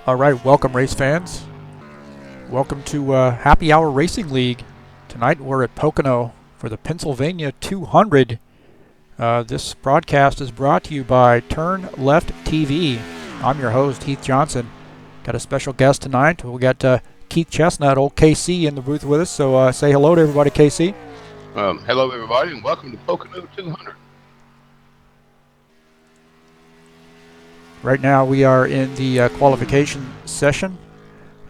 All right, welcome race fans. Welcome to Happy Hour Racing League. Tonight we're at Pocono for the Pennsylvania 200. This broadcast is brought to you by TurnLeftTV. I'm your host, Heath Johnson. Got a special guest tonight. We got Keith Chestnut, old KC, in the booth with us. So say hello to everybody, KC. Hello, everybody, and welcome to Pocono 200. Right now we are in the qualification session.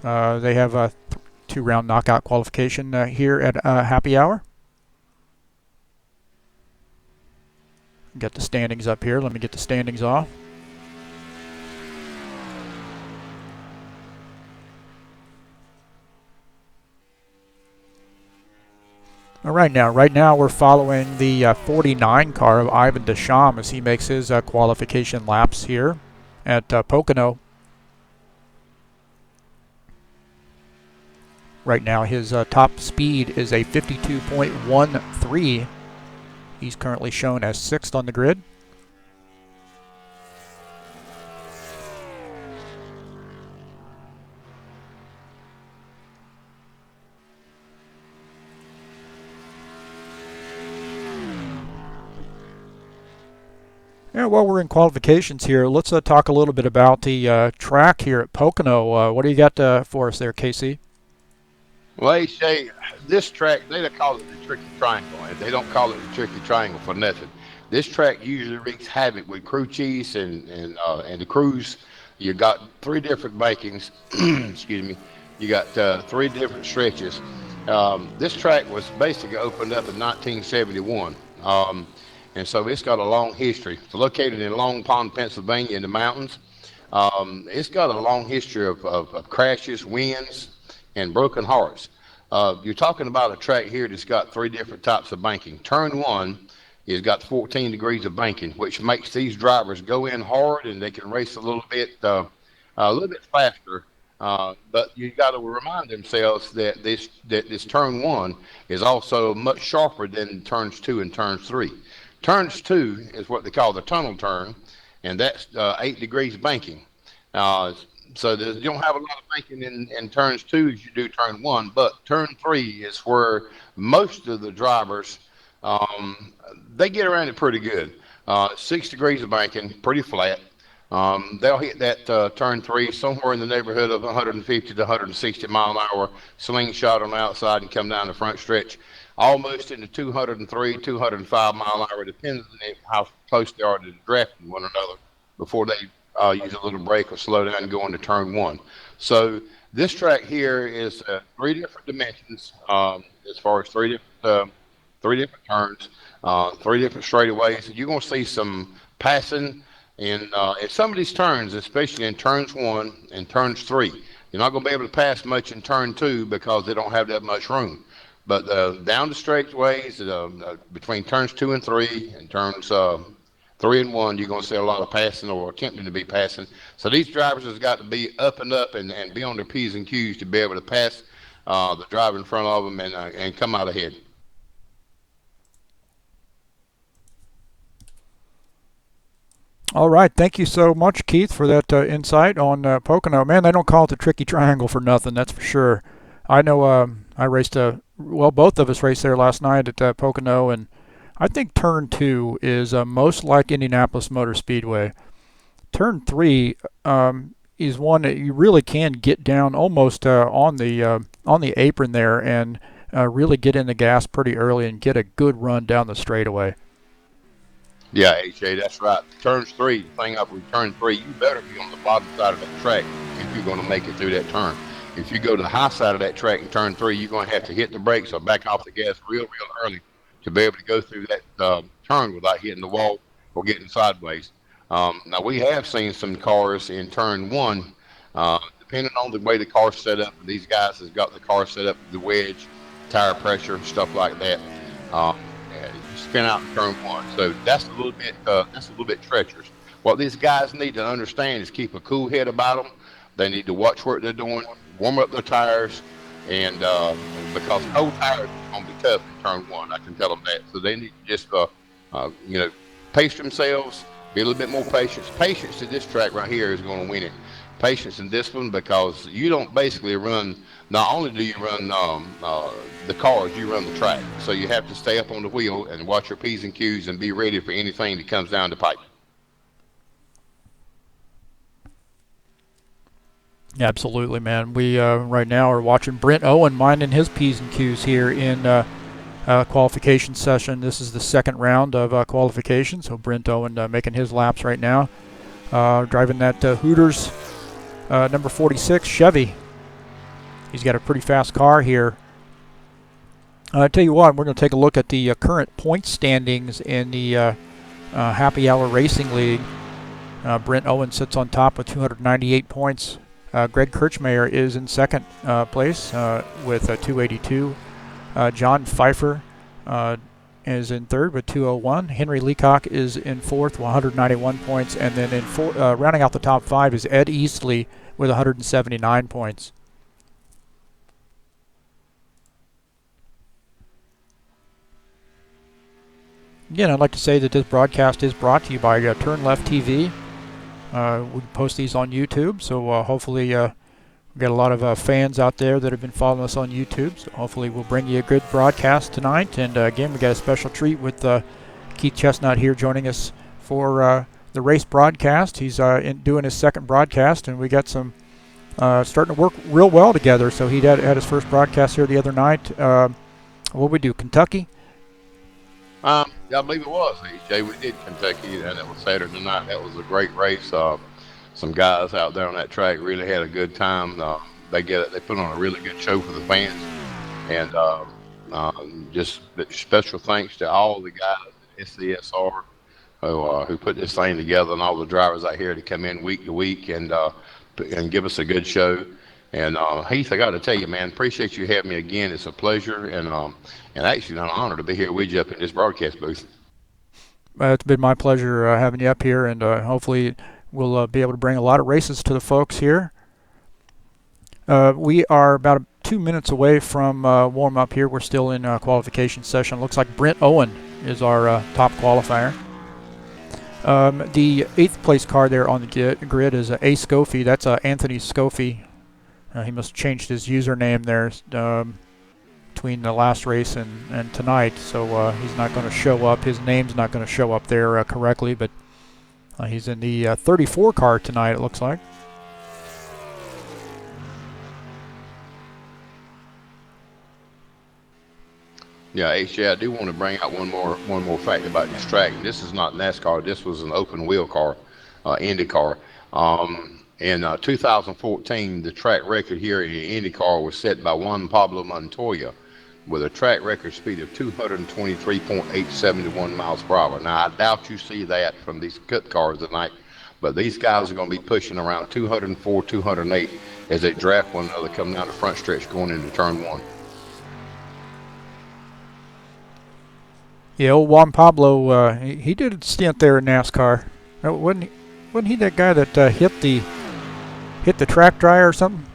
They have a two-round knockout qualification here at Happy Hour. Got the standings up here. Let me get the standings off. All right, right now we're following the 49 car of Ivan Deschamps as he makes his qualification laps here at Pocono. Right now his top speed is a 52.13. He's currently shown as 6th on the grid. Yeah, while we're in qualifications here, let's talk a little bit about the track here at Pocono. What do you got for us there, KC? Well, they say this track, they call it the Tricky Triangle, and they don't call it the Tricky Triangle for nothing. This track usually wreaks havoc with crew chiefs and the crews. You got 3 different bankings. Excuse me. You got 3 different stretches. This track was basically opened up in 1971. And so it's got a long history. It's located in Long Pond, Pennsylvania in the mountains. It's got a long history of crashes, wins, and broken hearts. You're talking about a track here that's got 3 different types of banking. Turn 1 has got 14 degrees of banking, which makes these drivers go in hard and they can race a little bit faster. But you got to remind themselves that this turn 1 is also much sharper than turns 2 and turns 3. Turns 2 is what they call the tunnel turn, and that's 8 degrees banking. So you don't have a lot of banking in turns 2 as you do turn 1, but turn 3 is where most of the drivers, they get around it pretty good. 6 degrees of banking, pretty flat. They'll hit that turn 3 somewhere in the neighborhood of 150 to 160 mile an hour slingshot on the outside and come down the front stretch, almost into 203, 205 mile an hour, depending on how close they are to drafting one another before they use a little brake or slow down and go into turn 1. So this track here is 3 different dimensions as far as 3 different turns, 3 different straightaways. You're going to see some passing in some of these turns, especially in turns 1 and turns 3. You're not going to be able to pass much in turn 2 because they don't have that much room. But down the straightaways, between turns 2 and 3 and turns 3 and 1, you're going to see a lot of passing or attempting to be passing. So these drivers has got to be up and be on their P's and Q's to be able to pass the driver in front of them and come out ahead. All right, thank you so much, Keith, for that insight on Pocono. Man, they don't call it the Tricky Triangle for nothing, that's for sure. I know I raced, both of us raced there last night at Pocono, and I think turn 2 is most like Indianapolis Motor Speedway. Turn 3 is one that you really can get down almost on the apron there and really get in the gas pretty early and get a good run down the straightaway. Yeah, HJ, that's right. Turns 3, the thing up with turn 3, you better be on the bottom side of that track if you're going to make it through that turn. If you go to the high side of that track in turn 3, you're going to have to hit the brakes or back off the gas real early to be able to go through that turn without hitting the wall or getting sideways. Now, we have seen some cars in turn 1, depending on the way the car's set up. These guys has got the car set up with the wedge, tire pressure, stuff like that. Spin out in turn 1, so that's a little bit treacherous. What these guys need to understand is keep a cool head about them. They need to watch what they're doing, warm up their tires, and because cold tires are going to be tough in turn 1, I can tell them that. So they need to just pace themselves, Be a little bit more patience. Patience to this track right here is going to win it. Patience and discipline, because you don't basically run. Not only do you run the cars, you run the track. So you have to stay up on the wheel and watch your P's and Q's and be ready for anything that comes down the pipe. Absolutely, man. We right now are watching Brent Owen minding his P's and Q's here in qualification session. This is the second round of qualification, so Brent Owen making his laps right now. Driving that Hooters number 46 Chevy. He's got a pretty fast car here. I tell you what, we're going to take a look at the current point standings in the Happy Hour Racing League. Brent Owen sits on top with 298 points. Greg Kirchmayer is in second place with 282. John Pfeiffer is in third with 201. Henry Leacock is in fourth, 191 points. And then rounding out the top five is Ed Eastley with 179 points. Again, I'd like to say that this broadcast is brought to you by TurnLeftTV. We post these on YouTube, so hopefully we've got a lot of fans out there that have been following us on YouTube. So hopefully we'll bring you a good broadcast tonight. And again, we got a special treat with Keith Chestnut here joining us for the race broadcast. He's doing his second broadcast, and we got some starting to work real well together. So he had his first broadcast here the other night. What we do, Kentucky? I believe it was, EJ. We did Kentucky, and it was Saturday night. That was a great race. Some guys out there on that track really had a good time. They put on a really good show for the fans, and just special thanks to all the guys at SCSR who put this thing together, and all the drivers out here to come in week to week and give us a good show. And Heath, I got to tell you, man, appreciate you having me again. It's a pleasure, and actually an honor to be here with you up in this broadcast booth. It's been my pleasure having you up here, and hopefully we'll be able to bring a lot of races to the folks here. We are about 2 minutes away from warm up here. We're still in qualification session. Looks like Brent Owen is our top qualifier. The 8th place car there on the grid is A. Scofie. That's Anthony Scofie. He must have changed his username there between the last race and tonight, so he's not going to show up. His name's not going to show up there correctly, but he's in the 34 car tonight, it looks like. Yeah, HJ, I do want to bring out one more fact about this track. This is not NASCAR. This was an open wheel car, Indy car. In 2014, the track record here in IndyCar was set by Juan Pablo Montoya with a track record speed of 223.871 miles per hour. Now, I doubt you see that from these cut cars tonight, but these guys are going to be pushing around 204, 208 as they draft one another coming down the front stretch going into turn one. Yeah, old Juan Pablo, he did a stint there in NASCAR. Wasn't he that guy that hit the track dryer or something?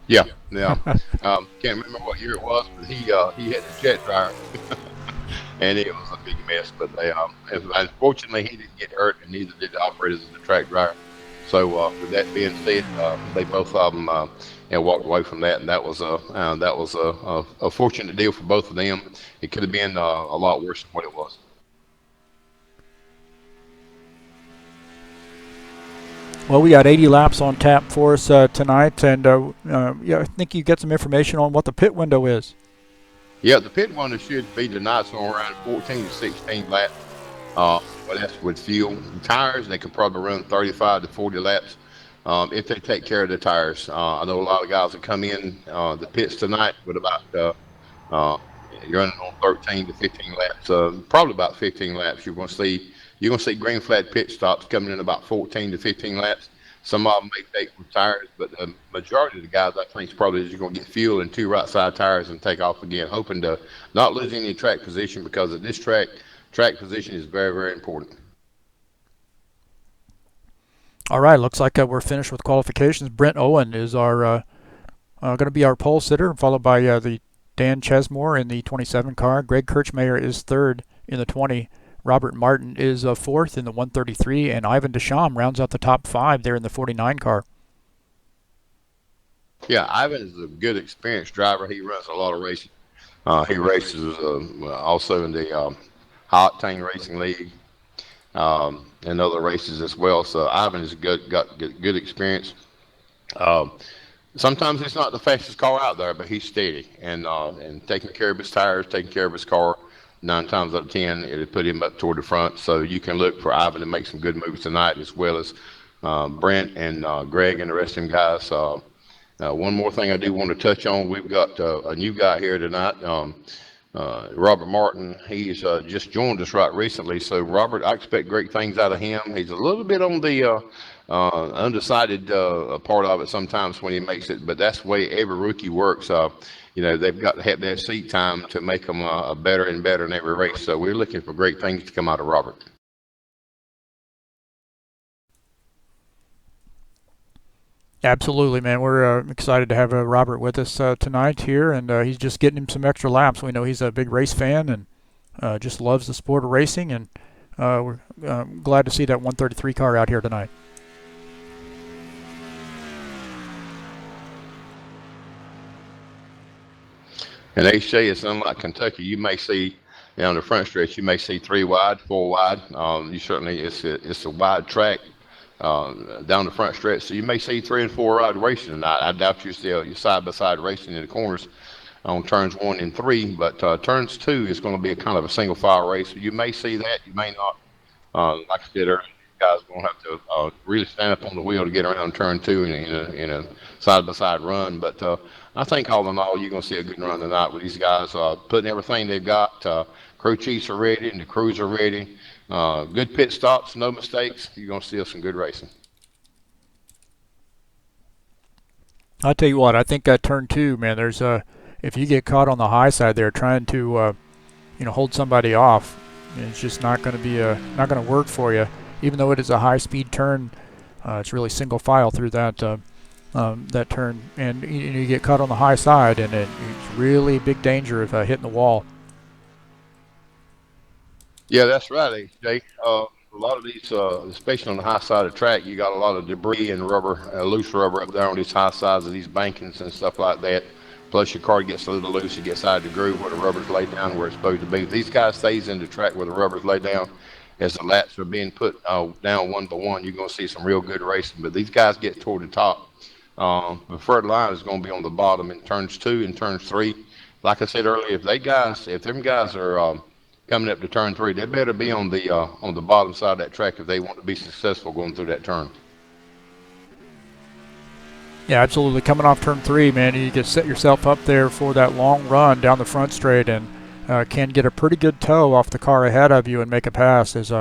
Yeah. Can't remember what year it was, but he hit the jet dryer, and it was a big mess. But unfortunately, he didn't get hurt, and neither did the operators of the track dryer. So with that being said, they both of them walked away from that, and that was a fortunate deal for both of them. It could have been a lot worse than what it was. Well, we got 80 laps on tap for us tonight, and I think you get some information on what the pit window is. Yeah, the pit window should be tonight somewhere around 14 to 16 laps. But that's with fuel. Tires, they could probably run 35 to 40 laps if they take care of the tires. I know a lot of guys will come in the pits tonight with about running on 13 to 15 laps. Probably about 15 laps. You're going to see green flag pit stops coming in about 14 to 15 laps. Some of them may take with tires, but the majority of the guys, I think, is probably just going to get fuel and two right side tires and take off again, hoping to not lose any track position, because at this track position is very, very important. All right, looks like we're finished with qualifications. Brent Owen is our going to be our pole sitter, followed by the Dan Chesmore in the 27 car. Greg Kirchmayer is third in the 20. Robert Martin is fourth in the 133, and Ivan Deschamps rounds out the top five there in the 49 car. Yeah, Ivan is a good, experienced driver. He runs a lot of racing. He races also in the High Octane Racing League and other races as well. So Ivan is got good experience. Um, Sometimes he's not the fastest car out there, but he's steady and taking care of his tires, taking care of his car. 9 times out of 10, it'll put him up toward the front. So you can look for Ivan to make some good moves tonight, as well as Brent and Greg and the rest of them guys. One more thing I do want to touch on: we've got a new guy here tonight. Robert Martin, he's just joined us right recently. So, Robert, I expect great things out of him. He's a little bit on the undecided part of it sometimes when he makes it, but that's the way every rookie works. They've got to have that seat time to make them better and better in every race. So, we're looking for great things to come out of Robert. Absolutely, man. We're excited to have Robert with us tonight here, and he's just getting him some extra laps. We know he's a big race fan and just loves the sport of racing, and we're glad to see that 133 car out here tonight. And they say it's unlike Kentucky. You may see down the front stretch, you may see 3 wide, 4 wide. It's a wide track. Down the front stretch, so you may see 3 and 4 wide racing tonight. I doubt you see your side-by-side racing in the corners on turns 1 and 3, but turns 2 is going to be a kind of a single file race. So you may see that, you may not. Like I said earlier, you guys are going to have to really stand up on the wheel to get around turn 2 in a side-by-side run. But I think all in all, you're going to see a good run tonight with these guys putting everything they've got. Crew chiefs are ready, and the crews are ready. Good pit stops, no mistakes. You're going to see some good racing. I'll tell you what, I think turn 2, man, there's if you get caught on the high side there trying to hold somebody off, it's just not going to be not going to work for you. Even though it is a high-speed turn, it's really single file through that turn, and you get caught on the high side, and it's really big danger of hitting the wall. Yeah, that's right, AJ. A lot of these, especially on the high side of the track, you got a lot of debris and rubber, loose rubber up there on these high sides of these bankings and stuff like that. Plus, your car gets a little loose, it gets out of the groove where the rubber's laid down where it's supposed to be. If these guys stays in the track where the rubber's laid down, as the laps are being put down one by one, you're going to see some real good racing. But these guys get toward the top. The third line is going to be on the bottom in turns 2 and turns 3. Like I said earlier, if them guys are coming up to turn 3, they better be on the bottom side of that track if they want to be successful going through that turn. Yeah, absolutely. Coming off turn 3, man, you can set yourself up there for that long run down the front straight, and can get a pretty good tow off the car ahead of you and make a pass as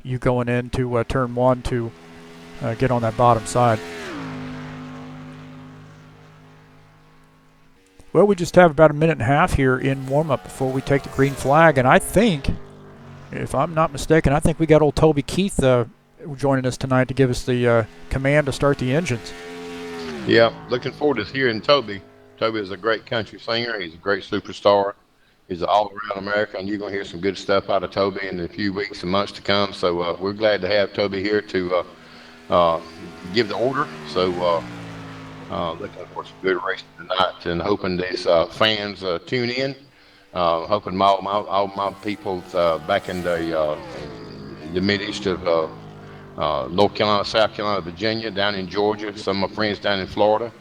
you going into turn 1 to get on that bottom side. Well, we just have about a minute and a half here in warm-up before we take the green flag, and I think, if I'm not mistaken, I think we got old Toby Heath joining us tonight to give us the command to start the engines. Yeah, looking forward to hearing Toby. Toby is a great country singer. He's a great superstar. He's an all-around American. You're going to hear some good stuff out of Toby in a few weeks and months to come. So we're glad to have Toby here to give the order. So looking for some good racing tonight, and hoping these fans tune in. Hoping all my people back in the Mid-East of North Carolina, South Carolina, Virginia, down in Georgia, some of my friends down in Florida,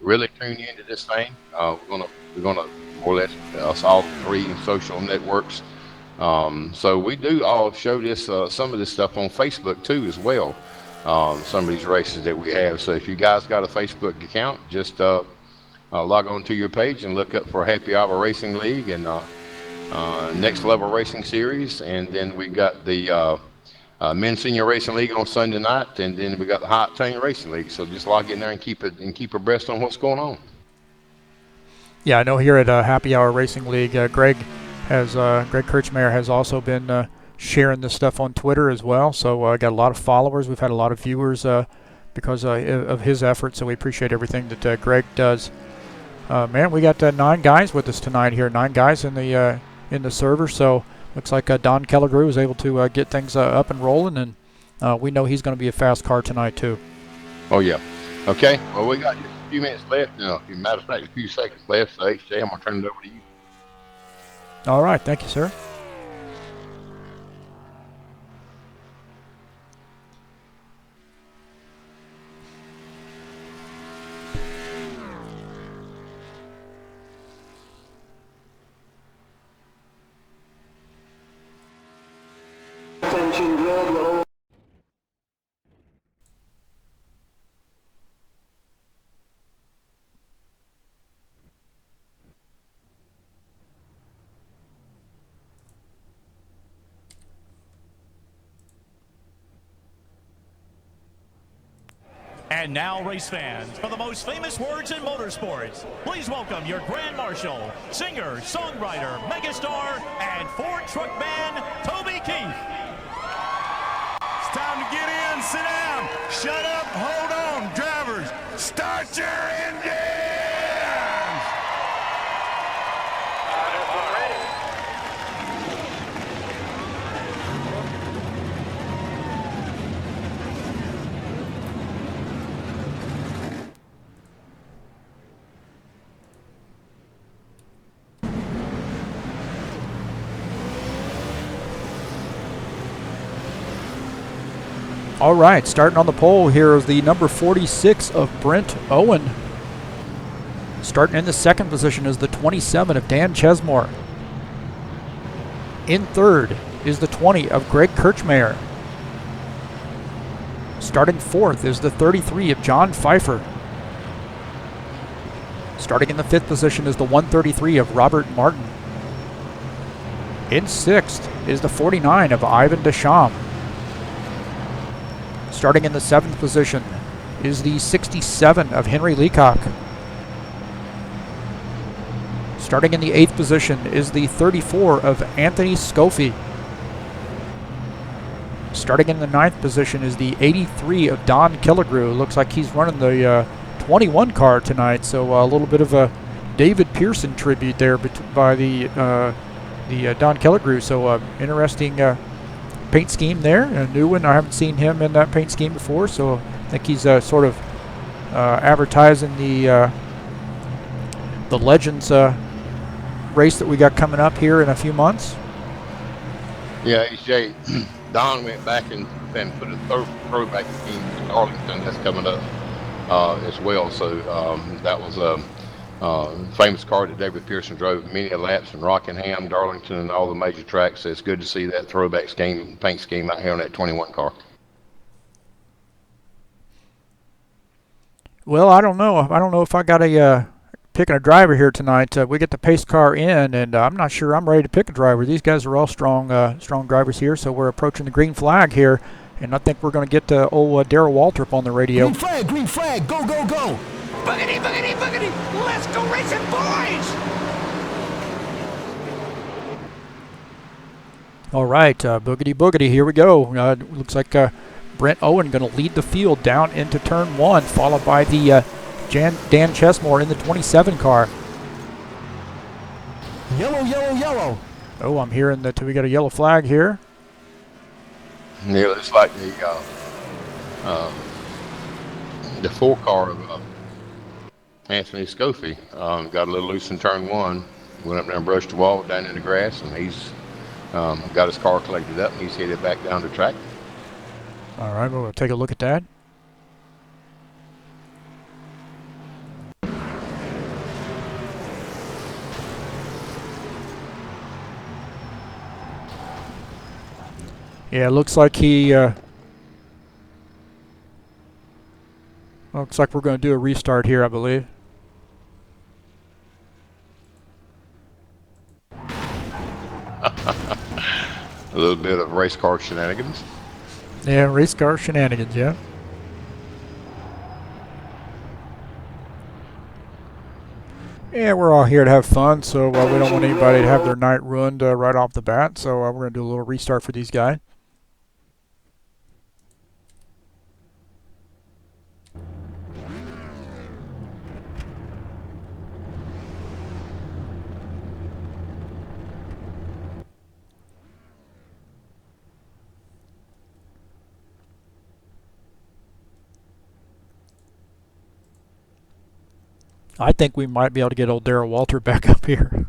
really tune into this thing. We're gonna more or less us all 3 social networks. So we do all show this some of this stuff on Facebook too as well. Some of these races that we have. So if you guys got a Facebook account, just log on to your page and look up for Happy Hour Racing League and Next Level Racing Series, and then we got the Men's Senior Racing League on Sunday night, and then we got the High Octane Racing League. So just log in there and keep abreast on what's going on. Yeah, I know here at Happy Hour Racing League, Greg Kirchmeier has also been sharing this stuff on Twitter as well. So I got a lot of followers. We've had a lot of viewers because of his efforts. So we appreciate everything that Greg does. Man, we got 9 guys with us tonight here. 9 guys in the server. So Looks like Don Kelligrew was able to get things up and rolling, and we know he's going to be a fast car tonight too. Oh yeah. Okay. Well, we got just a few minutes left. Matter of fact, a few seconds left. So HJ, I'm gonna turn it over to you. All right. Thank you, sir. Attention, grid will. And now, race fans, for the most famous words in motorsports, please welcome your Grand Marshal, singer, songwriter, megastar, and Ford truck man, Toby Keith. It's time to get in, sit down, shut up, hold on, drivers, start your engines! All right, starting on the pole here is the number 46 of Brent Owen. Starting in the second position is the 27 of Dan Chesmore. In third is the 20 of Greg Kirchmayer. Starting fourth is the 33 of John Pfeiffer. Starting in the fifth position is the 133 of Robert Martin. In sixth is the 49 of Ivan Deschamps. Starting in the seventh position is the 67 of Henry Leacock. Starting in the eighth position is the 34 of Anthony Scoffi. Starting in the ninth position is the 83 of Don Kelligrew. Looks like he's running the 21 car tonight, so a little bit of a David Pearson tribute there by the Don Kelligrew. So interesting paint scheme there, a new one. I haven't seen him in that paint scheme before, so I think he's sort of advertising the Legends race that we got coming up here in a few months. Yeah, HJ, Don went back and put a throwback scheme in Arlington that's coming up as well. So that was a famous car that David Pearson drove many laps in Rockingham, Darlington, and all the major tracks. So it's good to see that throwback scheme, paint scheme out here on that 21 car. Well, I don't know. I don't know if I got a picking a driver here tonight. We get the pace car in, and I'm not sure I'm ready to pick a driver. These guys are all strong drivers here, so we're approaching the green flag here, and I think we're going to get old Darrell Waltrip on the radio. Green flag, go, go, go! Boogity, boogity, boogity! Let's go racing, boys! All right, boogity, boogity, here we go. Looks like Brent Owen going to lead the field down into turn one, followed by the Dan Chesmore in the 27 car. Yellow, yellow, yellow. Oh, I'm hearing that we got a yellow flag here. Yeah, it's like the full car of Anthony Scoffi got a little loose in turn one, went up there and brushed the wall down in the grass, and he's got his car collected up, and he's headed back down the track. All right, we'll take a look at that. Yeah, it looks like looks like we're going to do a restart here, I believe. A little bit of race car shenanigans. Yeah, race car shenanigans, yeah. Yeah, we're all here to have fun, so we don't want anybody to have their night ruined right off the bat, so we're going to do a little restart for these guys. I think we might be able to get old Darrell Walter back up here.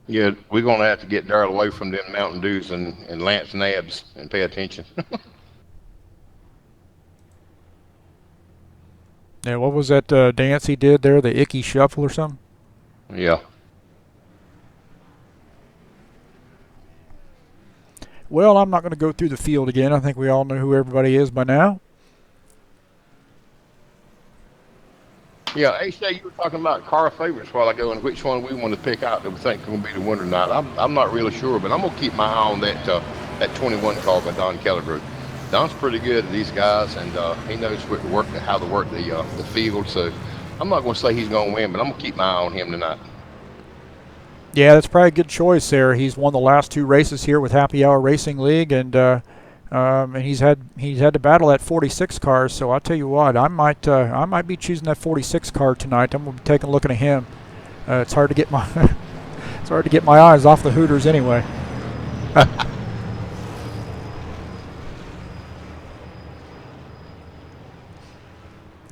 Yeah, we're gonna have to get Darrell away from them Mountain Dews and Lance Nabs and pay attention. Yeah, what was that dance he did there? The Icky Shuffle or something? Yeah. Well, I'm not going to go through the field again. I think we all know who everybody is by now. Yeah, HJ, you were talking about car favorites a while ago and which one we want to pick out that we think is going to be the winner tonight. I'm not really sure, but I'm going to keep my eye on that 21 car by Don Kellerbrook. Don's pretty good at these guys, and he knows how to work the field. So I'm not going to say he's going to win, but I'm going to keep my eye on him tonight. Yeah, that's probably a good choice there. He's won the last 2 races here with Happy Hour Racing League, and he's had to battle that 46 car. So I'll tell you what, I might be choosing that 46 car tonight. I'm gonna be taking a look at him. It's hard to get my it's hard to get my eyes off the Hooters anyway.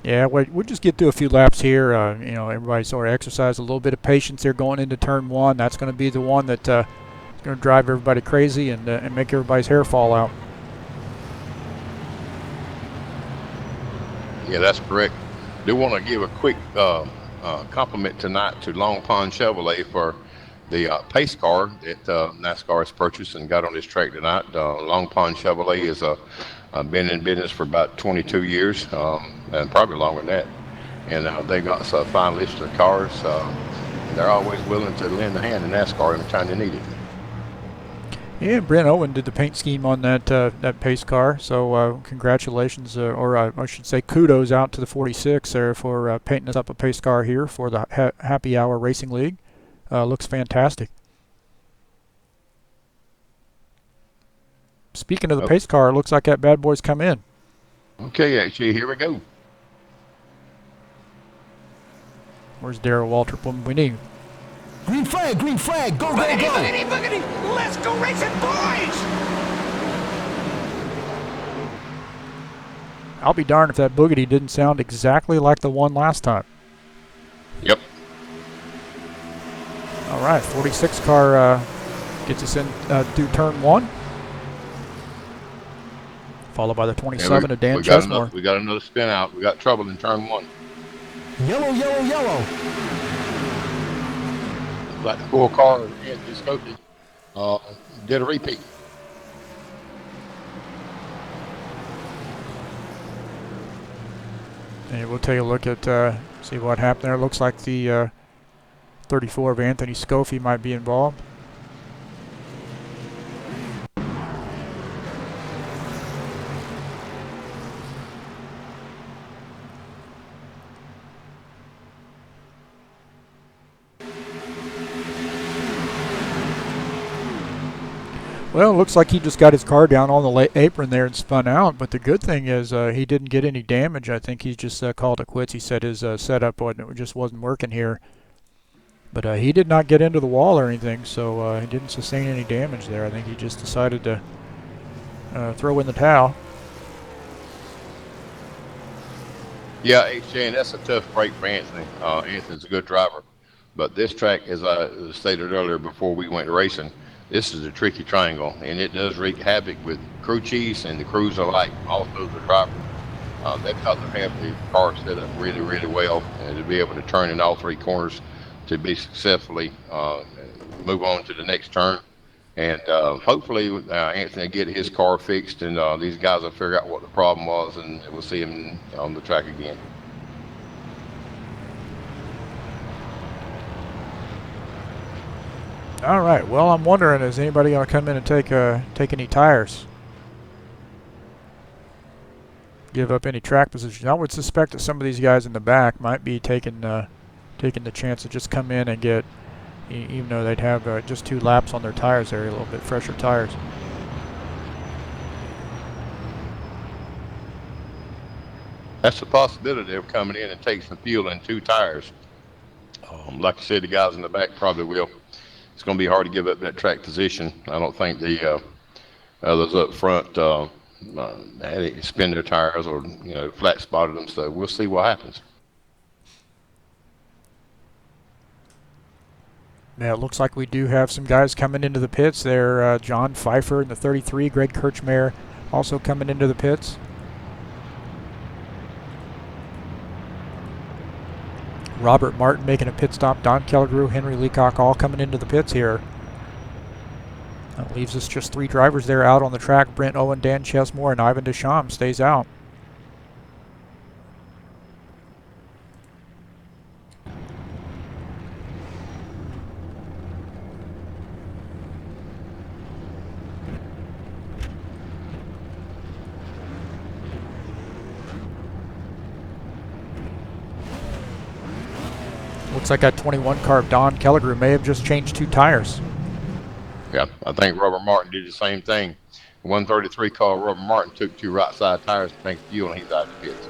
Yeah, we'll just get through a few laps here. Everybody sort of exercise a little bit of patience here going into turn 1. That's going to be the one that is going to drive everybody crazy and make everybody's hair fall out. Yeah, that's correct. Do want to give a quick compliment tonight to Long Pond Chevrolet for the pace car that NASCAR has purchased and got on this track tonight. Long Pond Chevrolet is been in business for about 22 years, and probably longer than that. And they got a fine list of cars. They're always willing to lend a hand in NASCAR every time they need it. Yeah, Brent Owen did the paint scheme on that pace car. So congratulations, or I should say kudos out to the 46 there for painting us up a pace car here for the Happy Hour Racing League. Looks fantastic. Speaking of the pace car, it looks like that bad boy's come in. Okay, actually, here we go. Where's Darrell Walter? We need. Green flag, go, Boogity, go, go. boogity, boogity! Let's go racing, boys! I'll be darned if that boogity didn't sound exactly like the one last time. Yep. All right, 46 car gets us in through turn 1. Followed by the 27 of Dan Chestnut. We got another spin out. We got trouble in turn 1. Yellow, yellow, yellow. Like the 4 car Anthony Scopey did a repeat. And we'll take a look at see what happened there. It looks like the 34 of Anthony Scopey might be involved. Well, it looks like he just got his car down on the apron there and spun out. But the good thing is he didn't get any damage. I think he just called it quits. He said his setup just wasn't working here. But he did not get into the wall or anything, so he didn't sustain any damage there. I think he just decided to throw in the towel. Yeah, HJ, and that's a tough break for Anthony. Anthony's a good driver. But this track, as I stated earlier before we went racing, this is a tricky triangle, and it does wreak havoc with crew chiefs and the crews alike, also the driver. They've got to have the car set up really, really well, and to be able to turn in all 3 corners to be successfully move on to the next turn. And hopefully Anthony will get his car fixed, and these guys will figure out what the problem was, and we'll see him on the track again. All right. Well, I'm wondering, is anybody going to come in and take any tires? Give up any track position? I would suspect that some of these guys in the back might be taking the chance to just come in and get, even though they'd have just 2 laps on their tires there, a little bit fresher tires. That's a possibility of coming in and taking some fuel and 2 tires. Like I said, the guys in the back probably will. It's going to be hard to give up that track position. I don't think the others up front had it spin their tires or flat spotted them. So we'll see what happens. Yeah, it looks like we do have some guys coming into the pits there. John Pfeiffer in the 33, Greg Kirchmeier also coming into the pits. Robert Martin making a pit stop, Don Kellegrew, Henry Leacock all coming into the pits here. That leaves us just 3 drivers there out on the track. Brent Owen, Dan Chesmore, and Ivan Deschamps stays out. Looks like that 21 car of Don Kellegrew may have just changed 2 tires. Yeah, I think Robert Martin did the same thing. 133 car, Robert Martin took 2 right side tires to tank fuel, and he's out of the pits.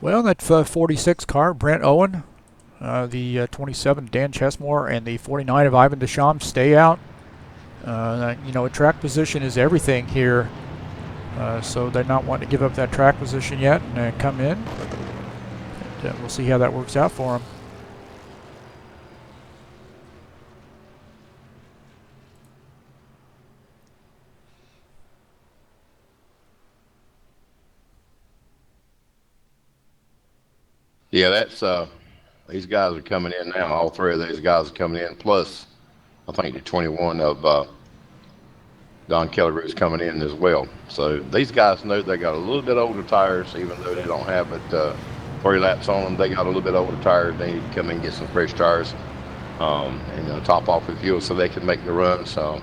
Well, that 46 car, Brent Owen, the 27 Dan Chesmore, and the 49 of Ivan Deschamps stay out. A track position is everything here, so they're not wanting to give up that track position yet and come in. And, we'll see how that works out for them. Yeah, that's these guys are coming in now. All 3 of these guys are coming in. Plus, I think the 21 of Don Kellegrew is coming in as well. So these guys know they got a little bit older tires, even though they don't have but 3 laps on them. They got a little bit older tires. They need to come in and get some fresh tires and top off with fuel so they can make the run. So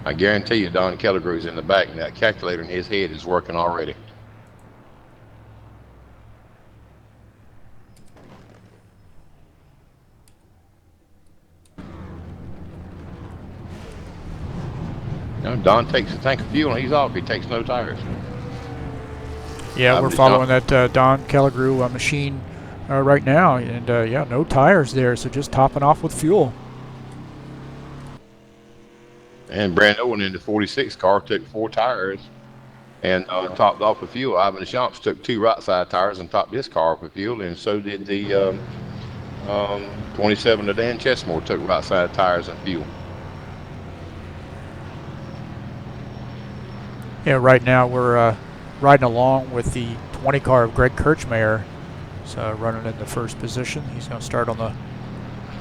I guarantee you, Don Kellegrew's in the back, and that calculator in his head is working already. Don takes a tank of fuel and he's off. He takes no tires. Yeah, we're following that Don Kellegrew machine right now, and yeah, no tires there, so just topping off with fuel. And Brent Owen in the 46 car took 4 tires and topped off with fuel. Ivan Deschamps took 2 right side tires and topped his car off with fuel, and so did the 27 of Dan Chesmore took right side tires and fuel. Yeah, right now we're riding along with the 20 car of Greg Kirchmeier. He's running in the first position. He's going to start on the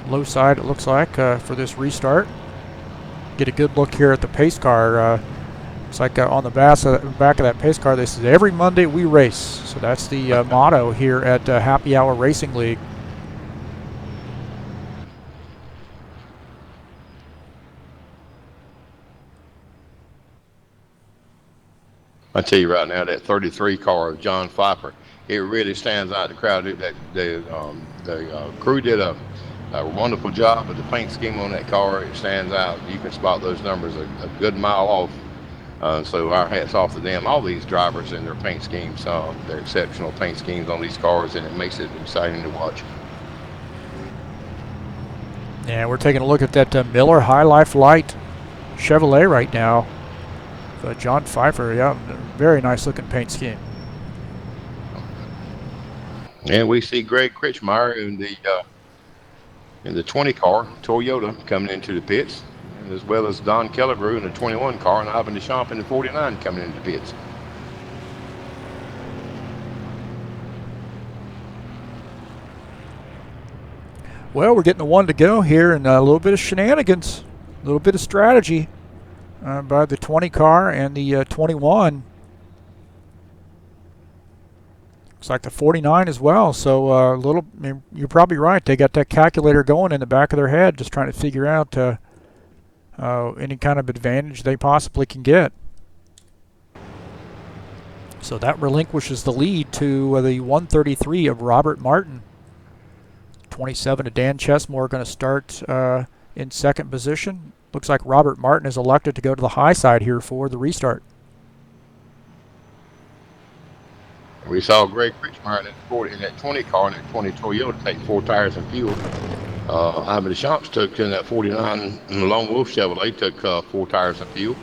low side, it looks like, for this restart. Get a good look here at the pace car. It's like on the back of that pace car, this is every Monday we race. So that's the motto here at Happy Hour Racing League. I tell you right now, that 33 car of John Pfeiffer, it really stands out in the crowd. The crew did a wonderful job with the paint scheme on that car. It stands out. You can spot those numbers a good mile off. So our hats off to them. All these drivers and their paint schemes, they're exceptional paint schemes on these cars, and it makes it exciting to watch. Yeah, we're taking a look at that Miller High Life Light Chevrolet right now. John Pfeiffer, yeah, very nice looking paint scheme. And we see Greg Kirchmeier in the 20 car Toyota coming into the pits, as well as Don Kellegrew in the 21 car and Ivan Deschamps in the 49 coming into the pits. Well, we're getting the 1 to go here, and a little bit of shenanigans, a little bit of strategy by the 20 car and the 21. Looks like the 49 as well. So I mean, you're probably right. They got that calculator going in the back of their head, just trying to figure out any kind of advantage they possibly can get. So that relinquishes the lead to the 133 of Robert Martin. 27 of Dan Chesmore going to start in second position. Looks like Robert Martin is elected to go to the high side here for the restart. We saw Greg Richmond in that 20 car, in that 20 Toyota, take 4 tires and fuel. Ivan Deschamps took in that 49 in the Lone Wolf Chevrolet, took 4 tires and fuel.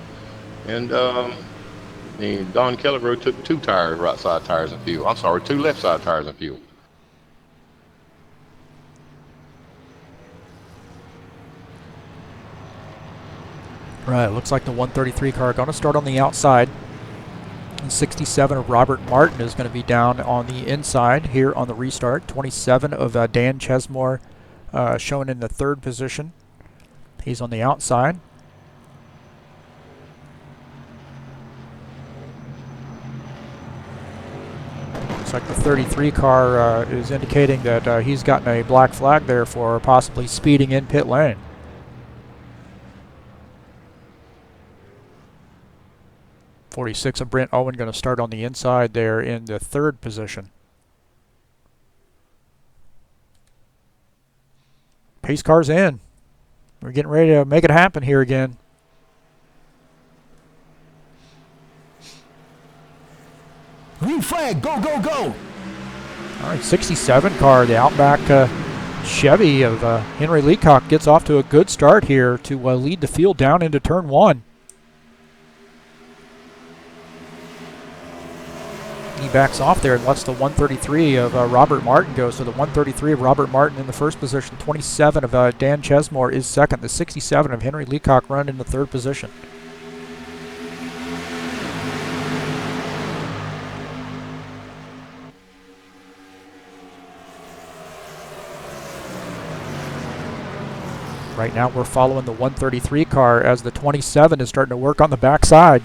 And Don Kellegrove took 2 right side tires and fuel. I'm sorry, 2 left side tires and fuel. Right, looks like the 133 car going to start on the outside. And 67 of Robert Martin is going to be down on the inside here on the restart. 27 of Dan Chesmore shown in the third position. He's on the outside. Looks like the 33 car is indicating that he's gotten a black flag there for possibly speeding in pit lane. .46 of Brent Owen going to start on the inside there in the third position. Pace car's in. We're getting ready to make it happen here again. Green flag, go, go, go. All right, 67 car, the Outback Chevy of Henry Leacock gets off to a good start here to lead the field down into turn 1. He backs off there and lets the 133 of Robert Martin go. So the 133 of Robert Martin in the first position. 27 of Dan Chesmore is second. The 67 of Henry Leacock run in the third position. Right now we're following the 133 car as the 27 is starting to work on the backside.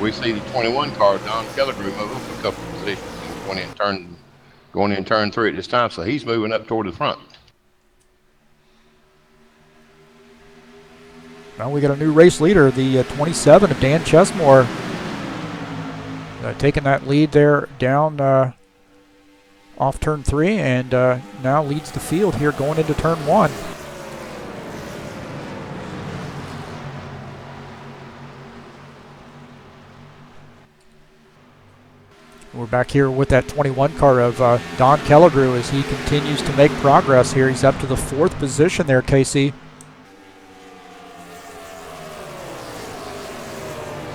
We see the 21 car, Don Kellegrove, move up a couple of positions going in turn 3 at this time, so he's moving up toward the front. Now we got a new race leader, the 27 of Dan Chesmore, taking that lead there down off turn 3 and now leads the field here going into turn 1. We're back here with that 21 car of Don Kellegrove as he continues to make progress here. He's up to the 4th position there, KC.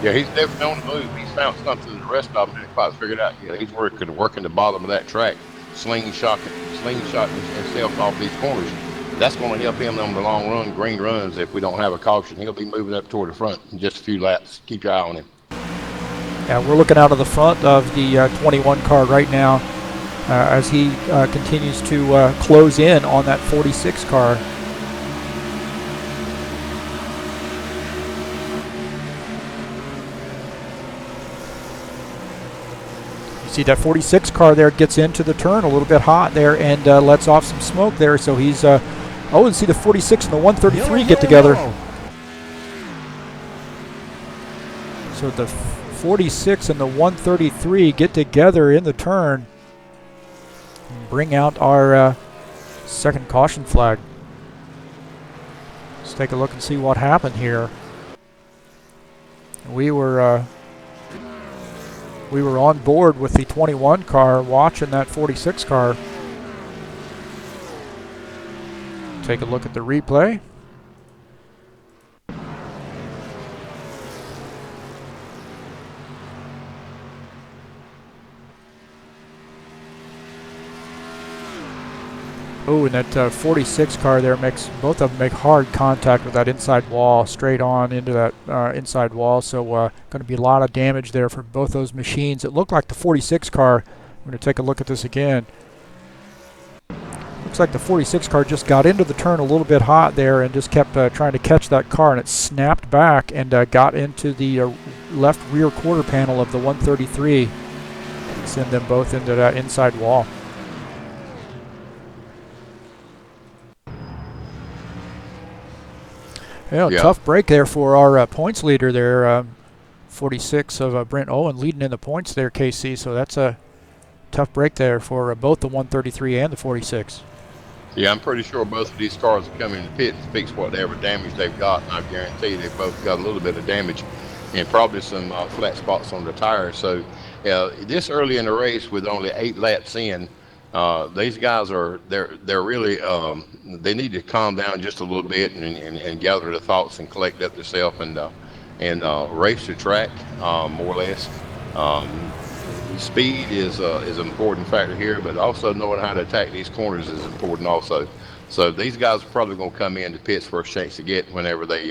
Yeah, he's definitely on the move. He's found something the rest of them didn't quite figured out. Yeah, he's working the bottom of that track, slingshot himself off these corners. That's going to help him on the long run, green runs. If we don't have a caution, he'll be moving up toward the front in just a few laps. Keep your eye on him. Yeah, we're looking out of the front of the 21 car right now as he continues to close in on that 46 car. You see that 46 car there gets into the turn a little bit hot there and lets off some smoke there. So he's, and see the 46 and the 133 get together. So the 46 and the 133 get together in the turn and bring out our second caution flag. Let's take a look and see what happened here. We were on board with the 21 car watching that 46 car. Take a look at the replay. Oh, and that 46 car there both of them make hard contact with that inside wall, straight on into that inside wall. So going to be a lot of damage there for both those machines. It looked like the 46 car. I'm going to take a look at this again. Looks looks like the 46 car just got into the turn a little bit hot there and just kept trying to catch that car, and it snapped back and got into the left rear quarter panel of the 133. Send them both into that inside wall. Yeah, tough break there for our points leader there. 46 of Brent Owen leading in the points there, KC. So that's a tough break there for both the 133 and the 46. Yeah, I'm pretty sure both of these cars will come in the pit to fix whatever damage they've got, and I guarantee they've both got a little bit of damage and probably some flat spots on the tires. So this early in the race with only 8 laps in, these guys they're really they need to calm down just a little bit and gather their thoughts and collect up themselves and race the track more or less. Speed is an important factor here, but also knowing how to attack these corners is important also. So these guys are probably going to come in the pits first chance to get whenever they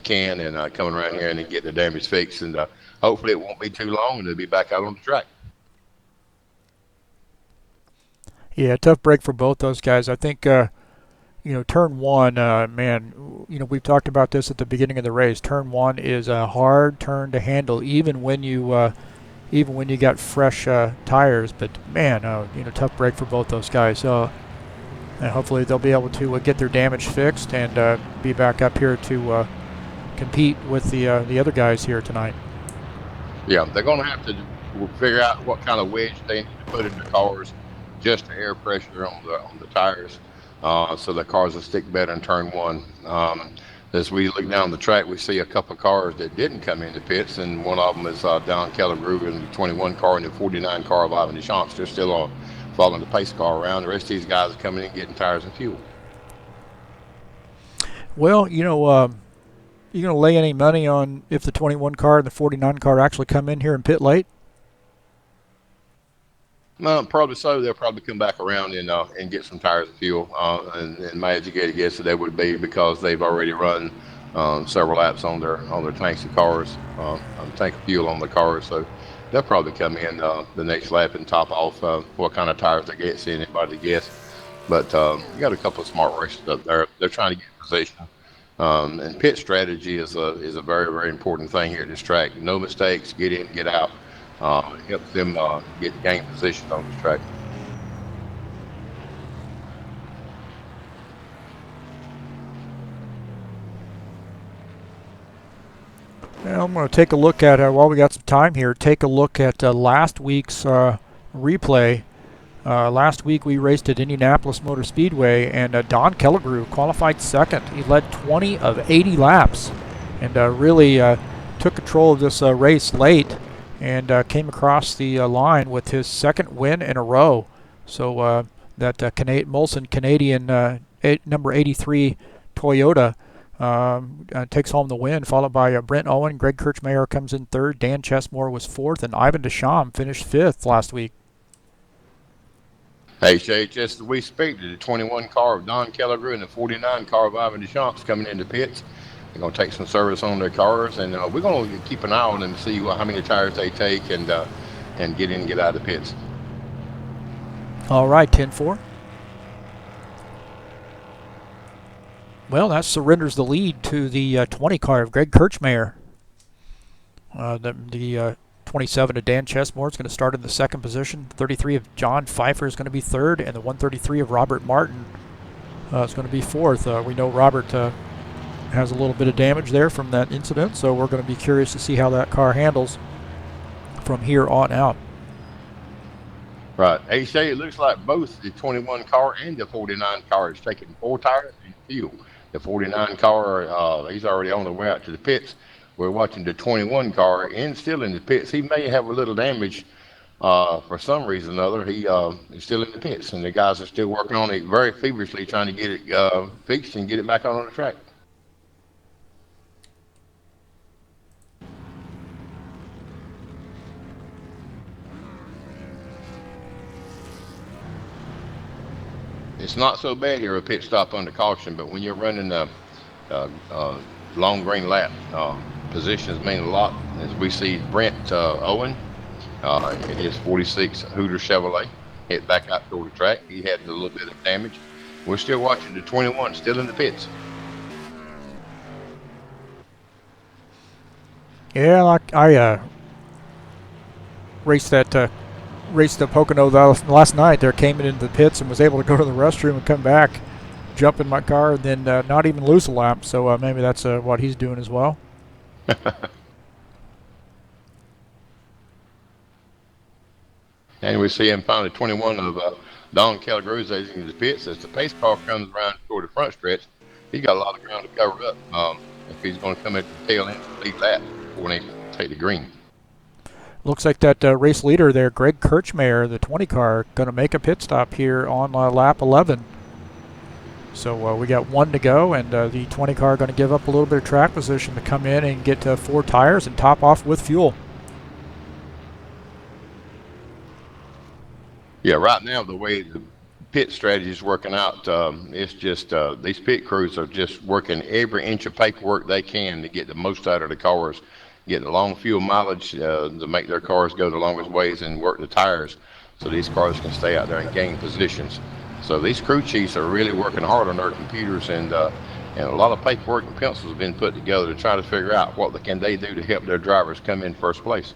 can, and coming around here and get the damage fixed, and hopefully it won't be too long and they'll be back out on the track. Yeah, tough break for both those guys. I think turn one, man, we've talked about this at the beginning of the race. Turn one is a hard turn to handle, even when you got fresh tires. But man, tough break for both those guys. And hopefully they'll be able to get their damage fixed and be back up here to compete with the other guys here tonight. Yeah, they're going to have to figure out what kind of wedge they need to put in the cars, just the air pressure on the tires, so the cars will stick better in turn one. As we look down the track, we see a couple of cars that didn't come into pits, and one of them is Don Kellegrue in the 21 car and the 49 car of Ivan Deschamps. They're still following the pace car around. The rest of these guys are coming in getting tires and fuel. Well, you going to lay any money on if the 21 car and the 49 car actually come in here and pit late? No, probably so. They'll probably come back around and get some tires and fuel. And my educated guess that they would be because they've already run several laps on their tanks of cars, tank of fuel on the cars. So they'll probably come in the next lap and top off what kind of tires they get. See anybody to guess. But you got a couple of smart racers up there. They're trying to get in position. And pit strategy is a very, very important thing here at this track. No mistakes. Get in, get out. Helps them gain position on the track. Now I'm going to take a look at, while we got some time here, take a look at last week's replay. Last week we raced at Indianapolis Motor Speedway, and Don Kellegrue qualified second. He led 20 of 80 laps and really took control of this race late and came across the line with his second win in a row. So that Molson Canadian number 83 Toyota takes home the win, followed by Brent Owen. Greg Kirchmeier comes in third. Dan Chesmore was fourth, and Ivan Deschamps finished fifth last week. Hey, Shay, just as we speak, the 21 car of Don Kellegrue and the 49 car of Ivan Deschamps coming into pits. They're going to take some service on their cars, and we're going to keep an eye on them to see how many tires they take and get in and get out of the pits. All right, 10-4. Well, that surrenders the lead to the 20 car of Greg Kirchmeier. The 27 of Dan Chesmore is going to start in the second position. 33 of John Pfeiffer is going to be third, and the 133 of Robert Martin is going to be fourth. We know Robert has a little bit of damage there from that incident, so we're going to be curious to see how that car handles from here on out. Right. Hey, Shay, it looks like both the 21 car and the 49 car is taking 4 tires and fuel. The 49 car, he's already on the way out to the pits. We're watching the 21 car and still in the pits. He may have a little damage for some reason or other. He is still in the pits, and the guys are still working on it very feverishly, trying to get it fixed and get it back out on the track. It's not so bad here, a pit stop under caution, but when you're running a long green lap, positions mean a lot. As we see Brent Owen in his 46 Hooter Chevrolet, head back out toward the track. He had a little bit of damage. We're still watching the 21, still in the pits. Yeah, like I raced the Pocono last night. There, came into the pits and was able to go to the restroom and come back, jump in my car, and then not even lose a lap. So maybe that's what he's doing as well. And we see him finally 21 of Don Calagruzzi in the pits. As the pace car comes around toward the front stretch, he's got a lot of ground to cover up if he's going to come at the tail end of the lead lap before he take the green. Looks like that race leader there, Greg Kirchmeier, the 20 car, going to make a pit stop here on lap 11. So we got 1 to go, and the 20 car going to give up a little bit of track position to come in and get 4 tires and top off with fuel. Yeah, right now the way the pit strategy is working out, it's just these pit crews are just working every inch of paperwork they can to get the most out of the cars, get the long fuel mileage to make their cars go the longest ways, and work the tires so these cars can stay out there and gain positions. So these crew chiefs are really working hard on their computers, and a lot of paperwork and pencils have been put together to try to figure out what can they do to help their drivers come in first place.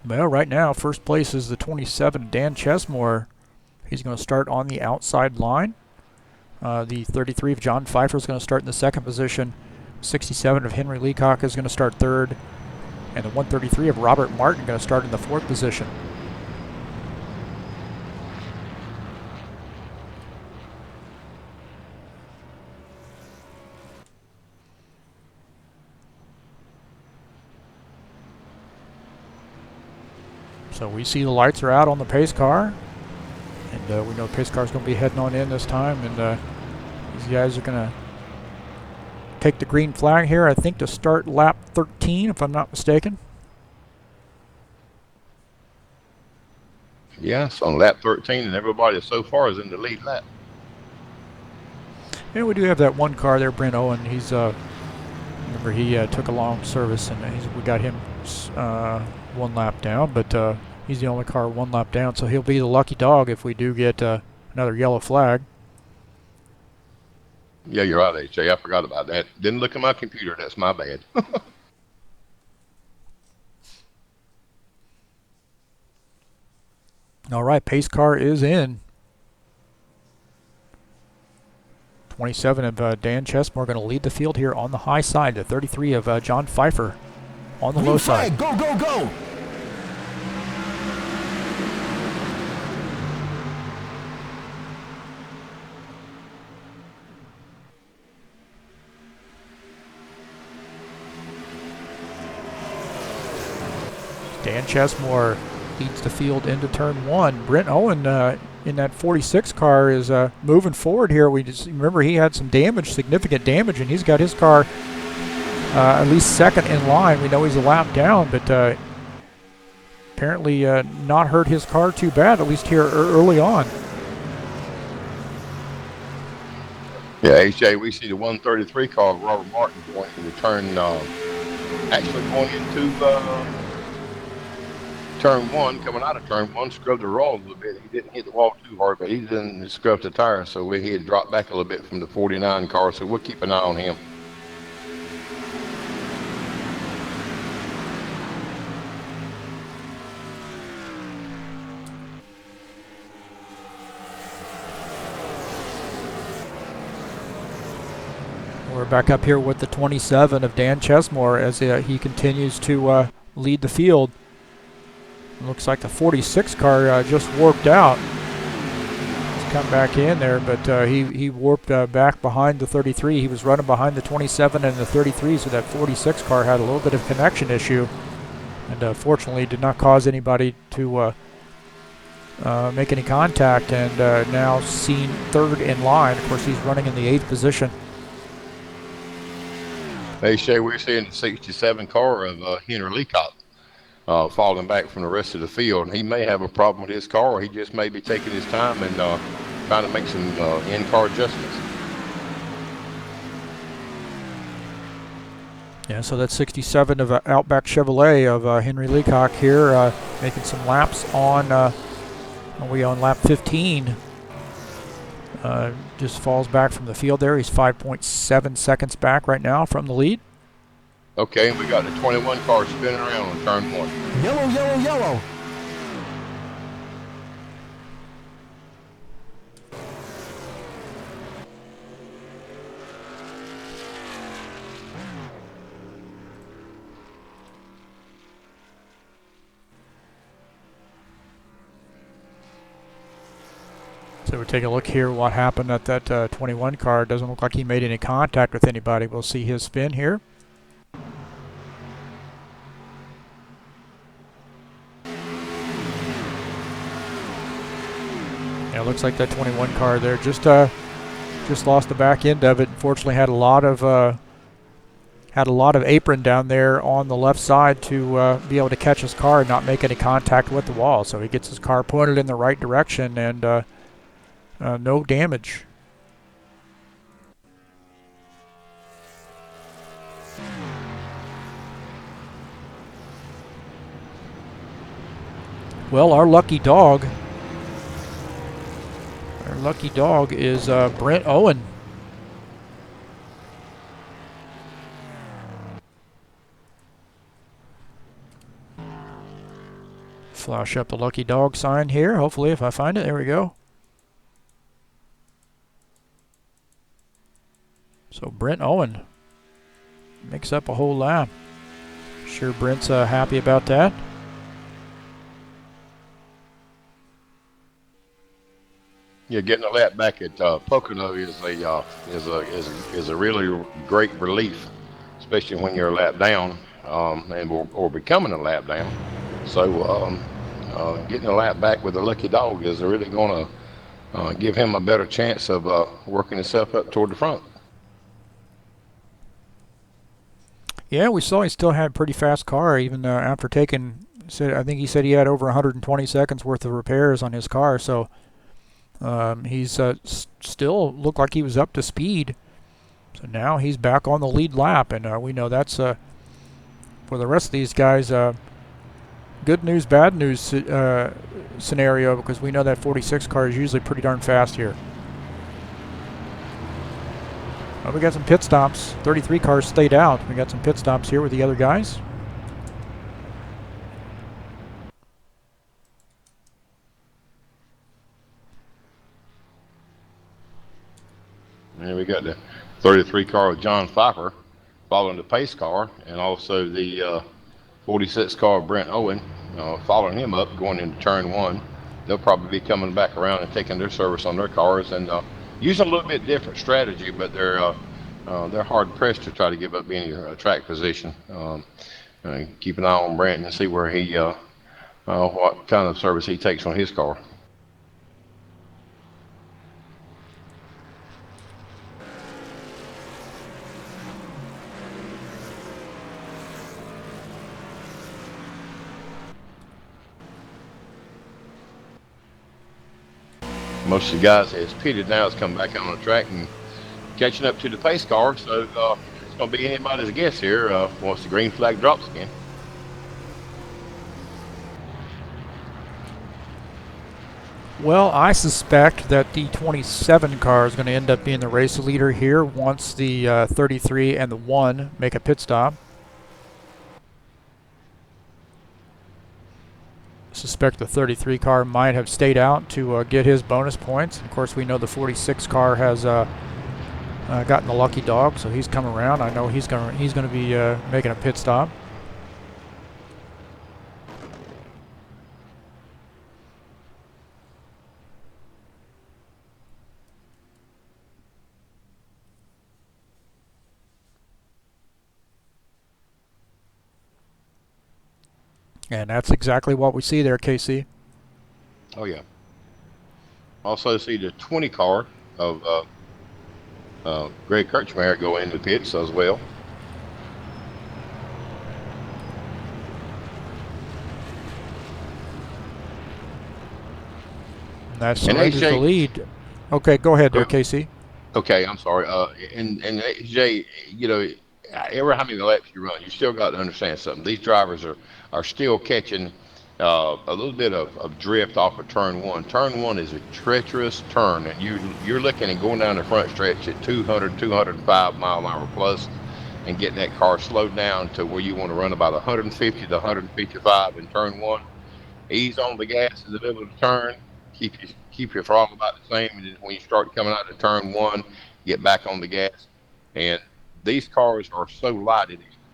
Well, right now, first place is the 27, Dan Chesmore. He's going to start on the outside line. The 33 of John Pfeiffer is going to start in the second position. 67 of Henry Leacock is going to start third. And the 133 of Robert Martin going to start in the fourth position. So we see the lights are out on the pace car, and we know the pace car is going to be heading on in this time, and these guys are going to take the green flag here, I think, to start lap 13, if I'm not mistaken. Yeah, it's on lap 13, and everybody so far is in the lead lap. Yeah, we do have that one car there, Brent Owen. He's remember he took a long service, and we got him 1 lap down, but he's the only car 1 lap down, so he'll be the lucky dog if we do get another yellow flag. Yeah, you're right, HJ. I forgot about that. Didn't look at my computer. That's my bad. All right, pace car is in. 27 of Dan Chesmore going to lead the field here on the high side. The 33 of John Pfeiffer on the low side. Go, go, go! Dan Chesmore leads the field into turn 1. Brent Owen in that 46 car is moving forward here. We just remember he had some damage, significant damage, and he's got his car at least second in line. We know he's a lap down, but apparently not hurt his car too bad, at least here early on. Yeah, HJ, we see the 133 car, Robert Martin, going into turn, actually going into turn 1, coming out of turn 1, scrubbed the roll a little bit. He didn't hit the wall too hard, but he didn't scrub the tire, so he had dropped back a little bit from the 49 car, so we'll keep an eye on him. We're back up here with the 27 of Dan Chesmore as he continues to lead the field. Looks like the 46 car just warped out. He's come back in there, but he warped back behind the 33. He was running behind the 27 and the 33, so that 46 car had a little bit of connection issue, and fortunately did not cause anybody to make any contact, and now seen third in line. Of course, he's running in the 8th position. Hey, Shay, we're seeing the 67 car of Henry Leacock falling back from the rest of the field. He may have a problem with his car, or he just may be taking his time and trying to make some in-car adjustments. Yeah, so that's 67 of Outback Chevrolet of Henry Leacock here. making some laps on, are we on lap 15? Just falls back from the field there. He's 5.7 seconds back right now from the lead. Okay, and we got the 21 car spinning around on turn 1. Yellow, yellow, yellow. So we take a look here what happened at that 21 car. It doesn't look like he made any contact with anybody. We'll see his spin here. Yeah, it looks like that 21 car there just lost the back end of it. Unfortunately, had a lot of apron down there on the left side to be able to catch his car and not make any contact with the wall. So he gets his car pointed in the right direction and no damage. Well, our lucky dog is Brent Owen. Flash up the lucky dog sign here, hopefully, if I find it. There we go. So Brent Owen makes up a whole lap. Sure Brent's happy about that. Yeah, getting a lap back at Pocono is a really great relief, especially when you're a lap down or becoming a lap down. So getting a lap back with a lucky dog is really going to give him a better chance of working himself up toward the front. Yeah, we saw he still had a pretty fast car even after taking. I think he said he had over 120 seconds worth of repairs on his car. So. He's still looked like he was up to speed. So now he's back on the lead lap, and we know that's for the rest of these guys good news, bad news scenario, because we know that 46 car is usually pretty darn fast here. We got some pit stops. 33 cars stayed out. We got some pit stops here with the other guys. And we got the 33 car with John Pfeiffer following the pace car, and also the 46 car of Brent Owen following him up going into turn 1. They'll probably be coming back around and taking their service on their cars and using a little bit different strategy, but they're hard pressed to try to give up any track position. Keep an eye on Brent and see where he what kind of service he takes on his car. Most of the guys that's pitted now is coming back out on the track and catching up to the pace car. So it's going to be anybody's guess here once the green flag drops again. Well, I suspect that the 27 car is going to end up being the race leader here once the 33 and the 1 make a pit stop. Suspect the 33 car might have stayed out to get his bonus points. Of course, we know the 46 car has gotten the lucky dog, so he's come around. I know he's going to be making a pit stop. And that's exactly what we see there, KC. Oh, yeah. Also see the 20 car of Greg Kirchmeier go into the pits as well. And that surrenders the lead. Okay, go ahead there, KC. Okay, I'm sorry. And AJ, you know, every how many laps you run, you still got to understand something. These drivers are still catching a little bit of drift off of turn one. Turn one is a treacherous turn, and you're looking at going down the front stretch at 200, 205 mile an hour plus, and getting that car slowed down to where you want to run about 150 to 155 in turn one. Ease on the gas in the middle of the turn. Keep your throttle about the same, and then when you start coming out of turn one, get back on the gas. And these cars are so light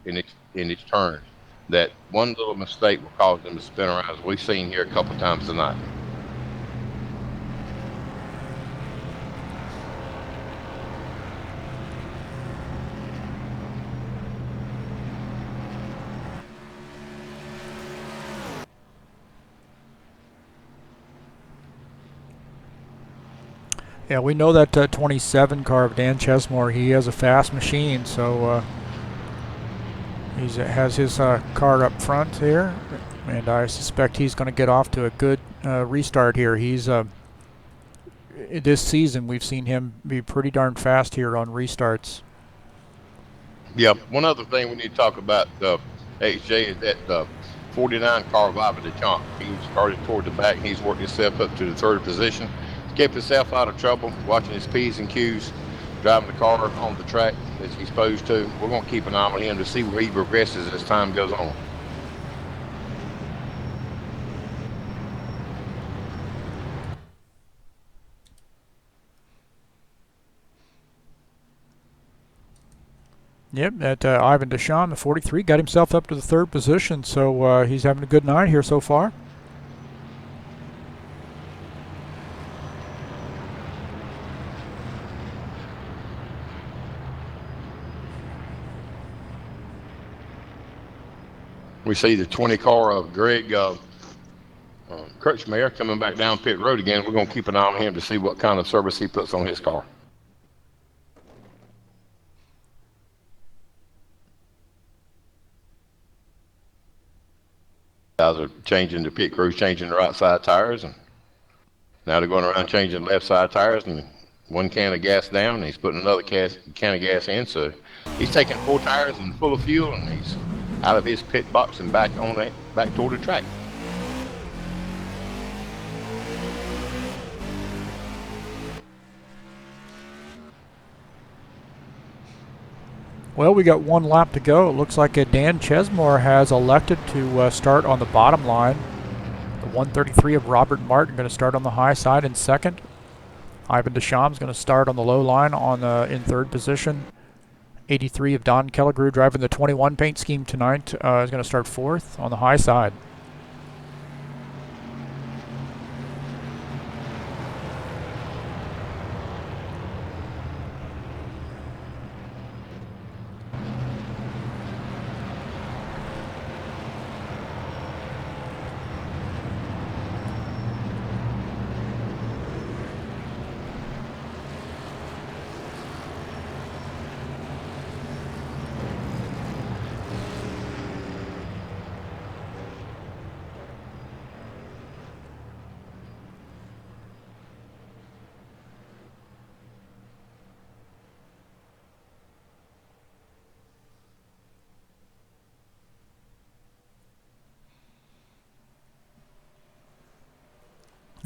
in its turns that one little mistake will cause them to spin around, as we've seen here a couple times tonight. Yeah, we know that 27 car of Dan Chesmore, he has a fast machine, so he has his car up front here, and I suspect he's going to get off to a good restart here. He's this season we've seen him be pretty darn fast here on restarts. Yeah, one other thing we need to talk about, HJ, is that 49 car of Ivan DeChamp. He started toward the back, and he's worked himself up to the third position. Kept himself out of trouble, watching his P's and Q's, driving the car on the track as he's supposed to. We're going to keep an eye on him to see where he progresses as time goes on. Yep, that Ivan Deschamps, the 43, got himself up to the third position, so he's having a good night here so far. We see the 20 car of Greg Kirchmeier coming back down pit road again. We're going to keep an eye on him to see what kind of service he puts on his car. Guys are changing the pit crew, changing the right side tires, and now they're going around changing left side tires, and one can of gas down, and he's putting another can of gas in. So he's taking 4 tires and full of fuel, and he's out of his pit box and back toward the track. Well, we got 1 lap to go. It looks like Dan Chesmore has elected to start on the bottom line. The 133 of Robert Martin going to start on the high side in second. Ivan Deschamps is going to start on the low line in third position. 83 of Don Kelligrew driving the 21 paint scheme tonight is going to start fourth on the high side.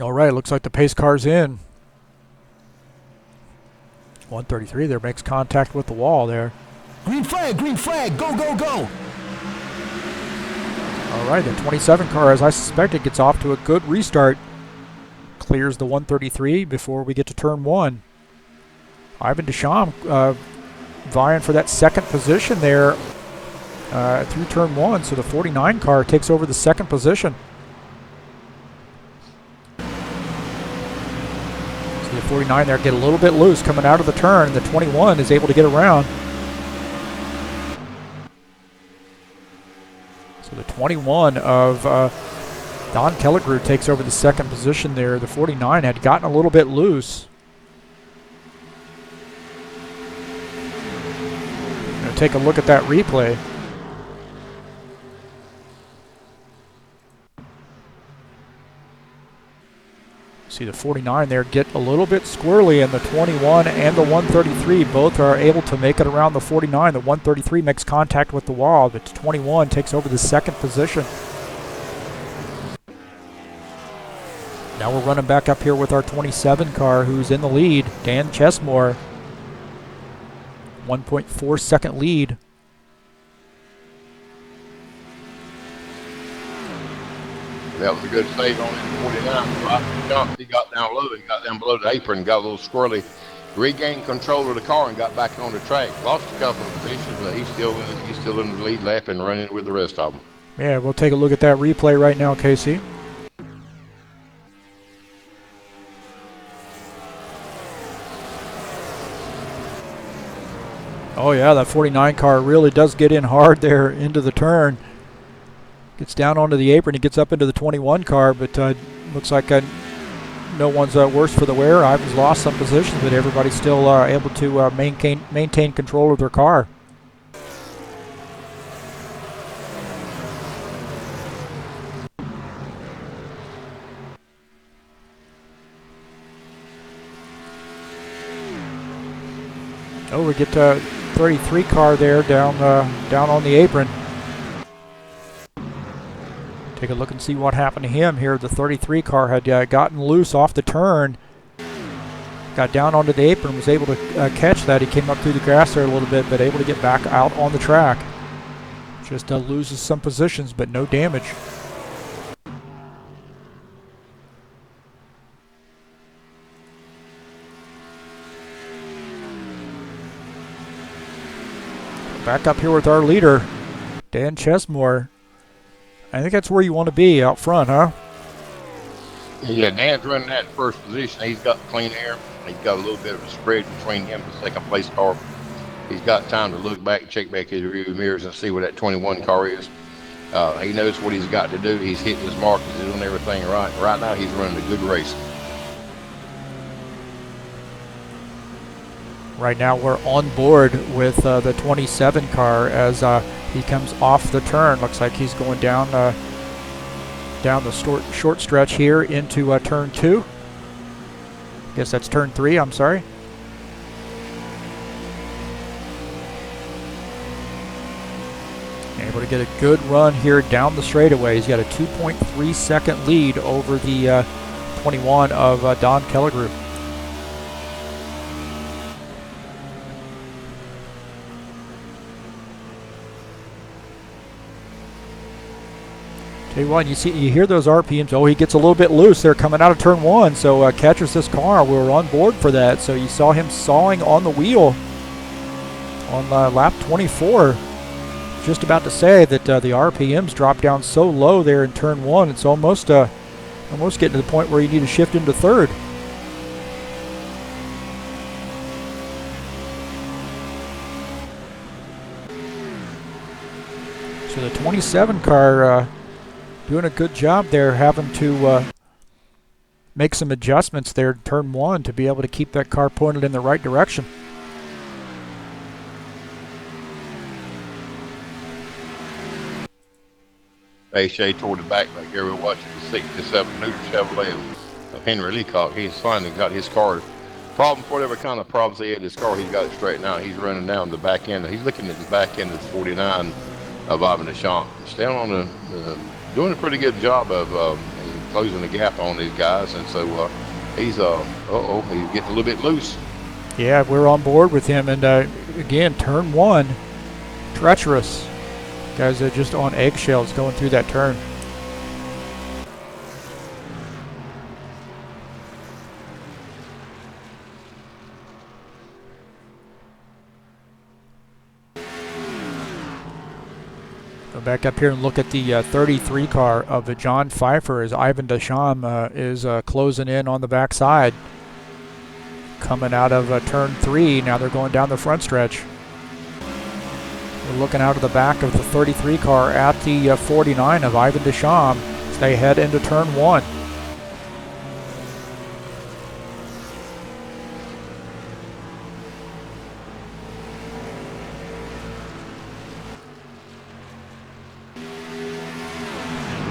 All right, looks like the pace car's in. 133 there makes contact with the wall there. Green flag, go, go, go. All right, the 27 car, as I suspected, gets off to a good restart. Clears the 133 before we get to turn 1. Ivan Deschamps vying for that second position there through turn 1, so the 49 car takes over the second position. The 49 there get a little bit loose coming out of the turn, and the 21 is able to get around. So the 21 of Don Kelligrew takes over the second position there. The 49 had gotten a little bit loose. Gonna take a look at that replay. See the 49 there get a little bit squirrely, and the 21 and the 133 both are able to make it around the 49. The 133 makes contact with the wall, but the 21 takes over the second position. Now we're running back up here with our 27 car, who's in the lead, Dan Chesmore. 1.4 second lead. That was a good save on it. 49. Right jump. He got down low. He got down below the apron, got a little squirrely. Regained control of the car and got back on the track. Lost a couple of positions, but he's still in the lead lap and running with the rest of them. Yeah, we'll take a look at that replay right now, Casey. Oh yeah, that 49 car really does get in hard there into the turn. Gets down onto the apron, he gets up into the 21 car, but looks like no one's worse for the wear. Ivan's lost some positions, but everybody's still able to maintain control of their car. Oh, we get 33 car there down on the apron. Take a look and see what happened to him here. The 33 car had gotten loose off the turn, got down onto the apron, was able to catch that. He came up through the grass there a little bit, but able to get back out on the track. Just loses some positions, but no damage. Back up here with our leader, Dan Chesmore. I think that's where you want to be, out front, huh? Yeah, Dan's running that first position. He's got clean air. He's got a little bit of a spread between him and the second place car. He's got time to look back and check back his rear mirrors and see where that 21 car is. He knows what he's got to do. He's hitting his mark. He's doing everything right. Right now, he's running a good race. Right now we're on board with the 27 car as he comes off the turn. Looks like he's going down the short stretch here into turn 2. Guess that's turn 3, I'm sorry. Able to get a good run here down the straightaway. He's got a 2.3 second lead over the 21 of Don Kellegroup. Tell you what, you hear those RPMs. Oh, he gets a little bit loose there coming out of turn 1. So catches this car. We were on board for that. So you saw him sawing on the wheel on lap 24. Just about to say that the RPMs dropped down so low there in turn 1. It's almost getting to the point where you need to shift into third. So the 27 car doing a good job there, having to make some adjustments there in turn 1 to be able to keep that car pointed in the right direction. Hey, Shay toward the back here. We're watching the 67 Neuter Chevrolet of Henry Leacock. He's finally got his car. Whatever kind of problems he had his car, he's got it straightened out. He's running down the back end. He's looking at the back end of the 49 of Ivan Deschamps. Still on the doing a pretty good job of closing the gap on these guys, and so he's he's getting a little bit loose. Yeah, we're on board with him, and again, turn 1, treacherous. Guys are just on eggshells going through that turn. Go back up here and look at the 33 car of John Pfeiffer as Ivan Deschamps is closing in on the backside. Coming out of turn 3, now they're going down the front stretch. We're looking out of the back of the 33 car at the 49 of Ivan Deschamps as they head into turn 1.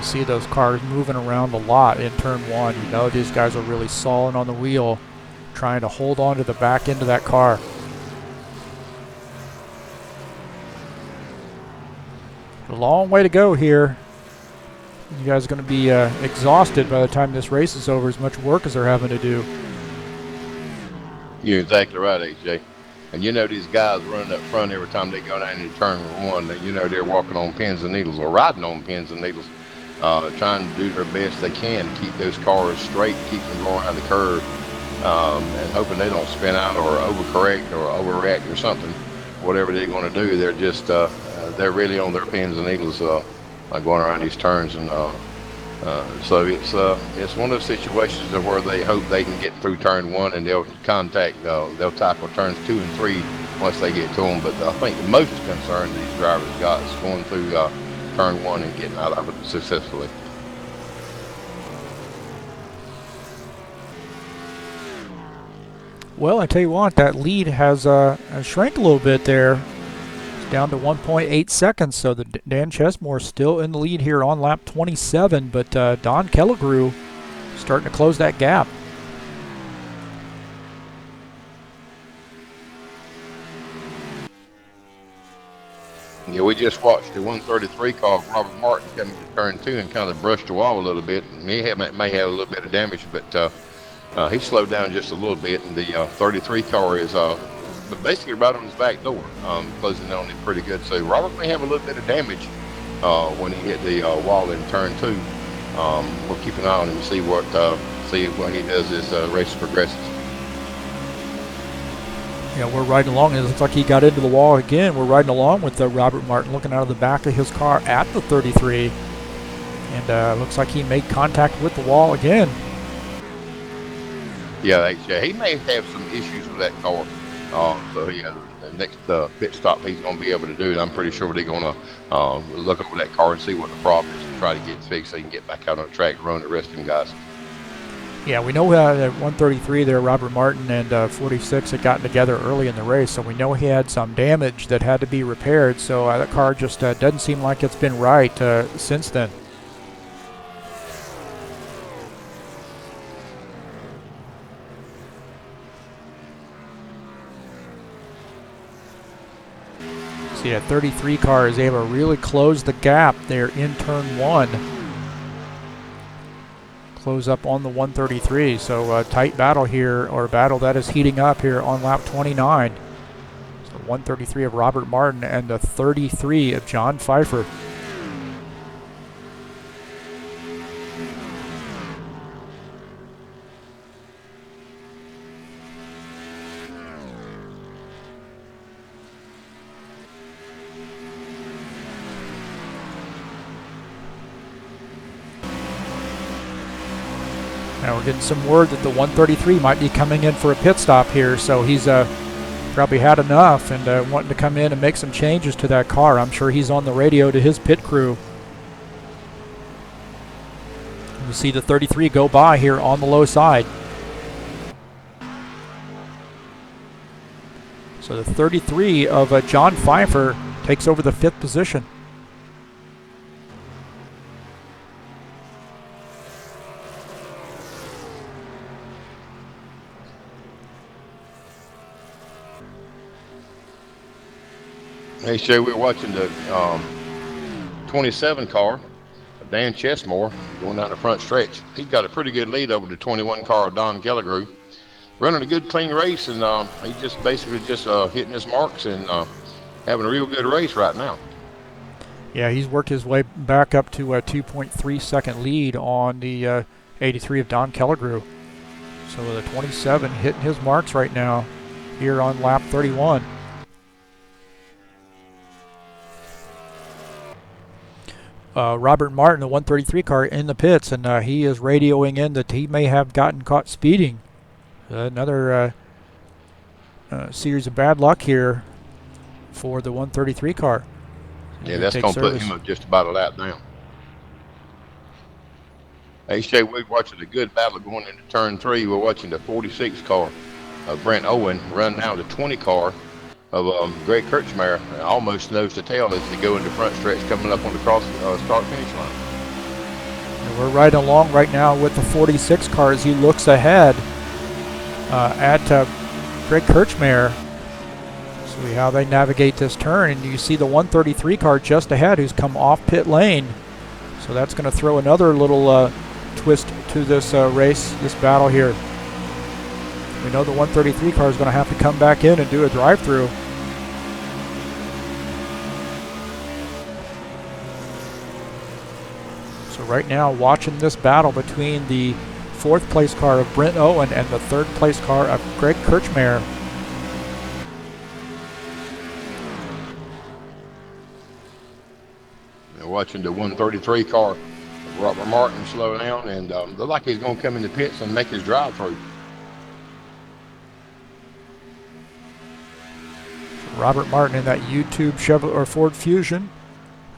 See those cars moving around a lot in turn 1. You know these guys are really sawing on the wheel, trying to hold on to the back end of that car. A long way to go here You guys are going to be exhausted by the time this race is over, as much work as they're having to do. You're exactly right, AJ. And you know these guys running up front every time they go down into turn one, you know they're walking on pins and needles or riding on pins and needles, trying to do their best they can to keep those cars straight, keep them going around the curve, and hoping they don't spin out or overcorrect or overreact or something. Whatever they're going to do, they're just they're really on their pins and needles going around these turns, and so it's one of those situations where they hope they can get through turn one, and they'll tackle turns 2 and 3 once they get to them. But I think the most concern these drivers got is going through turn 1 and getting out of it successfully. Well, I tell you what, that lead has shrank a little bit there. It's down to 1.8 seconds, so the Dan Chesmore still in the lead here on lap 27, but Don Kelligrew starting to close that gap. Yeah, we just watched the 133 car, Robert Martin, coming to turn 2 and kind of brushed the wall a little bit. He may have a little bit of damage, but he slowed down just a little bit, and the 33 car is basically right on his back door, closing on it pretty good. So Robert may have a little bit of damage when he hit the wall in turn 2. We'll keep an eye on him and see what he does as race progresses. Yeah, we're riding along. It looks like he got into the wall again. We're riding along with Robert Martin, looking out of the back of his car at the 33, and looks like he made contact with the wall again. Yeah, he may have some issues with that car. So yeah, the next pit stop he's going to be able to do, and I'm pretty sure they're going to look over that car and see what the problem is and try to get it fixed so he can get back out on the track and run the rest of them guys. Yeah, we know that 133 there, Robert Martin and 46 had gotten together early in the race, so we know he had some damage that had to be repaired. So that car just doesn't seem like it's been right since then. See, that 33 car is able to really close the gap there in turn 1. Close up on the 133, so a tight battle here, or a battle that is heating up here on lap 29. So 133 of Robert Martin and the 33 of John Pfeiffer. Now we're getting some word that the 133 might be coming in for a pit stop here, so he's probably had enough and wanting to come in and make some changes to that car. I'm sure he's on the radio to his pit crew. You see the 33 go by here on the low side. So the 33 of John Pfeiffer takes over the 5th position. Hey, Shay, we're watching the 27 car, Dan Chesmore, going down the front stretch. He's got a pretty good lead over the 21 car, Don Kelligrew. Running a good, clean race, and he's just basically hitting his marks and having a real good race right now. Yeah, he's worked his way back up to a 2.3 second lead on the 83 of Don Kelligrew. So the 27 hitting his marks right now here on lap 31. Robert Martin, the 133 car, in the pits, and he is radioing in that he may have gotten caught speeding. Another series of bad luck here for the 133 car. Yeah, that's going to put him up just about a lap down. Hey, Shay, we're watching a good battle going into turn 3. We're watching the 46 car of Brent Owen run down the 20 car of Greg Kirchmeier, almost nose to tail as they go into front stretch coming up on the start finish line. And we're right along right now with the 46 car as he looks ahead at Greg Kirchmeier. See how they navigate this turn, and you see the 133 car just ahead who's come off pit lane. So that's going to throw another little twist to this race, this battle here. We know the 133 car is going to have to come back in and do a drive-through. So right now, watching this battle between the 4th place car of Brent Owen and the 3rd place car of Greg Kirchmeier. They're watching the 133 car, Robert Martin, slow down, and look like he's going to come in the pits and make his drive-through. Robert Martin in that YouTube Chevrolet or Ford Fusion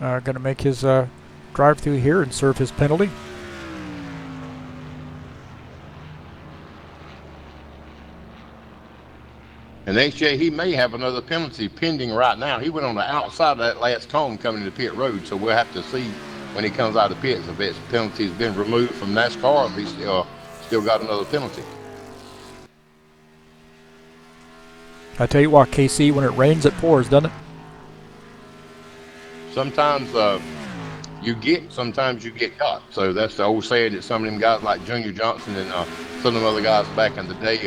going to make his drive-through here and serve his penalty. And HJ, he may have another penalty pending right now. He went on the outside of that last cone coming to the pit road, so we'll have to see when he comes out of the pits if his penalty's been removed from NASCAR or if he's still got another penalty. I tell you what, KC, when it rains, it pours, doesn't it? Sometimes sometimes you get caught. So that's the old saying that some of them guys like Junior Johnson and some of them other guys back in the day,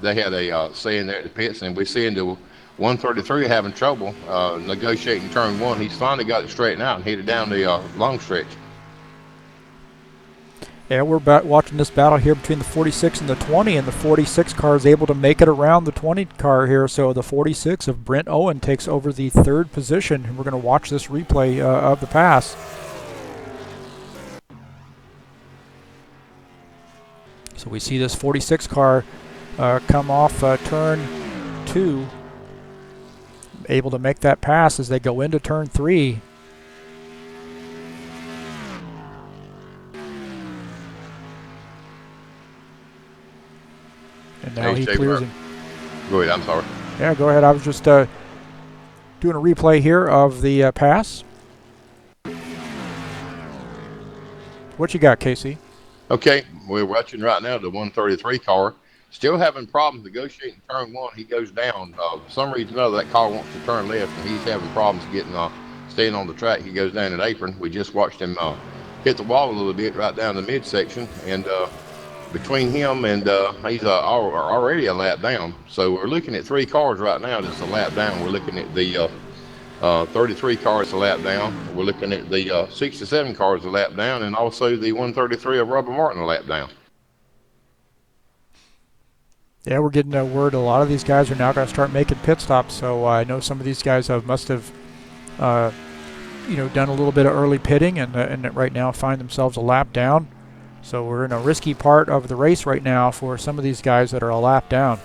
they had a saying there at the pits, and we're seeing the 133 having trouble negotiating turn 1. He's finally got it straightened out and headed down the long stretch. Yeah, we're watching this battle here between the 46 and the 20, and the 46 car is able to make it around the 20 car here. So the 46 of Brent Owen takes over the 3rd position, and we're going to watch this replay of the pass. So we see this 46 car come off turn 2, able to make that pass as they go into turn 3. And now he clears him. Go ahead, I'm sorry. Yeah, go ahead. I was just doing a replay here of the pass. What you got, Casey? Okay, we're watching right now the 133 car. Still having problems negotiating turn 1. He goes down. For some reason or another, that car wants to turn left, and he's having problems getting staying on the track. He goes down an apron. We just watched him hit the wall a little bit right down the midsection, and between him and he's already a lap down. So we're looking at 3 cars right now that's a lap down. We're looking at the 33 cars a lap down. We're looking at the 67 cars a lap down, and also the 133 of Robert Martin a lap down. Yeah, we're getting word a lot of these guys are now going to start making pit stops. So I know some of these guys must have done a little bit of early pitting and right now find themselves a lap down. So we're in a risky part of the race right now for some of these guys that are a lap down.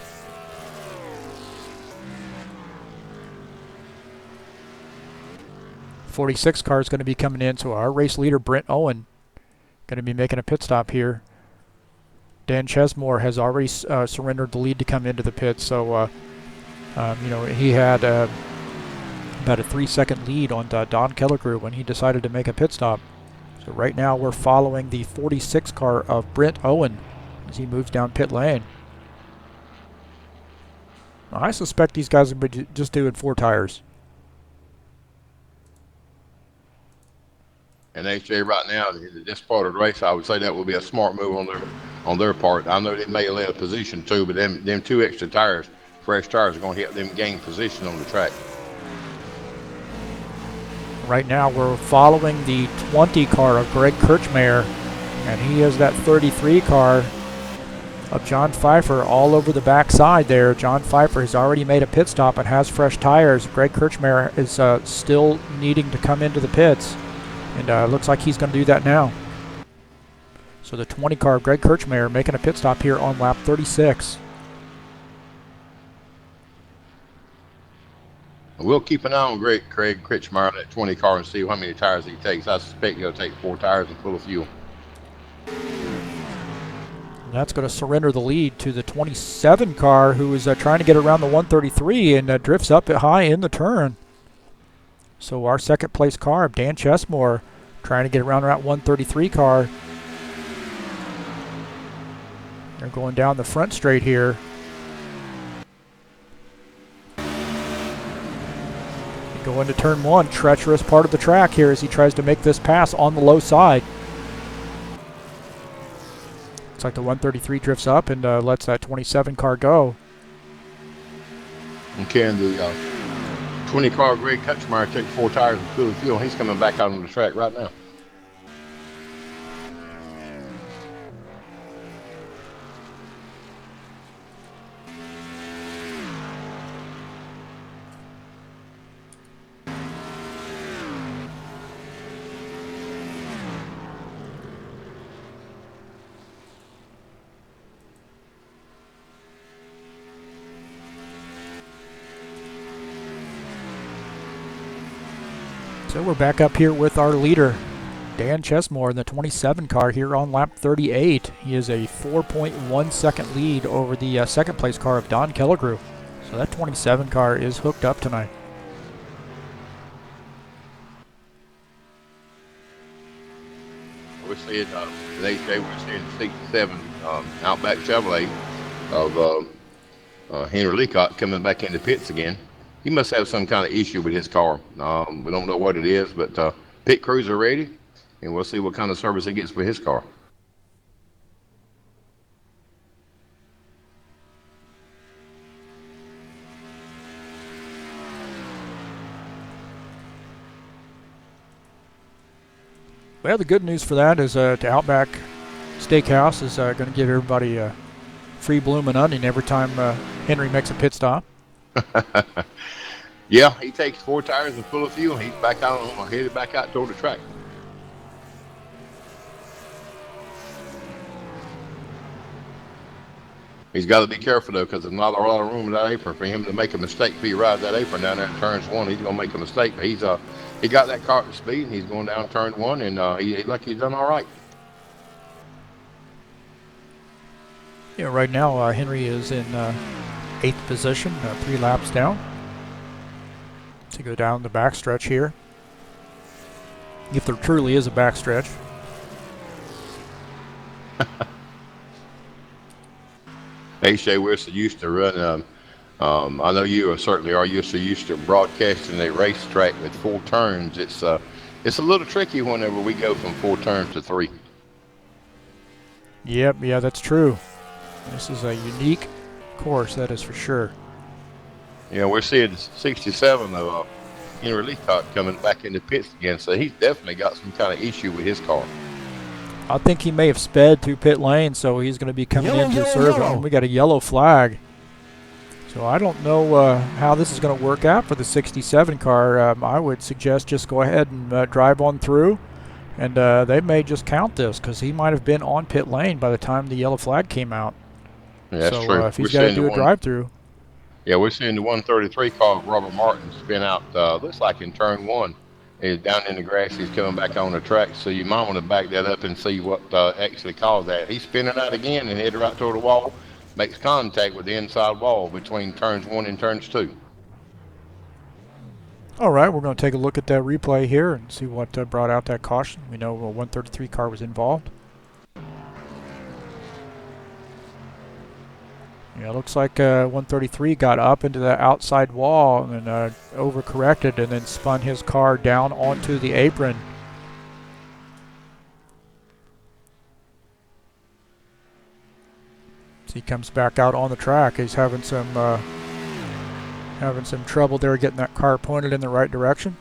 '46 car is going to be coming in, so our race leader Brent Owen going to be making a pit stop here. Dan Chesmore has already surrendered the lead to come into the pit, so he had about a 3-second lead on Don Kellergrew when he decided to make a pit stop. So right now we're following the 46 car of Brent Owen as he moves down pit lane. I suspect these guys are just doing 4 tires. And HJ right now, in this part of the race, I would say that would be a smart move on their part. I know they may have led a position too, but them 2 extra tires, fresh tires, are going to help them gain position on the track. Right now we're following the 20 car of Greg Kirchmeier, and he has that 33 car of John Pfeiffer all over the backside there. John Pfeiffer has already made a pit stop and has fresh tires. Greg Kirchmeier is still needing to come into the pits, and looks like he's going to do that now. So the 20 car of Greg Kirchmeier making a pit stop here on lap 36. We'll keep an eye on Craig Kirchmeier, that 20 car, and see how many tires he takes. I suspect he'll take 4 tires and full of fuel. And that's going to surrender the lead to the 27 car, who is trying to get around the 133 and drifts up high in the turn. So our 2nd place car, Dan Chesmore, trying to get around that 133 car. They're going down the front straight here. Go into turn one, treacherous part of the track here as he tries to make this pass on the low side. Looks like the 133 drifts up and lets that 27 car go. Okay, and the 20 car Greg Kutchmeyer took 4 tires and full of fuel. He's coming back out on the track right now. So we're back up here with our leader, Dan Chesmore, in the 27 car here on lap 38. He is a 4.1 second lead over the second place car of Don Kellegrew. So that 27 car is hooked up tonight. We're seeing today we're seeing 67 Outback Chevrolet of Henry Leacock coming back into pits again. He must have some kind of issue with his car. We don't know what it is, but pit crews are ready, and we'll see what kind of service he gets with his car. Well, the good news for that is to Outback Steakhouse is going to give everybody a free bloomin' onion every time Henry makes a pit stop. Yeah, he takes 4 tires and full of fuel. He's back out on, headed back out toward the track. He's got to be careful though, because there's not a lot of room in that apron for him to make a mistake. If he rides that apron down there in turns 1, he's gonna make a mistake. But he got that car at speed, and he's going down turn 1, and he like he's done all right. Yeah, right now Henry is in 8th position, 3 laps down. To go down the backstretch here, if there truly is a backstretch. Hey Shay, we're so used to run. I know you certainly are used to broadcasting a racetrack with 4 turns. It's a little tricky whenever we go from 4 turns to 3. Yep, yeah, that's true. This is a unique course, that is for sure. Yeah, we're seeing 67 of Henry Leacock coming back into pits again, so he's definitely got some kind of issue with his car. I think he may have sped through pit lane, so he's going to be coming into service. And we got a yellow flag. So I don't know how this is going to work out for the 67 car. I would suggest just go ahead and drive on through, and they may just count this because he might have been on pit lane by the time the yellow flag came out. Yeah, that's so true. If he's got to do a drive-through. Yeah, we're seeing the 133 car of Robert Martin spin out, looks like in turn 1. He's down in the grass. He's coming back on the track, so you might want to back that up and see what actually caused that. He's spinning out again and headed right toward the wall, makes contact with the inside wall between turns 1 and turns 2. All right, we're going to take a look at that replay here and see what brought out that caution. We know a 133 car was involved. Yeah, it looks like 133 got up into the outside wall and overcorrected and then spun his car down onto the apron. So he comes back out on the track. He's having some trouble there getting that car pointed in the right direction.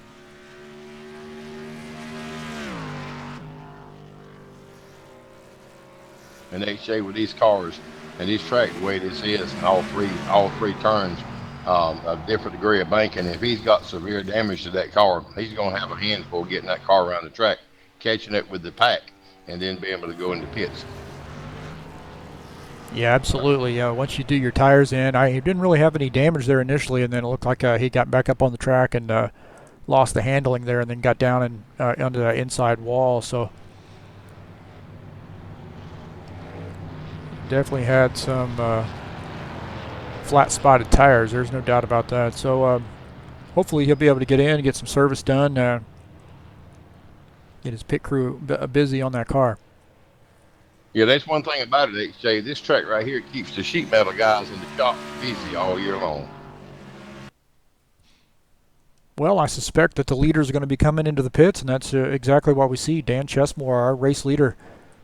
And they say with these cars and these track, the way this is, and all three turns, a different degree of banking. If he's got severe damage to that car, he's going to have a handful getting that car around the track, catching it with the pack, and then be able to go into pits. Yeah, absolutely. Once you do your tires in, he didn't really have any damage there initially, and then it looked like he got back up on the track and lost the handling there, and then got down and under the inside wall. So definitely had some flat spotted tires. There's no doubt about that. So hopefully he'll be able to get in and get some service done, get his pit crew busy on that car. Yeah, that's one thing about it, HJ. This track right here keeps the sheet metal guys in the shop busy all year long. Well, I suspect that the leaders are going to be coming into the pits, and that's exactly what we see. Dan Chesmore, our race leader,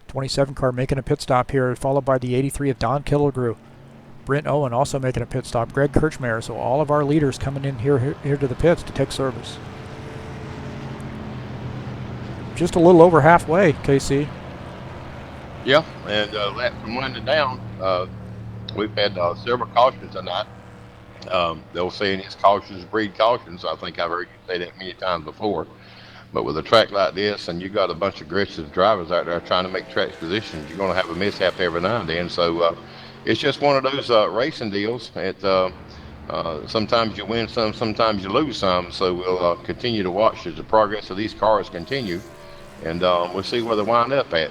27 car, making a pit stop here, followed by the 83 of Don Killigrew. Brent Owen also making a pit stop. Greg Kirchmeier. So all of our leaders coming in here to the pits to take service. Just a little over halfway, KC. Yeah, and lap from winding down, we've had several cautions tonight. They'll say it's cautions breed cautions. I think I've heard you say that many times before. But with a track like this, and you got a bunch of aggressive drivers out there trying to make track positions, you're going to have a mishap every now and then. So it's just one of those racing deals. Sometimes you win some, sometimes you lose some. So we'll continue to watch as the progress of these cars continue, and we'll see where they wind up at.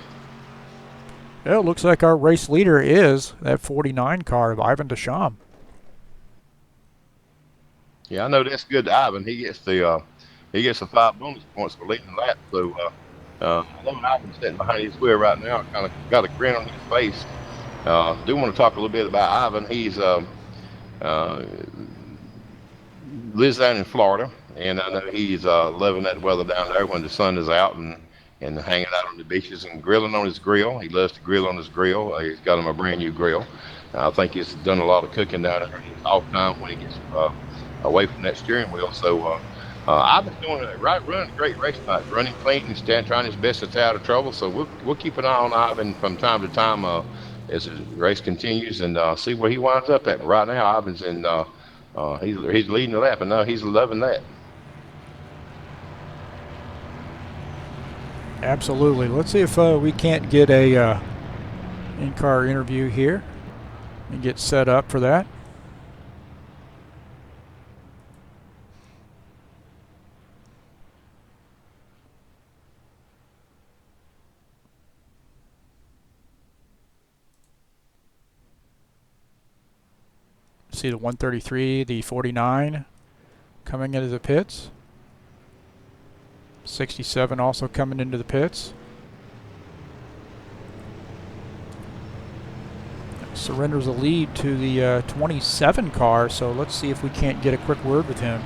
Yeah, it looks like our race leader is that 49 car of Ivan Deschamps. Yeah, I know that's good to Ivan. He gets the 5 bonus points for leading the lap. So I know Ivan's sitting behind his wheel right now, kind of got a grin on his face. Do want to talk a little bit about Ivan. He's lives down in Florida, and I know he's loving that weather down there when the sun is out and hanging out on the beaches and grilling on his grill. He loves to grill on his grill. He's got him a brand new grill. I think he's done a lot of cooking down there. He's off time when he gets away from that steering wheel. So I've been doing running a great race tonight, running clean and trying his best to stay out of trouble. So we'll keep an eye on Ivan from time to time as the race continues and see where he winds up at. Right now, Ivan's in. He's leading the lap, and now he's loving that. Absolutely. Let's see if we can't get a in-car interview here and get set up for that. See the 133, the 49 coming into the pits. 67 also coming into the pits. Surrenders a lead to the 27 car, so let's see if we can't get a quick word with him.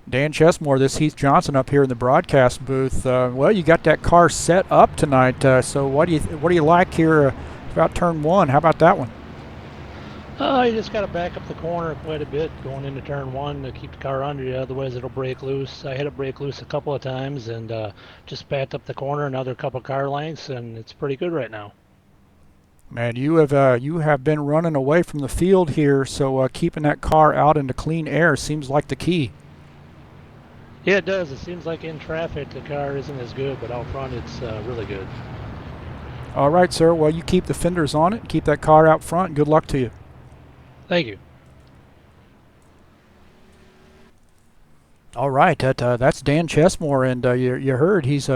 Dan Chesmore, this Heath Johnson up here in the broadcast booth. Well, you got that car set up tonight. So what do you like here about turn one? How about that one? You just got to back up the corner quite a bit going into turn one to keep the car under you. Otherwise, it'll break loose. I had it break loose a couple of times and just backed up the corner another couple car lengths, and it's pretty good right now. Man, you have been running away from the field here, so keeping that car out into clean air seems like the key. Yeah, it does. It seems like in traffic the car isn't as good, but out front it's really good. All right, sir. Well, you keep the fenders on it and keep that car out front. Good luck to you. Thank you. All right, that's Dan Chesmore, and you heard he's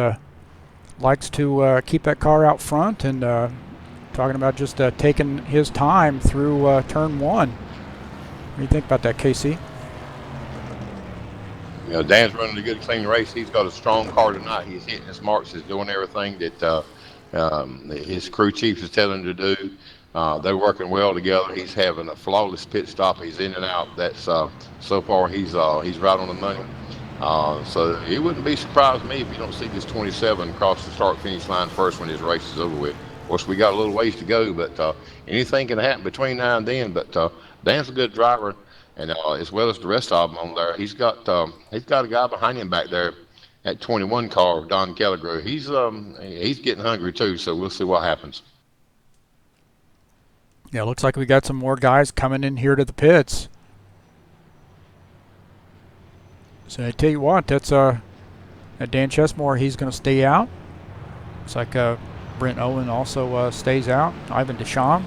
likes to keep that car out front and talking about just taking his time through turn one. What do you think about that, KC? You know, Dan's running a good, clean race. He's got a strong car tonight. He's hitting his marks. He's doing everything that his crew chief is telling him to do. They're working well together. He's having a flawless pit stop. He's in and out. That's so far he's right on the money. So it wouldn't be surprised me if you don't see this 27 cross the start-finish line first when his race is over with. Of course, we got a little ways to go, but anything can happen between now and then. But Dan's a good driver. And as well as the rest of them on there, he's got a guy behind him back there at 21 car, Don Killigrew. He's getting hungry too, so we'll see what happens. Yeah, looks like we got some more guys coming in here to the pits. So I tell you what, that's Dan Chesmore. He's going to stay out. Looks like Brent Owen also stays out. Ivan Deschamps.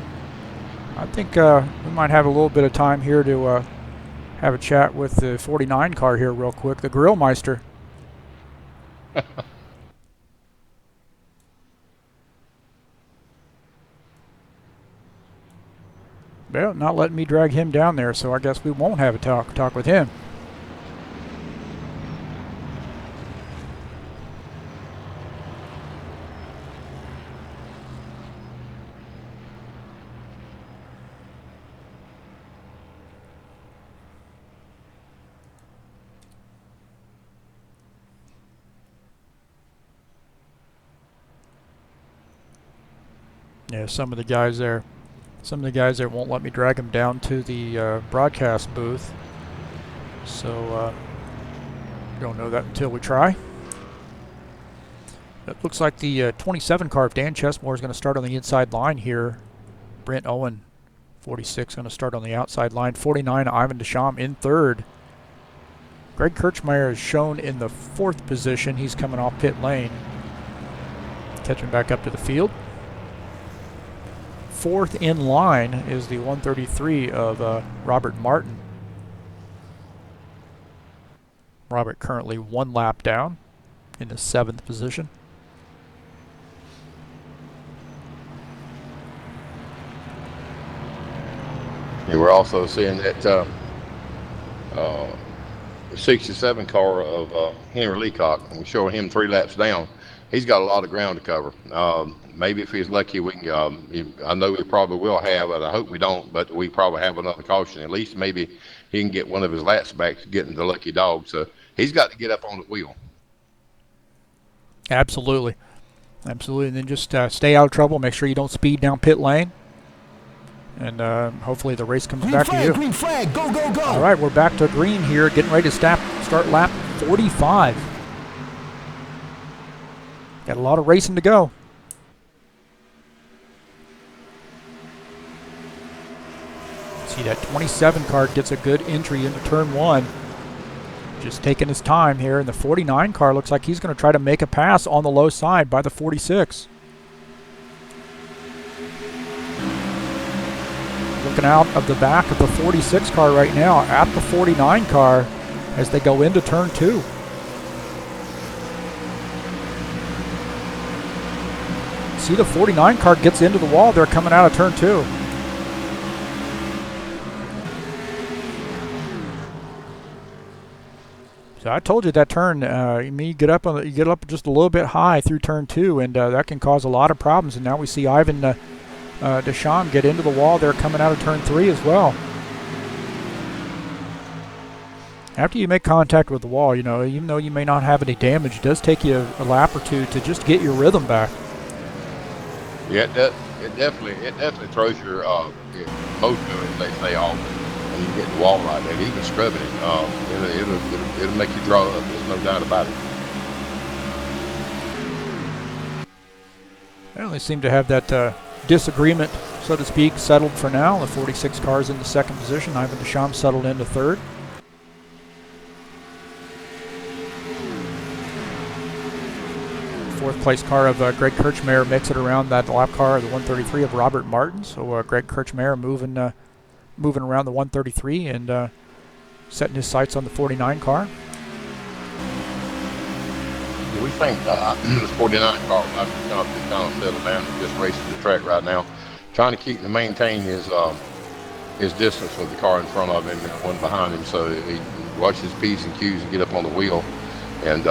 I think we might have a little bit of time here to have a chat with the 49 car here real quick, the Grillmeister. Well, not letting me drag him down there, so I guess we won't have a talk with him. Yeah, some of the guys there won't let me drag them down to the broadcast booth. So don't know that until we try. It looks like the 27 car of Dan Chesmore is going to start on the inside line here. Brent Owen, 46, going to start on the outside line. 49, Ivan Deschamps in third. Greg Kirchmeier is shown in the fourth position. He's coming off pit lane. Catching back up to the field. Fourth in line is the 133 of Robert Martin. Robert currently one lap down in the seventh position. And we're also seeing that 67 car of Henry Leacock. We're showing him 3 laps down. He's got a lot of ground to cover. Maybe if he's lucky, we can. I know we probably will have, but I hope we don't. But we probably have another caution. At least maybe he can get one of his laps back to getting the lucky dog. So he's got to get up on the wheel. Absolutely, absolutely. And then just stay out of trouble. Make sure you don't speed down pit lane. And hopefully the race comes back to you. Green flag, go, go, go. All right, we're back to green here, getting ready to start lap 45. Got a lot of racing to go. See that 27 car gets a good entry into turn 1. Just taking his time here, and the 49 car looks like he's going to try to make a pass on the low side by the 46. Looking out of the back of the 46 car right now at the 49 car as they go into turn 2. See, the 49 car gets into the wall. They're coming out of turn 2. So I told you that turn, you get up just a little bit high through turn 2, and that can cause a lot of problems. And now we see Ivan Deschamps get into the wall. They're coming out of turn 3 as well. After you make contact with the wall, even though you may not have any damage, it does take you a lap or two to just get your rhythm back. Yeah, it definitely throws your motor, as they say, off. When you get the wall like that, even scrubbing it, it'll make you draw up. There's no doubt about it. They only seem to have that disagreement, so to speak, settled for now. The 46 car's in the second position. Ivan Deschamps settled into third. Fourth place car of Greg Kirchmeier makes it around that lap car of the 133 of Robert Martin. So Greg Kirchmeier moving around the 133 and setting his sights on the 49 car. We think this 49 car will kind of settle down and just racing the track right now, trying to maintain his distance with the car in front of him and one behind him, so he watches his P's and Q's and get up on the wheel and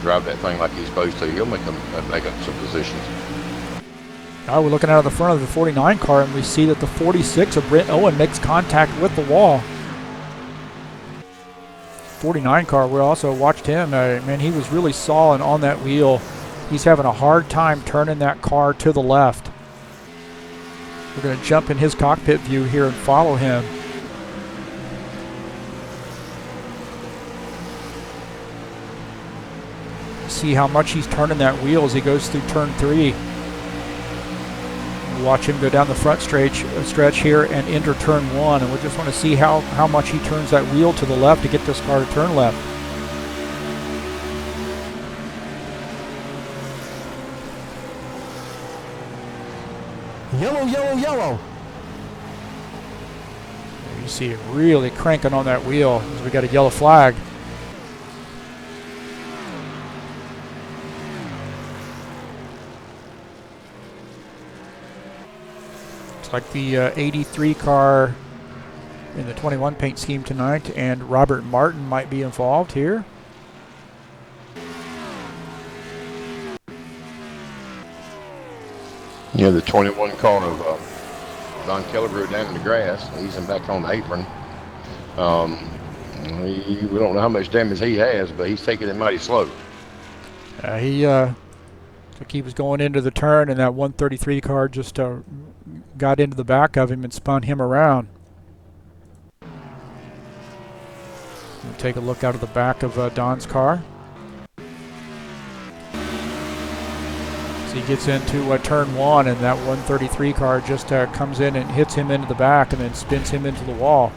drive that thing like he's supposed to. He'll make up some positions. Now we're looking out of the front of the 49 car, and we see that the 46 of Brent Owen makes contact with the wall. 49 car, we also watched him. Man, he was really solid on that wheel. He's having a hard time turning that car to the left. We're going to jump in his cockpit view here and follow him. See how much he's turning that wheel as he goes through turn 3. Watch him go down the front stretch here and enter turn 1, and we just want to see how much he turns that wheel to the left to get this car to turn left. Yellow, yellow, yellow. You see it really cranking on that wheel as we got a yellow flag. Like the 83 car in the 21 paint scheme tonight, and Robert Martin might be involved here. Yeah, the 21 car of Don Kellerbrew down in the grass. He's back on the apron. We don't know how much damage he has, but he's taking it mighty slow. He like he was going into the turn, and that 133 car just got into the back of him and spun him around. We'll take a look out of the back of Don's car. So he gets into turn 1, and that 133 car just comes in and hits him into the back and then spins him into the wall.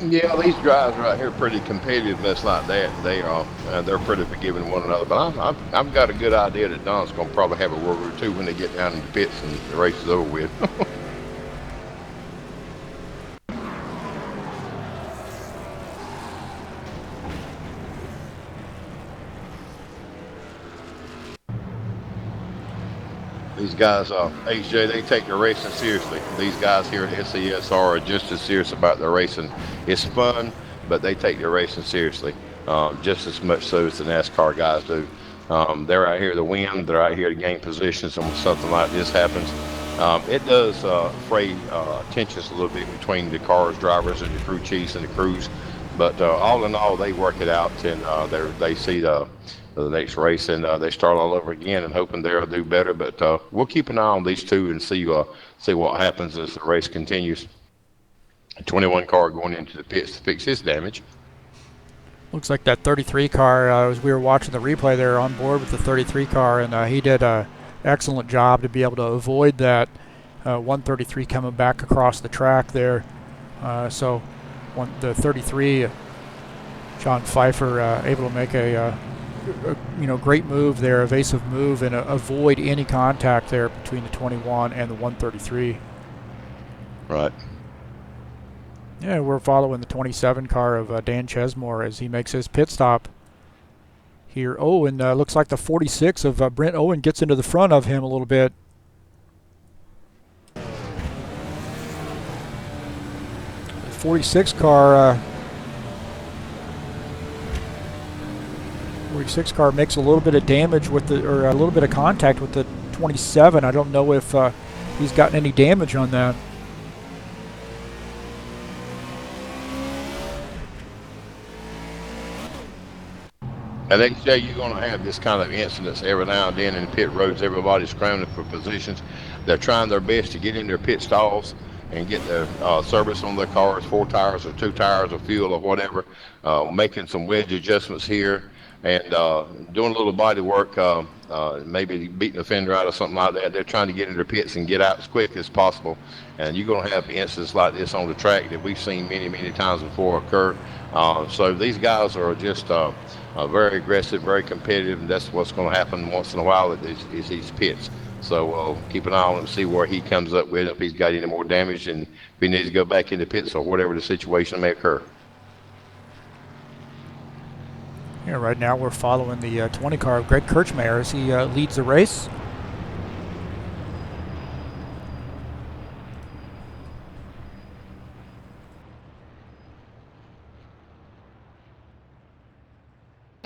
Yeah, these guys right here are pretty competitive. That's like that. They're pretty forgiving one another. But I've got a good idea that Don's going to probably have a word or two when they get down in the pits and the race is over with. These guys, HJ, they take their racing seriously. These guys here at SESR are just as serious about their racing. It's fun, but they take their racing seriously, just as much so as the NASCAR guys do. They're out here to win. They're out here to gain positions, and when something like this happens, it does fray tensions a little bit between the cars, drivers, and the crew chiefs and the crews. But all in all, they work it out, and they see the next race, and they start all over again and hoping they'll do better. But we'll keep an eye on these two and see what happens as the race continues. A 21 car going into the pits to fix his damage. Looks like that 33 car, as we were watching the replay there, on board with the 33 car, and he did an excellent job to be able to avoid that 133 coming back across the track there. So the 33, John Pfeiffer, able to make a great move there, evasive move, and avoid any contact there between the 21 and the 133. Right. Yeah, we're following the 27 car of Dan Chesmore as he makes his pit stop here. Oh, and looks like the 46 of Brent Owen gets into the front of him a little bit. The 46 car 46 car makes a little bit of damage with or a little bit of contact with the 27. I don't know if he's gotten any damage on that. And they say you're going to have this kind of incidents every now and then in the pit roads. Everybody's scrambling for positions. They're trying their best to get in their pit stalls and get their service on their cars, 4 tires or 2 tires of fuel or whatever, making some wedge adjustments here and doing a little body work, maybe beating a fender out or something like that. They're trying to get in their pits and get out as quick as possible. And you're going to have incidents like this on the track that we've seen many, many times before occur. So these guys are just very aggressive, very competitive, and that's what's going to happen once in a while is these pits. So we'll keep an eye on him, see where he comes up with, if he's got any more damage, and if he needs to go back into pits or whatever the situation may occur. Yeah, right now we're following the 20 car of Greg Kirchmeier as he leads the race.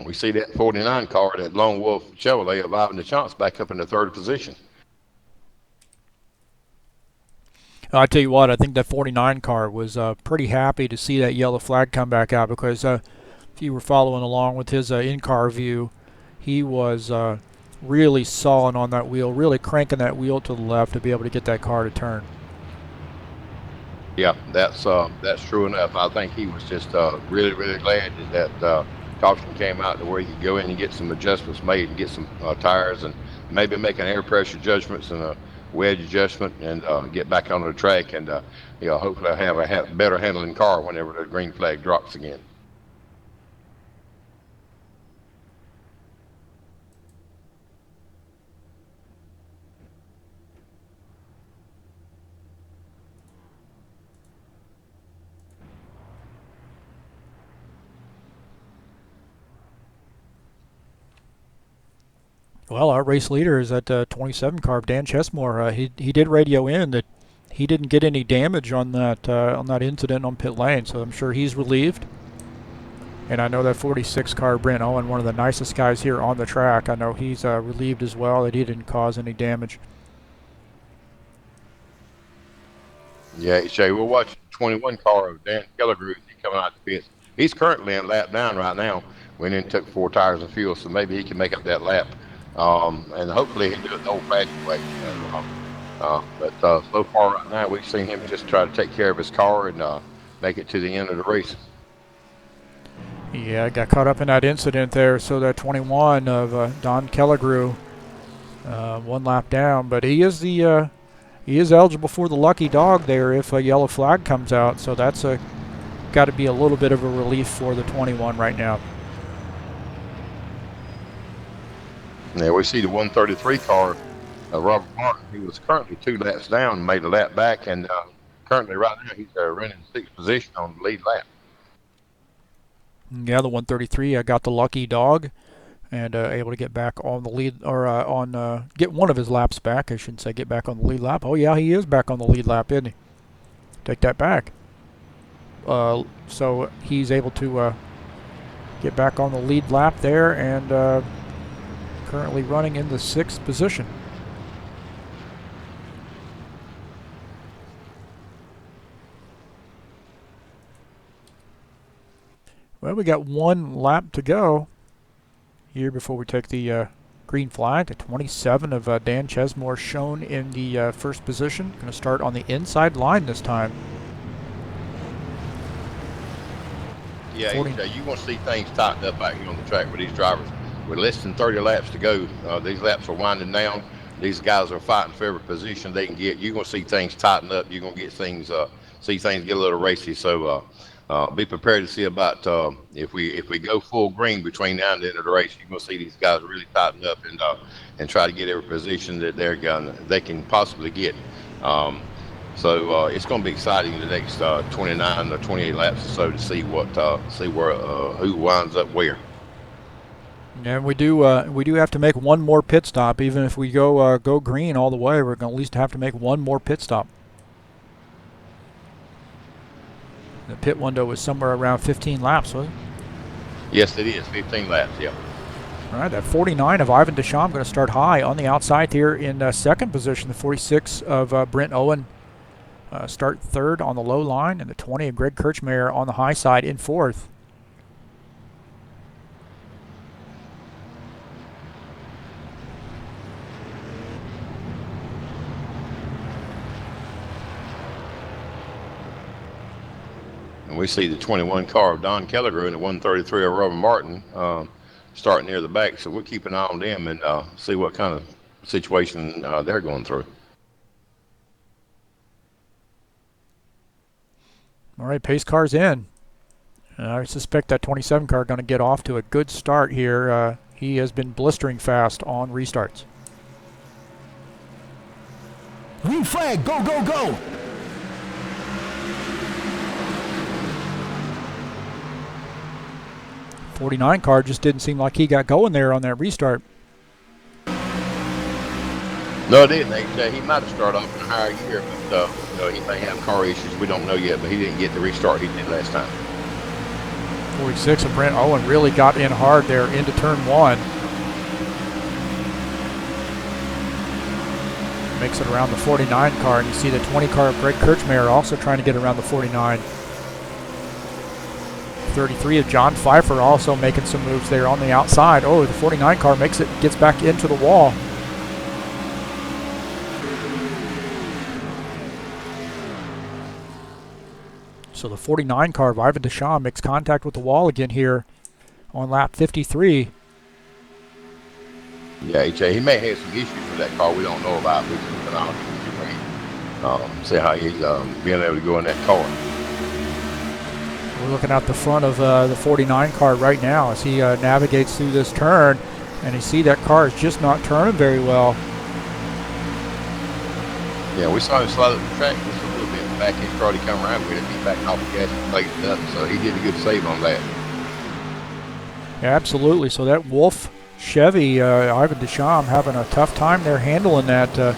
We see that 49 car, that Lone Wolf Chevrolet of Ivan DeChamps, back up in the 3rd position. I tell you what, I think that 49 car was pretty happy to see that yellow flag come back out, because if you were following along with his in-car view, he was really sawing on that wheel, really cranking that wheel to the left to be able to get that car to turn. Yeah, that's true enough. I think he was just really, really glad that caution came out to where he could go in and get some adjustments made and get some tires and maybe make an air pressure adjustments and a wedge adjustment and get back on the track and hopefully have a better handling car whenever the green flag drops again. Well, our race leader is at 27 car, Dan Chesmore. He did radio in that he didn't get any damage on that incident on pit lane, so I'm sure he's relieved. And I know that 46 car, Brent Owen, one of the nicest guys here on the track, I know he's relieved as well that he didn't cause any damage. Yeah, Shay, we're watching 21 car of Dan Kelligrew. He's coming out the pits. He's currently in lap down right now. Went in and took 4 tires of fuel, so maybe he can make up that lap. And hopefully he'll do it the old-fashioned way. But so far right now, we've seen him just try to take care of his car and make it to the end of the race. Yeah, got caught up in that incident there. So that 21 of Don Kelligrew, 1 lap down, but he is eligible for the lucky dog there if a yellow flag comes out. So that's got to be a little bit of a relief for the 21 right now. Yeah, we see the 133 car, Robert Martin. He was currently 2 laps down, made a lap back, and currently right now he's running 6th position on the lead lap. Yeah, the 133 got the lucky dog and able to get back on the lead, or get one of his laps back. I shouldn't say get back on the lead lap. Oh yeah, he is back on the lead lap, isn't he? Take that back. So he's able to get back on the lead lap there, and currently running in the 6th position. Well, we got 1 lap to go here before we take the green flag. The 27 of Dan Chesmore shown in the 1st position. Going to start on the inside line this time. Yeah, you want to see things tightened up out here on the track with these drivers. With less than 30 laps to go, these laps are winding down. These guys are fighting for every position they can get. You're going to see things tighten up. You're going to get things, get a little racy. So be prepared to see about if we go full green between now and the end of the race. You're going to see these guys really tighten up and try to get every position that they can possibly get. So it's going to be exciting in the next 29 or 28 laps or so to see who winds up where. And we do have to make 1 more pit stop. Even if we go green all the way, we're going to at least have to make 1 more pit stop. The pit window is somewhere around 15 laps, wasn't it? Yes, it is. 15 laps, yeah. All right, that 49 of Ivan Deschamps going to start high on the outside here in 2nd position. The 46 of Brent Owen start 3rd on the low line, and the 20 of Greg Kirchmeier on the high side in 4th. And we see the 21 car of Don Kelligrew and the 133 of Robert Martin starting near the back. So we'll keep an eye on them and see what kind of situation they're going through. All right, pace car's in. I suspect that 27 car going to get off to a good start here. He has been blistering fast on restarts. Green flag, go, go, go! '49 car just didn't seem like he got going there on that restart. No, it didn't. He might have started off in a higher gear, but he may have car issues. We don't know yet, but he didn't get the restart he did last time. 46 of Brent Owen really got in hard there into turn 1. Makes it around the 49 car, and you see the 20 car of Greg Kirchmeier also trying to get around the 49. 33 of John Pfeiffer also making some moves there on the outside. Oh, the 49 car gets back into the wall. So the 49 car of Ivan Deschamps makes contact with the wall again here on lap 53. Yeah, he may have some issues with that car we don't know about. We can see how he's being able to go in that car. We're looking at the front of the 49 car right now as he navigates through this turn, and you see that car is just not turning very well. Yeah, we saw him slide up the track just a little bit. The back end car he come around with it, he backed off the gas and played it up, so he did a good save on that. Yeah, absolutely. So that Wolf Chevy, Ivan Deschamps having a tough time there handling that.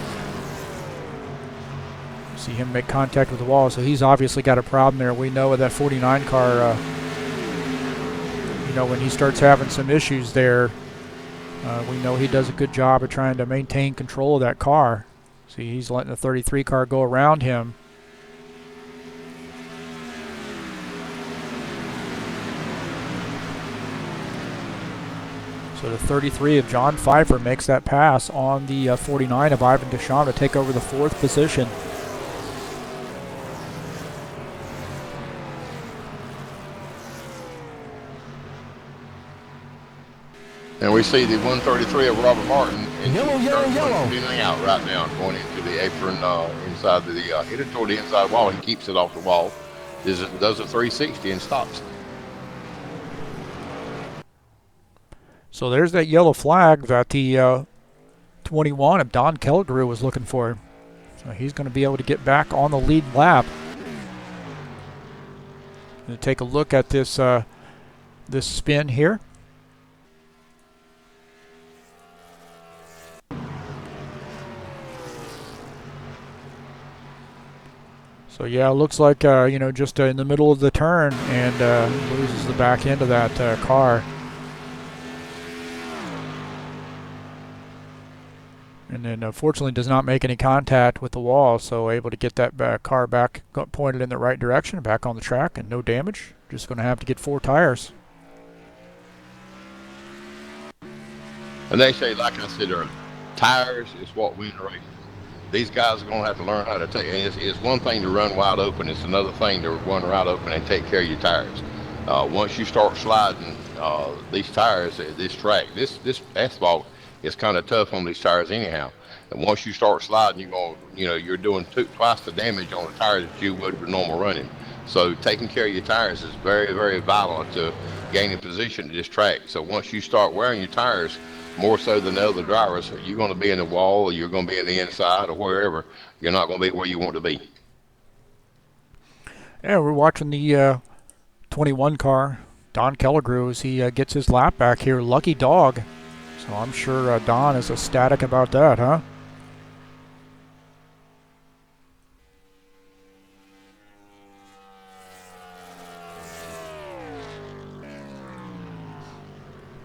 See him make contact with the wall, so he's obviously got a problem there. We know with that 49 car, when he starts having some issues there, we know he does a good job of trying to maintain control of that car. See, he's letting the 33 car go around him, So the 33 of John Pfeiffer makes that pass on the 49 of Ivan Deschamps to take over the 4th position. And we see the 133 of Robert Martin. And Yellow, yellow, yellow. Feeling out right now, going into the apron inside the headed toward the inside wall. He keeps it off the wall. Does a 360 and stops. So there's that yellow flag that the 21 of Don Kelligrew was looking for. So he's going to be able to get back on the lead lap. Going to take a look at this this spin here. So yeah, it looks like just in the middle of the turn and loses the back end of that car. And then fortunately does not make any contact with the wall, so able to get that car back pointed in the right direction, back on the track, and no damage. Just going to have to get 4 tires. And they say, like I said earlier, tires is what win the race. These guys are going to have to learn how to take it. It's one thing to run wide open. It's another thing to run wide open and take care of your tires. Once you start sliding these tires at this track, this asphalt is kind of tough on these tires anyhow. And once you start sliding, you're doing twice the damage on the tires that you would with normal running. So taking care of your tires is very, very vital to gaining position at this track. So once you start wearing your tires, more so than the other drivers, you're going to be in the wall, or you're going to be in the inside, or wherever. You're not going to be where you want to be. Yeah, we're watching the 21 car, Don Kelligrew, as he gets his lap back here. Lucky dog. So I'm sure Don is ecstatic about that, huh?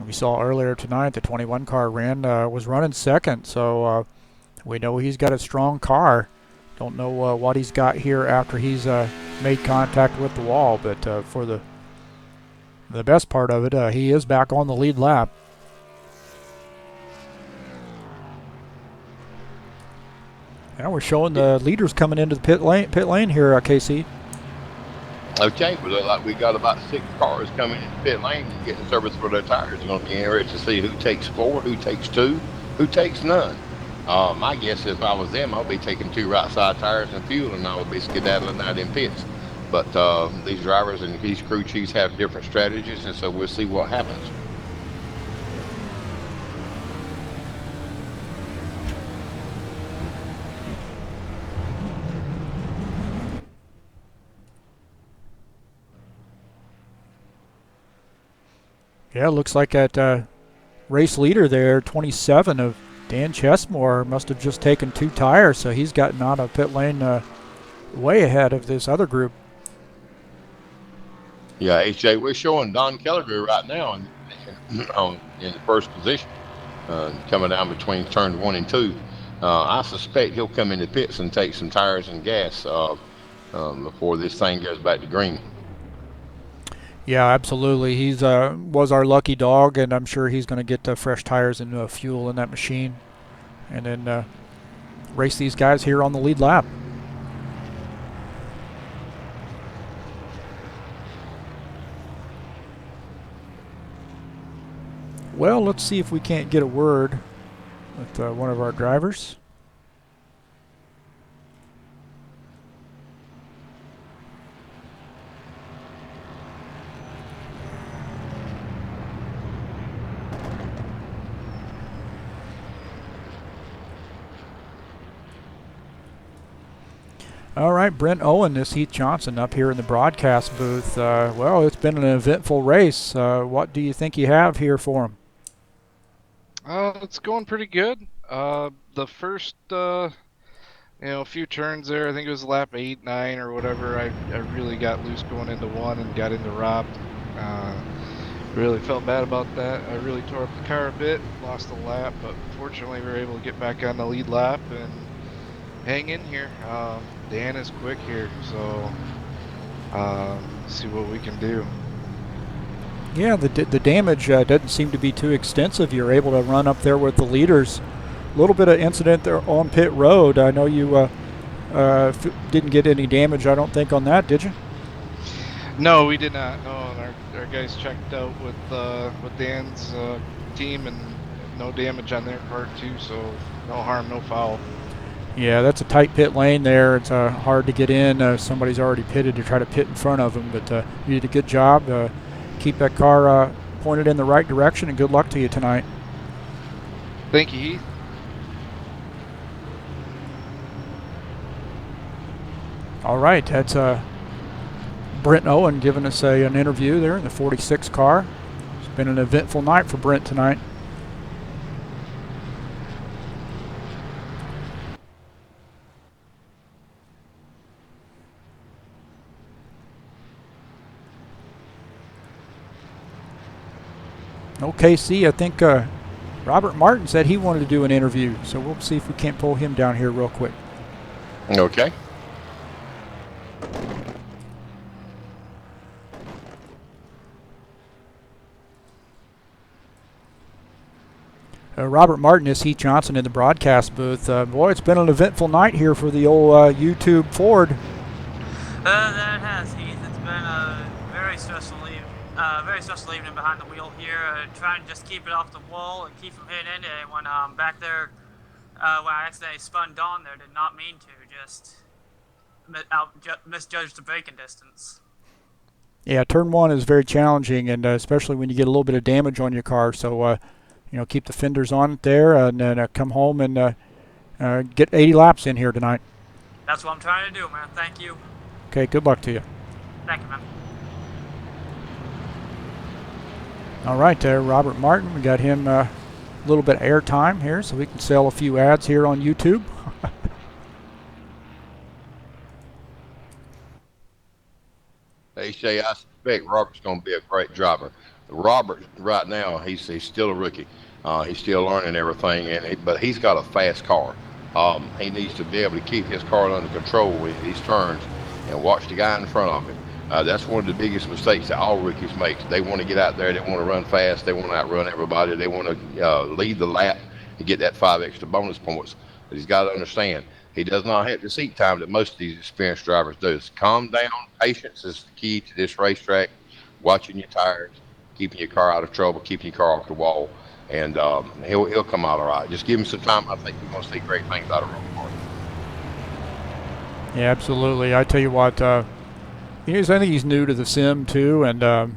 We saw earlier tonight the 21 car was running second, so we know he's got a strong car. Don't know what he's got here after he's made contact with the wall, but for the best part of it, he is back on the lead lap. Now we're showing the leaders coming into the pit lane here, KC. Okay, well, we got about 6 cars coming in the pit lane and getting service for their tires. It's going to be interesting to see who takes 4, who takes 2, who takes none. My guess is if I was them, I'll be taking 2 right side tires and fuel, and I would be skedaddling out in pits. But these drivers and these crew chiefs have different strategies, and so we'll see what happens. Yeah, it looks like that race leader there, 27 of Dan Chesmore, must have just taken 2 tires, so he's gotten out of pit lane way ahead of this other group. Yeah, HJ, we're showing Don Kelligrew right now in the first position, coming down between turn 1 and 2. I suspect he'll come into pits and take some tires and gas before this thing goes back to green. Yeah, absolutely. He's was our lucky dog, and I'm sure he's going to get fresh tires and fuel in that machine, and then race these guys here on the lead lap. Well, let's see if we can't get a word with one of our drivers. All right, Brent Owen, this Heath Johnson up here in the broadcast booth. Well, it's been an eventful race. What do you think you have here for him? It's going pretty good. The first, few turns there, I think it was lap 8, 9 or whatever, I really got loose going into 1 and got into Rob. Really felt bad about that. I really tore up the car a bit, lost a lap, but fortunately we were able to get back on the lead lap and hang in here. Dan is quick here, so see what we can do. Yeah, the damage doesn't seem to be too extensive. You're able to run up there with the leaders. A little bit of incident there on pit road. I know you didn't get any damage, I don't think, on that, did you? No, we did not. No, and our guys checked out with Dan's team, and no damage on their part too. So no harm, no foul. Yeah, that's a tight pit lane there. It's hard to get in. Somebody's already pitted to try to pit in front of them, but you did a good job. Keep that car pointed in the right direction, and good luck to you tonight. Thank you, Heath. All right, that's Brent Owen giving us an interview there in the 46 car. It's been an eventful night for Brent tonight. OKC, I think Robert Martin said he wanted to do an interview, so we'll see if we can't pull him down here real quick. Okay. Robert Martin is Heath Johnson in the broadcast booth. Boy, it's been an eventful night here for the old YouTube Ford. That has, Heath. It's been a very stressful evening behind the wheel here, trying to just keep it off the wall and keep from hitting into anyone. Back there, when I accidentally spun Dawn there, did not mean to, just misjudged the braking distance. Yeah, turn one is very challenging, and especially when you get a little bit of damage on your car. So, keep the fenders on there, and then come home and get 80 laps in here tonight. That's what I'm trying to do, man. Thank you. Okay, good luck to you. Thank you, man. All right, Robert Martin, we got him a little bit of airtime here, so we can sell a few ads here on YouTube. They say I suspect Robert's going to be a great driver. Robert, right now, he's still a rookie. He's still learning everything, but he's got a fast car. He needs to be able to keep his car under control with these turns and watch the guy in front of him. That's one of the biggest mistakes that all rookies make. They want to get out there. They want to run fast. They want to outrun everybody. They want to lead the lap and get that 5 extra bonus points. But he's got to understand, he does not have the seat time that most of these experienced drivers do. So calm down. Patience is the key to this racetrack. Watching your tires, keeping your car out of trouble, keeping your car off the wall, and he'll come out all right. Just give him some time. I think we're going to see great things out of Robert. Yeah, absolutely. I tell you what, I think he's new to the sim too, and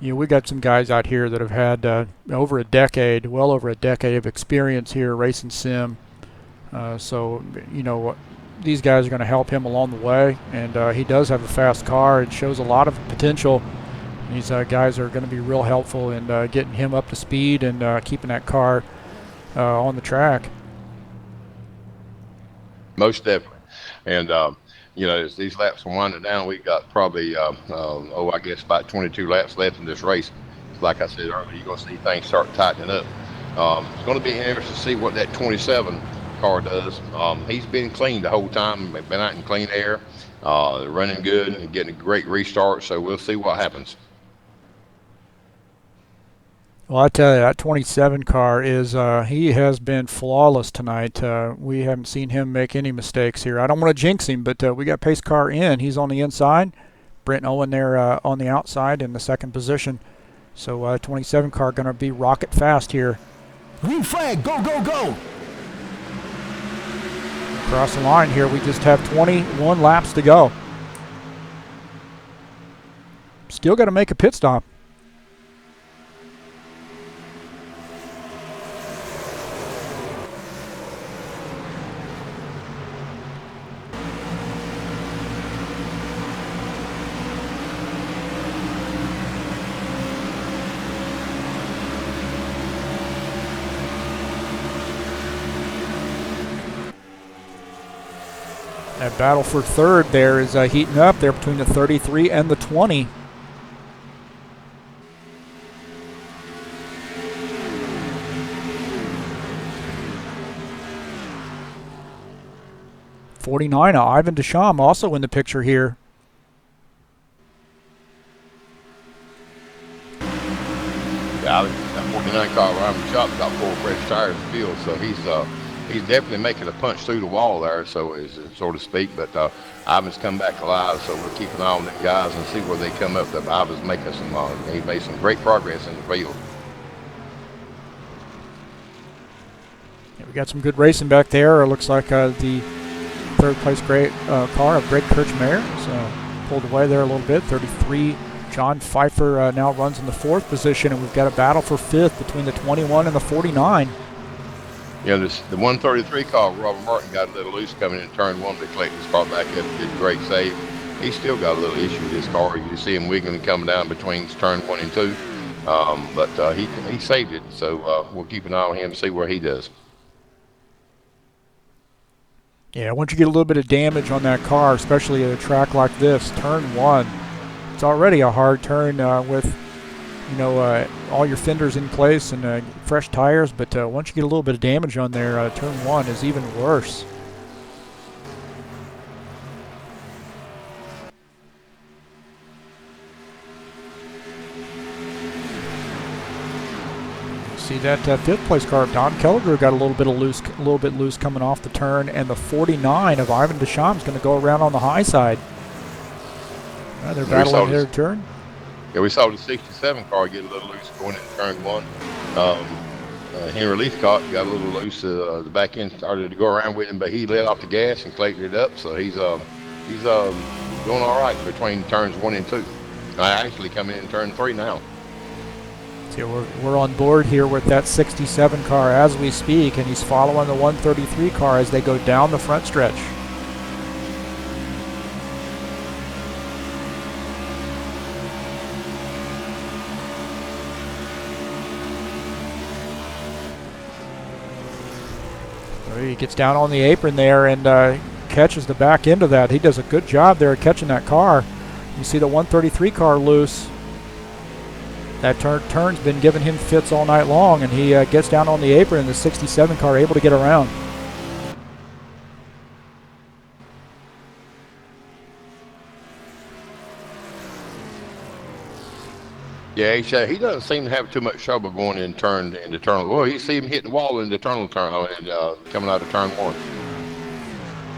we got some guys out here that have had well over a decade of experience here racing sim. So these guys are going to help him along the way, and he does have a fast car. It shows a lot of potential. These guys are going to be real helpful in getting him up to speed and keeping that car on the track. Most definitely. And, as these laps are winding down, we've got probably, I guess about 22 laps left in this race. Like I said earlier, you're going to see things start tightening up. It's going to be interesting to see what that 27 car does. He's been clean the whole time, been out in clean air, running good and getting a great restart. So we'll see what happens. Well, I tell you, that 27 car he has been flawless tonight. We haven't seen him make any mistakes here. I don't want to jinx him, but we got pace car in. He's on the inside. Brent Owen there on the outside in the second position. So 27 car going to be rocket fast here. Green flag, go, go, go! Across the line here, we just have 21 laps to go. Still got to make a pit stop. That battle for third there is heating up there between the 33 and the 20. '49, Ivan Deschamps also in the picture here. Alex. That 49 car around the shop got 4 fresh tires in the field, so he's definitely making a punch through the wall there, so to speak. But Ivan's come back alive, so we'll keep an eye on them guys and see where they come up. That Ivan's making he made some great progress in the field. Yeah, we got some good racing back there. It looks like the third place car of Greg Kirchmeier is pulled away there a little bit. 33. John Pfeiffer now runs in the 4th position, and we've got a battle for 5th between the 21 and the 49. Yeah, the 133 car, Robert Martin, got a little loose coming in turn 1, but Clayton's car back up, did a great save. He's still got a little issue with his car. You see him wiggling coming down between turn 1 and 2, but he saved it, so we'll keep an eye on him to see where he does. Yeah, once you get a little bit of damage on that car, especially at a track like this, turn 1, it's already a hard turn with, all your fenders in place and fresh tires. But once you get a little bit of damage on there, turn 1 is even worse. See that 5th place car of Don Kelleher got a little bit loose coming off the turn, and the 49 of Ivan Deschamps is going to go around on the high side. They're battling their turn. Yeah, we saw the 67 car get a little loose going into turn 1. Henry Leithcott got a little loose. The back end started to go around with him, but he let off the gas and clayed it up. So he's going all right between turns 1 and 2. Actually coming in turn 3 now. So we're on board here with that 67 car as we speak, and he's following the 133 car as they go down the front stretch. So he gets down on the apron there and catches the back end of that. He does a good job there at catching that car. You see the 133 car loose. That turn's been giving him fits all night long, and he gets down on the apron, and the 67 car able to get around. Yeah, he doesn't seem to have too much trouble going into turn. Well, you see him hitting the wall in the turn and coming out of turn 1.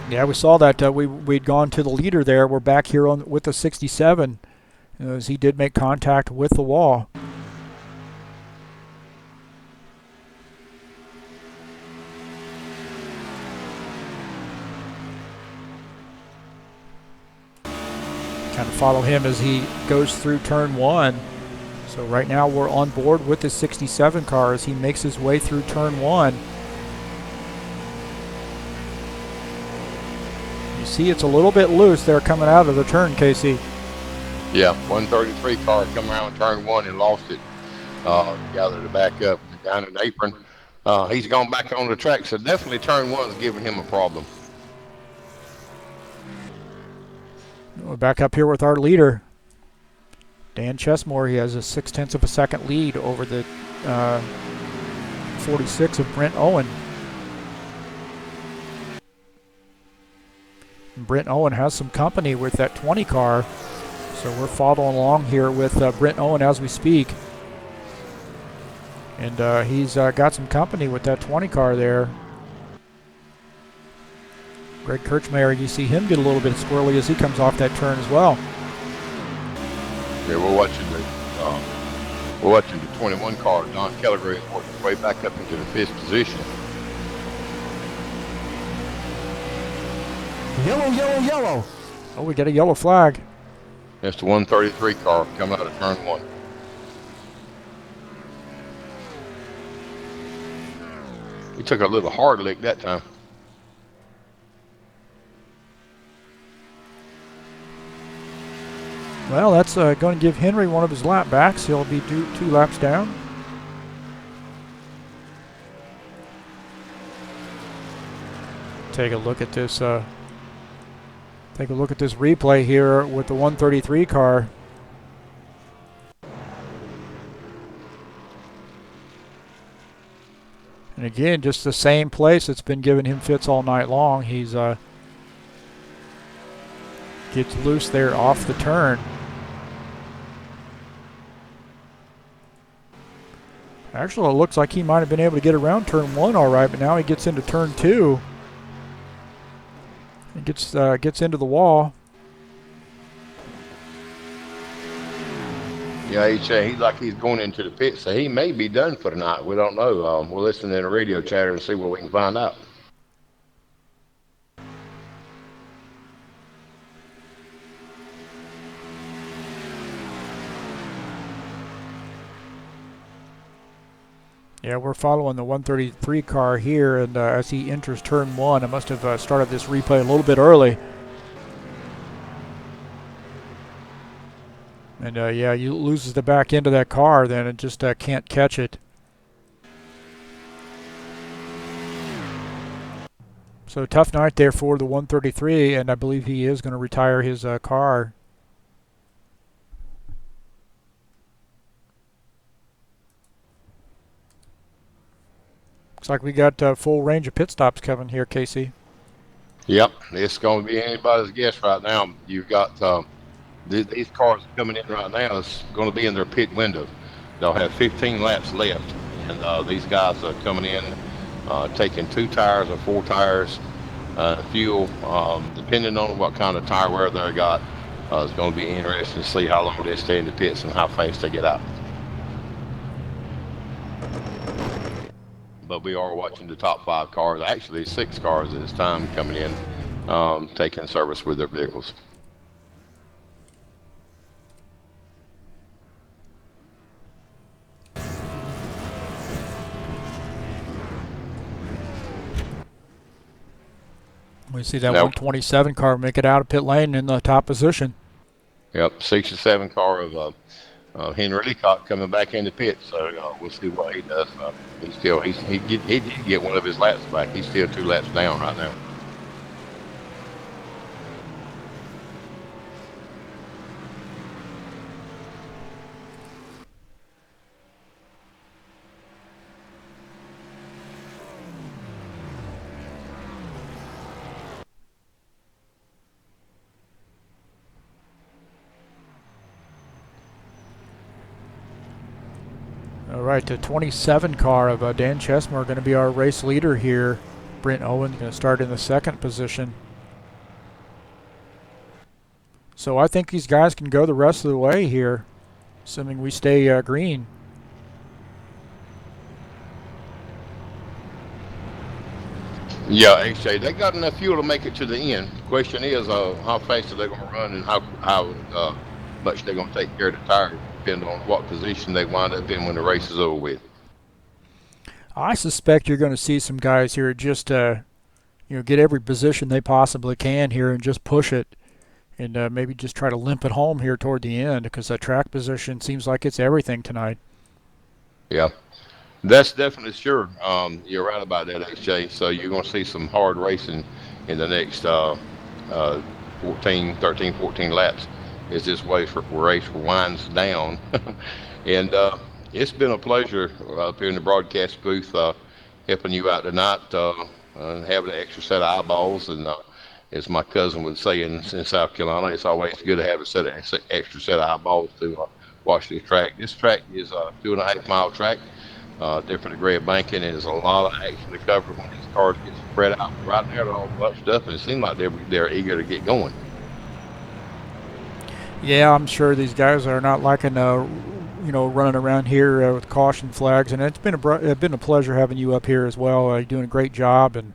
Yeah, we saw that. We'd gone to the leader there. We're back here with the 67. As he did make contact with the wall. Kind of follow him as he goes through turn 1. So right now we're on board with the 67 car as he makes his way through turn 1. You see it's a little bit loose there coming out of the turn, Casey. Yeah, 133 car come around turn 1 and lost it. Gathered it back up down an apron. He's gone back on the track, so definitely turn 1 is giving him a problem. We're back up here with our leader, Dan Chesmore. He has a 0.6 of a second lead over the 46 of Brent Owen. And Brent Owen has some company with that 20 car. So we're following along here with Brent Owen as we speak. And he's got some company with that 20 car there. Greg Kirchmeier, you see him get a little bit squirrely as he comes off that turn as well. Yeah, we're watching the 21 car. Don Kelleher is working his way back up into the 5th position. Yellow, yellow, yellow. Oh, we got a yellow flag. That's the 133 car coming out of turn 1. He took a little hard lick that time. Well, that's going to give Henry one of his lap backs. He'll be 2 laps down. Take a look at this. Take a look at this replay here with the 133 car. And again, just the same place that's been giving him fits all night long. He's gets loose there off the turn. Actually, it looks like he might have been able to get around turn 1 all right, but now he gets into turn 2. He gets into the wall. Yeah, he's like he's going into the pit, so he may be done for the night. We don't know. We'll listen in the radio chatter and see what we can find out. Yeah, we're following the 133 car here, and as he enters turn 1, I must have started this replay a little bit early. And yeah, he loses the back end of that car, then it just can't catch it. So tough night there for the 133, and I believe he is going to retire his car. Looks like we got full range of pit stops coming here, Casey. Yep, it's going to be anybody's guess right now. You've got these cars coming in right now. It's going to be in their pit window. They'll have 15 laps left, and these guys are coming in, taking 2 tires or 4 tires, fuel, depending on what kind of tire wear they got. It's going to be interesting to see how long they stay in the pits and how fast they get out. But we are watching the top 5 cars, actually 6 cars at this time coming in, taking service with their vehicles. We see that 127 car make it out of pit lane in the top position. Yep, 67 car of Henry Leacock coming back in the pit, so we'll see what he does. He did get one of his laps back. He's still 2 laps down right now. All right, the 27 car of Dan Chestnut going to be our race leader here. Brent Owen going to start in the 2nd position. So I think these guys can go the rest of the way here, assuming we stay green. Yeah, HJ, they got enough fuel to make it to the end. The question is, how fast are they going to run, and how much they're going to take care of the tire, depending on what position they wind up in when the race is over with. I suspect you're going to see some guys here just get every position they possibly can here and just push it, and maybe just try to limp it home here toward the end, because that track position seems like it's everything tonight. Yeah, that's definitely sure. You're right about that, HJ. So you're going to see some hard racing in the next 13, 14 laps as this race winds down. And it's been a pleasure up here in the broadcast booth helping you out tonight, having an extra set of eyeballs. And as my cousin would say in South Carolina, it's always good to have a extra set of eyeballs to watch this track. This track is a 2.5-mile track, different degree of banking, and there's a lot of action to cover when these cars get spread out. Right now they're all bunched up, and it seems like they're eager to get going. Yeah, I'm sure these guys are not liking, running around here with caution flags, and it's been a pleasure having you up here as well. You're doing a great job, and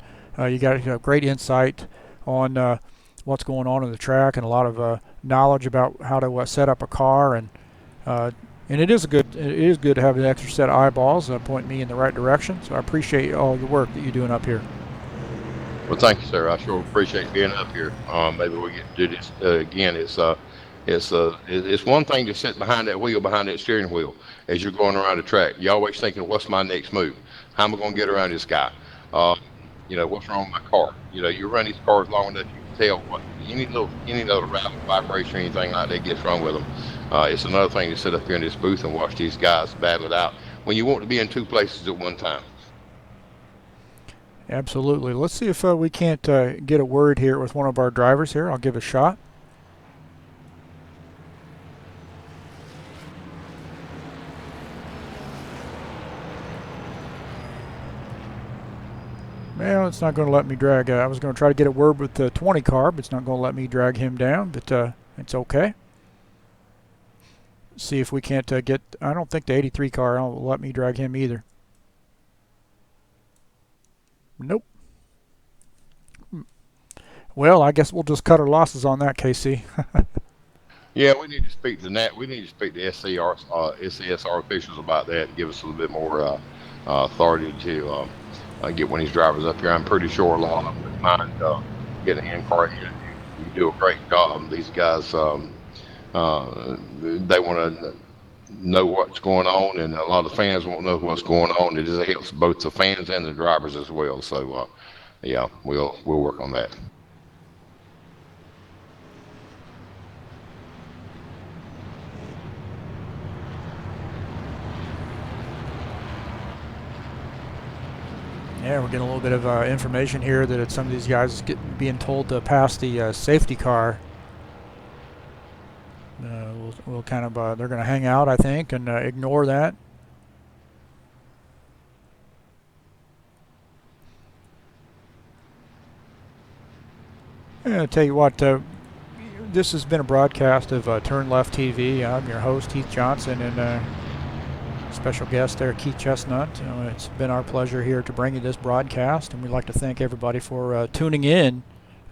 you got great insight on what's going on in the track, and a lot of knowledge about how to set up a car, and it is good to have an extra set of eyeballs point me in the right direction. So I appreciate all your work that you're doing up here. Well, thank you, sir. I sure appreciate being up here. Maybe we get to do this again. It's one thing to sit behind that steering wheel as you're going around the track. You're always thinking, what's my next move? How am I going to get around this guy? What's wrong with my car? You run these cars long enough, you can tell what any little rattle, vibration, or anything like that gets wrong with them. It's another thing to sit up here in this booth and watch these guys battle it out when you want to be in 2 places at one time. Absolutely. Let's see if we can't get a word here with one of our drivers here. I'll give it a shot. No, it's not going to let me drag. I was going to try to get a word with the 20 car, but it's not going to let me drag him down. But it's okay. See if we can't get. I don't think the 83 car will let me drag him either. Nope. Well, I guess we'll just cut our losses on that, KC. Yeah, we need to speak to that. We need to speak to SCSR officials about that and give us a little bit more authority to get one of these drivers up here. I'm pretty sure a lot of them would mind getting an in-car here. You do a great job. These guys, they want to know what's going on, and a lot of fans won't know what's going on. It just helps both the fans and the drivers as well. So, yeah, we'll work on that. Yeah, we're getting a little bit of information here that some of these guys being told to pass the safety car. We'll kind of they're going to hang out, I think, and ignore that. I'll tell you what, this has been a broadcast of TurnLeftTV. I'm your host, Heath Johnson, and special guest there, Keith Chestnut. It's been our pleasure here to bring you this broadcast, and we'd like to thank everybody for tuning in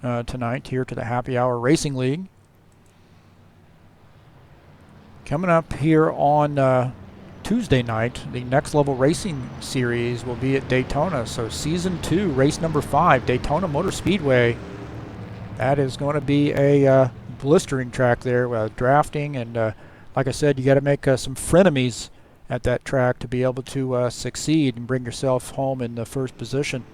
tonight here to the Happy Hour Racing League. Coming up here on Tuesday night, the Next Level Racing Series will be at Daytona. So Season 2, race number 5, Daytona Motor Speedway. That is going to be a blistering track there with drafting, and like I said, you got to make some frenemies at that track to be able to succeed and bring yourself home in the first position.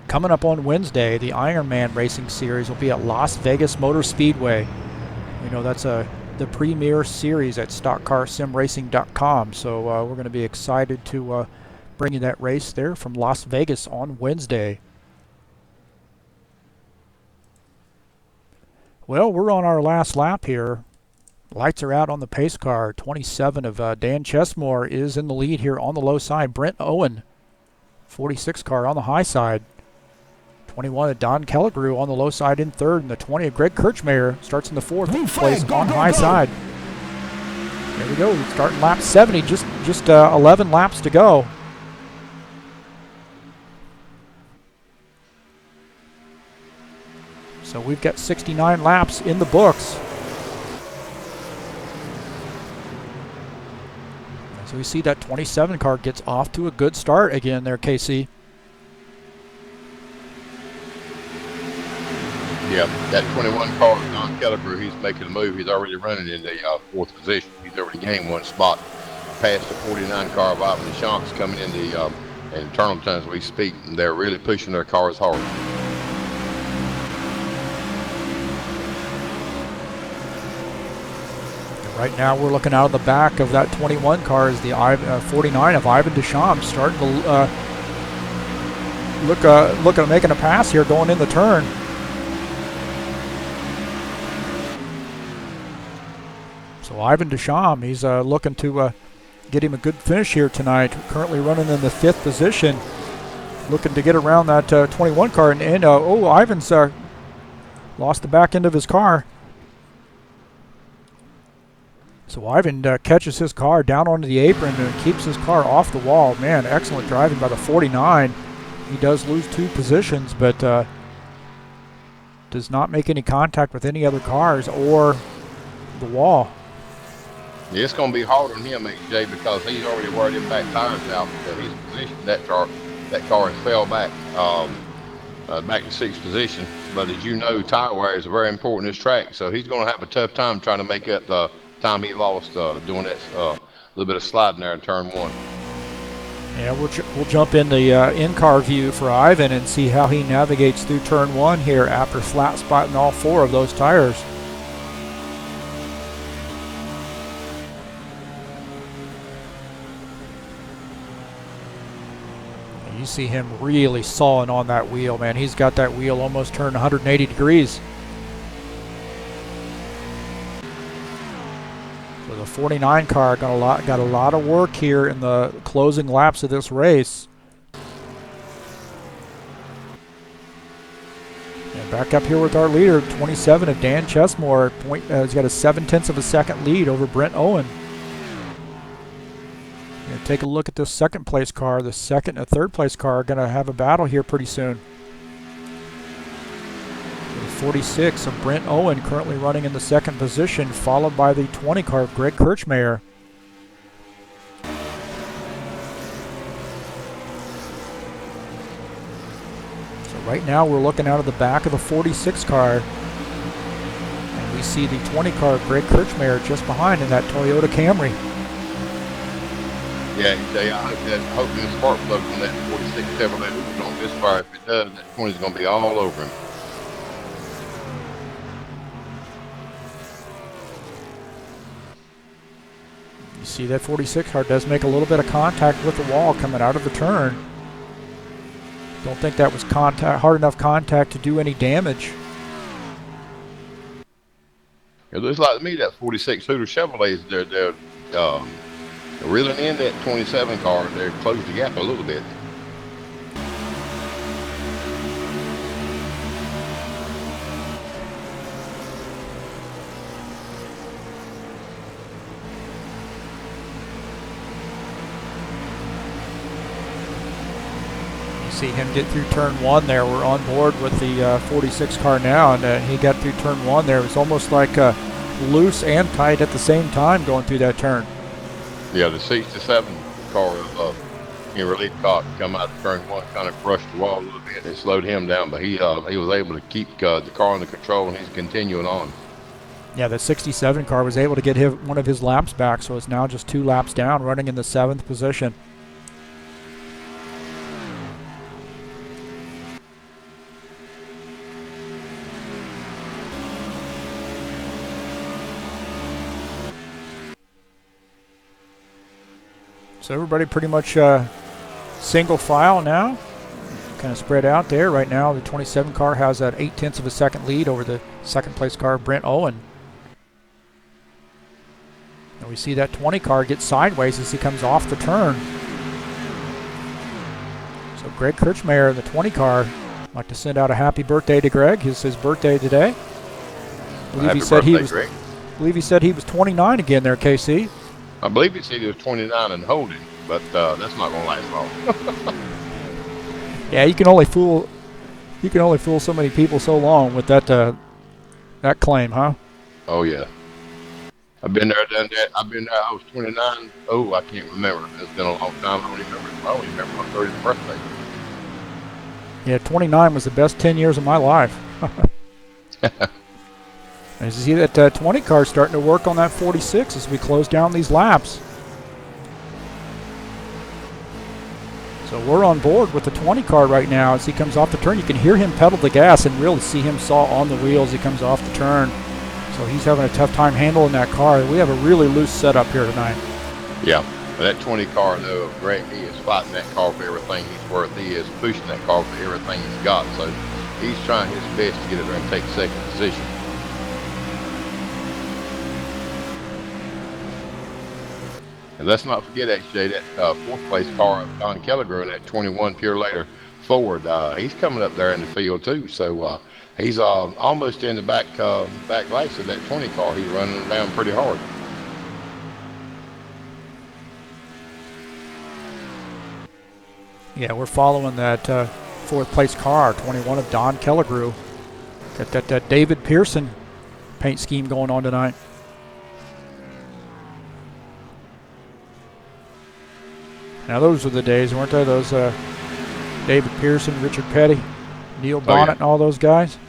Coming up on Wednesday, the Ironman Racing Series will be at Las Vegas Motor Speedway. You know, that's the premier series at StockCarSimRacing.com. So we're going to be excited to bring you that race there from Las Vegas on Wednesday. Well, we're on our last lap here. Lights are out on the pace car. 27 of Dan Chesmore is in the lead here on the low side. Brent Owen, 46 car on the high side. 21 of Don Kelligrew on the low side in third. And the 20 of Greg Kirchmayer starts in the fourth place on high side. There we go. Starting lap 70. Just 11 laps to go. So we've got 69 laps in the books. So we see that 27 car gets off to a good start again there, KC. Yeah, that 21 car, Don Kelligrew, he's making a move. He's already running in the fourth position. He's already gained one spot past the 49 car of Ivan Deschamps coming in the internal turn as we speak. And they're really pushing their cars hard. Right now we're looking out of the back of that 21 car is the 49 of Ivan Deschamps starting to look at making a pass here going in the turn. So Ivan Deschamps, he's looking to get him a good finish here tonight. Currently running in the 5th position, looking to get around that 21 car. And Ivan's lost the back end of his car. So Ivan catches his car down onto the apron and keeps his car off the wall. Man, excellent driving by the 49. He does lose 2 positions, but does not make any contact with any other cars or the wall. Yeah, it's going to be hard on him, AJ, because he's already wearing them back tires out. He's positioned that car has fell back back to 6th position. But as you know, tire wear is very important in this track, so he's going to have a tough time trying to make up the time he lost doing that little bit of sliding there in turn 1. Yeah, we'll jump in the in-car view for Ivan and see how he navigates through turn 1 here after flat spotting all 4 of those tires. You see him really sawing on that wheel, man. He's got that wheel almost turned 180 degrees. So the 49 car got a lot of work here in the closing laps of this race. Back up here with our leader, 27 of Dan Chesmore. He's got a 0.7 of a second lead over Brent Owen. Take a look at this second place car. The second and third place car are going to have a battle here pretty soon. The 46 of Brent Owen currently running in the second position, followed by the 20 car of Greg Kirchmeier. So right now we're looking out of the back of the 46 car. And we see the 20 car of Greg Kirchmeier just behind in that Toyota Camry. Yeah, I hope the spark plug on that 46 Chevrolet don't misfire. If it does, that 20 is going to be all over him. You see that 46 car does make a little bit of contact with the wall coming out of the turn. Don't think that was hard enough contact to do any damage. It looks like to me that 46 Hooter Chevrolet, they're reeling in that 27 car. They're closed the gap a little bit. You see him get through turn one there. We're on board with the 46 car now, and he got through turn one there. It was almost like loose and tight at the same time going through that turn. Yeah, the 67 car in relief caught come out of turn one, kind of brushed the wall a little bit and slowed him down, but he was able to keep the car under control, and he's continuing on. Yeah, the 67 car was able to get one of his laps back, so it's now just 2 laps down, running in the 7th position. So everybody pretty much single file now, kind of spread out there. Right now the 27 car has that 0.8 of a second lead over the second place car, Brent Owen. And we see that 20 car get sideways as he comes off the turn. So Greg Kirchmeier in the 20 car, I'd like to send out a happy birthday to Greg. It's his birthday today. I believe he said he was 29 again there, KC. I believe he said he was 29 and holding, but that's not going to last long. Yeah, you can only fool so many people so long with that claim, huh? Oh yeah, I've been there, done that. I was 29. Oh, I can't remember. It's been a long time. I don't remember my 30th birthday. Yeah, 29 was the best 10 years of my life. As you see that 20 car starting to work on that 46 as we close down these laps. So we're on board with the 20 car right now. As he comes off the turn, you can hear him pedal the gas and really see him saw on the wheels as he comes off the turn. So he's having a tough time handling that car. We have a really loose setup here tonight. Yeah, that 20 car, though, Greg, he is fighting that car for everything he's worth. He is pushing that car for everything he's got. So he's trying his best to get it there and take second position. And let's not forget, HJ, that fourth place car of Don Kelligrew, that 21 Pure Later Ford, he's coming up there in the field too. So he's almost in the back lights of that 20 car. He's running down pretty hard. Yeah, we're following that fourth place car, 21 of Don Kelligrew. Got that David Pearson paint scheme going on tonight. Now those were the days, weren't they? Those David Pearson, Richard Petty, Neil Bonnet, and all those guys.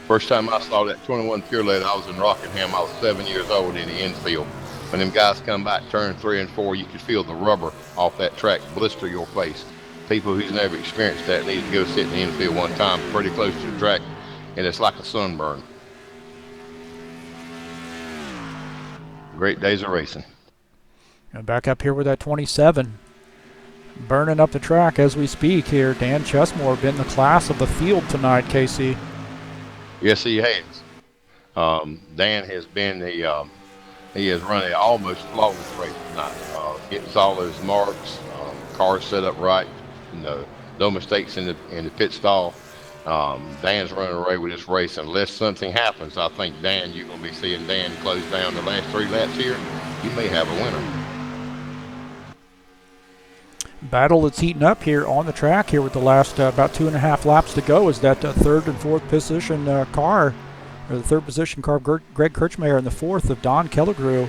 First time I saw that 21 Pure Later, I was in Rockingham. I was 7 years old in the infield. When them guys come back, turn 3 and 4, you could feel the rubber off that track blister your face. People who's never experienced that need to go sit in the infield one time, pretty close to the track, and it's like a sunburn. Great days of racing. And back up here with that 27. Burning up the track as we speak here. Dan Chesmore been the class of the field tonight, KC. Yes, he has. Dan has been he has run an almost flawless race tonight. Gets all those marks, cars set up right, no mistakes in the pit stall. Dan's running away with this race. Unless something happens, I think Dan, you're going to be seeing Dan close down the last 3 laps here. You may have a winner. Battle that's heating up here on the track here with the last about 2.5 laps to go is that third and fourth position car, or the third position car of Greg Kirchmeier and the fourth of Don Kelligrew.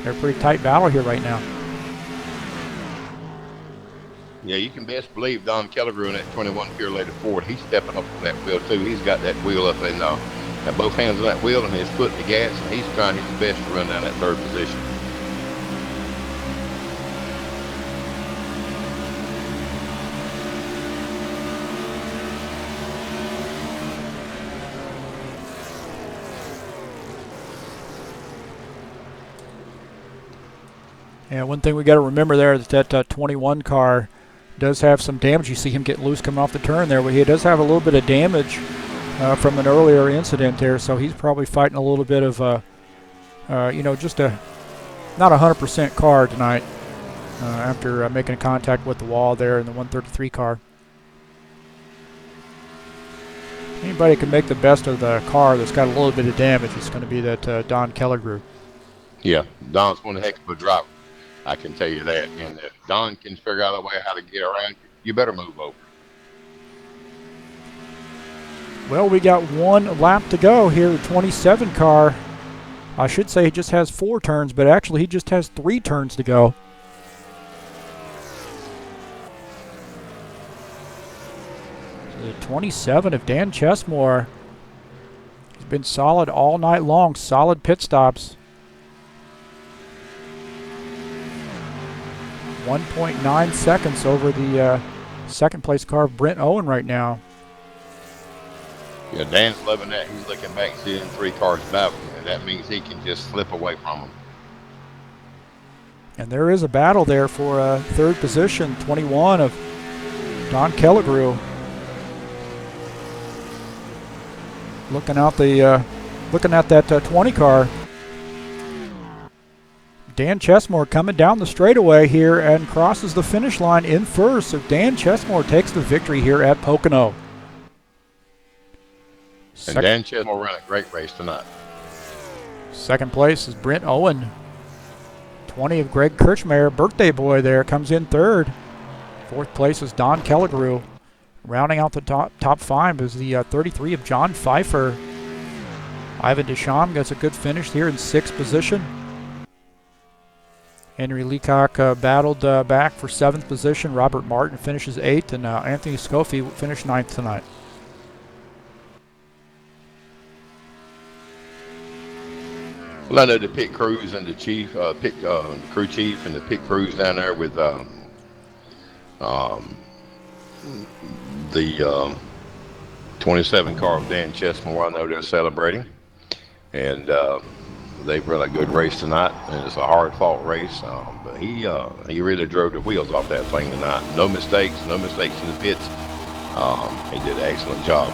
They're a pretty tight battle here right now. Yeah, you can best believe Don Kelligrew in that 21 Purelator Ford. He's stepping up on that wheel too. He's got that wheel up in got both hands on that wheel and his foot in the gas, and he's trying his best to run down that third position. Yeah, one thing we got to remember there is that 21 car does have some damage. You see him get loose coming off the turn there, but he does have a little bit of damage from an earlier incident there, so he's probably fighting a little bit of, just a not 100% car tonight after making contact with the wall there in the 133 car. Anybody can make the best of the car that's got a little bit of damage. It's going to be that Don Kelligrew. Yeah, Don's one heck of a driver. I can tell you that. And if Don can figure out a way how to get around, you better move over. Well, we got 1 lap to go here. The 27 car, I should say he just has 4 turns, but actually he just has 3 turns to go. So the 27 of Dan Chesmore. He's been solid all night long, solid pit stops. 1.9 seconds over the second place car of Brent Owen right now. Yeah, Dan's loving that. He's looking back, seeing 3 cars battle, and that means he can just slip away from them. And there is a battle there for third position, 21 of Don Kelligrew. Looking at that 20 car. Dan Chesmore coming down the straightaway here and crosses the finish line in first. So Dan Chesmore takes the victory here at Pocono. And Dan Chesmore ran a great race tonight. Second place is Brent Owen. 20 of Greg Kirchmeier, birthday boy there, comes in third. Fourth place is Don Kelligrew. Rounding out the top 5 is the 33 of John Pfeiffer. Ivan Deschamps gets a good finish here in 6th position. Henry Leacock battled back for 7th position. Robert Martin finishes 8th, and Anthony Scoffi finished 9th tonight. Well, I know the pit crews and the crew chief and the pit crews down there with the 27 car of Dan Chesmore. I know they're celebrating, and they've run a good race tonight, and it's a hard-fought race. But he really drove the wheels off that thing tonight. No mistakes in the pits. He did an excellent job.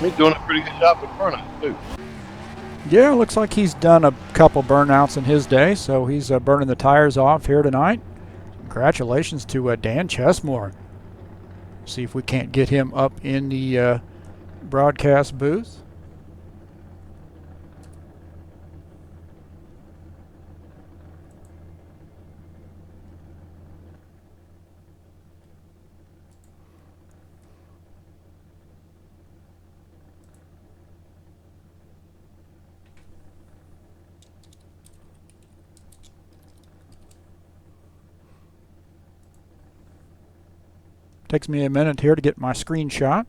He's doing a pretty good job with burnout too. Yeah, looks like he's done a couple burnouts in his day, so he's burning the tires off here tonight. Congratulations to Dan Chesmore. See if we can't get him up in the broadcast booth. Takes me a minute here to get my screenshot.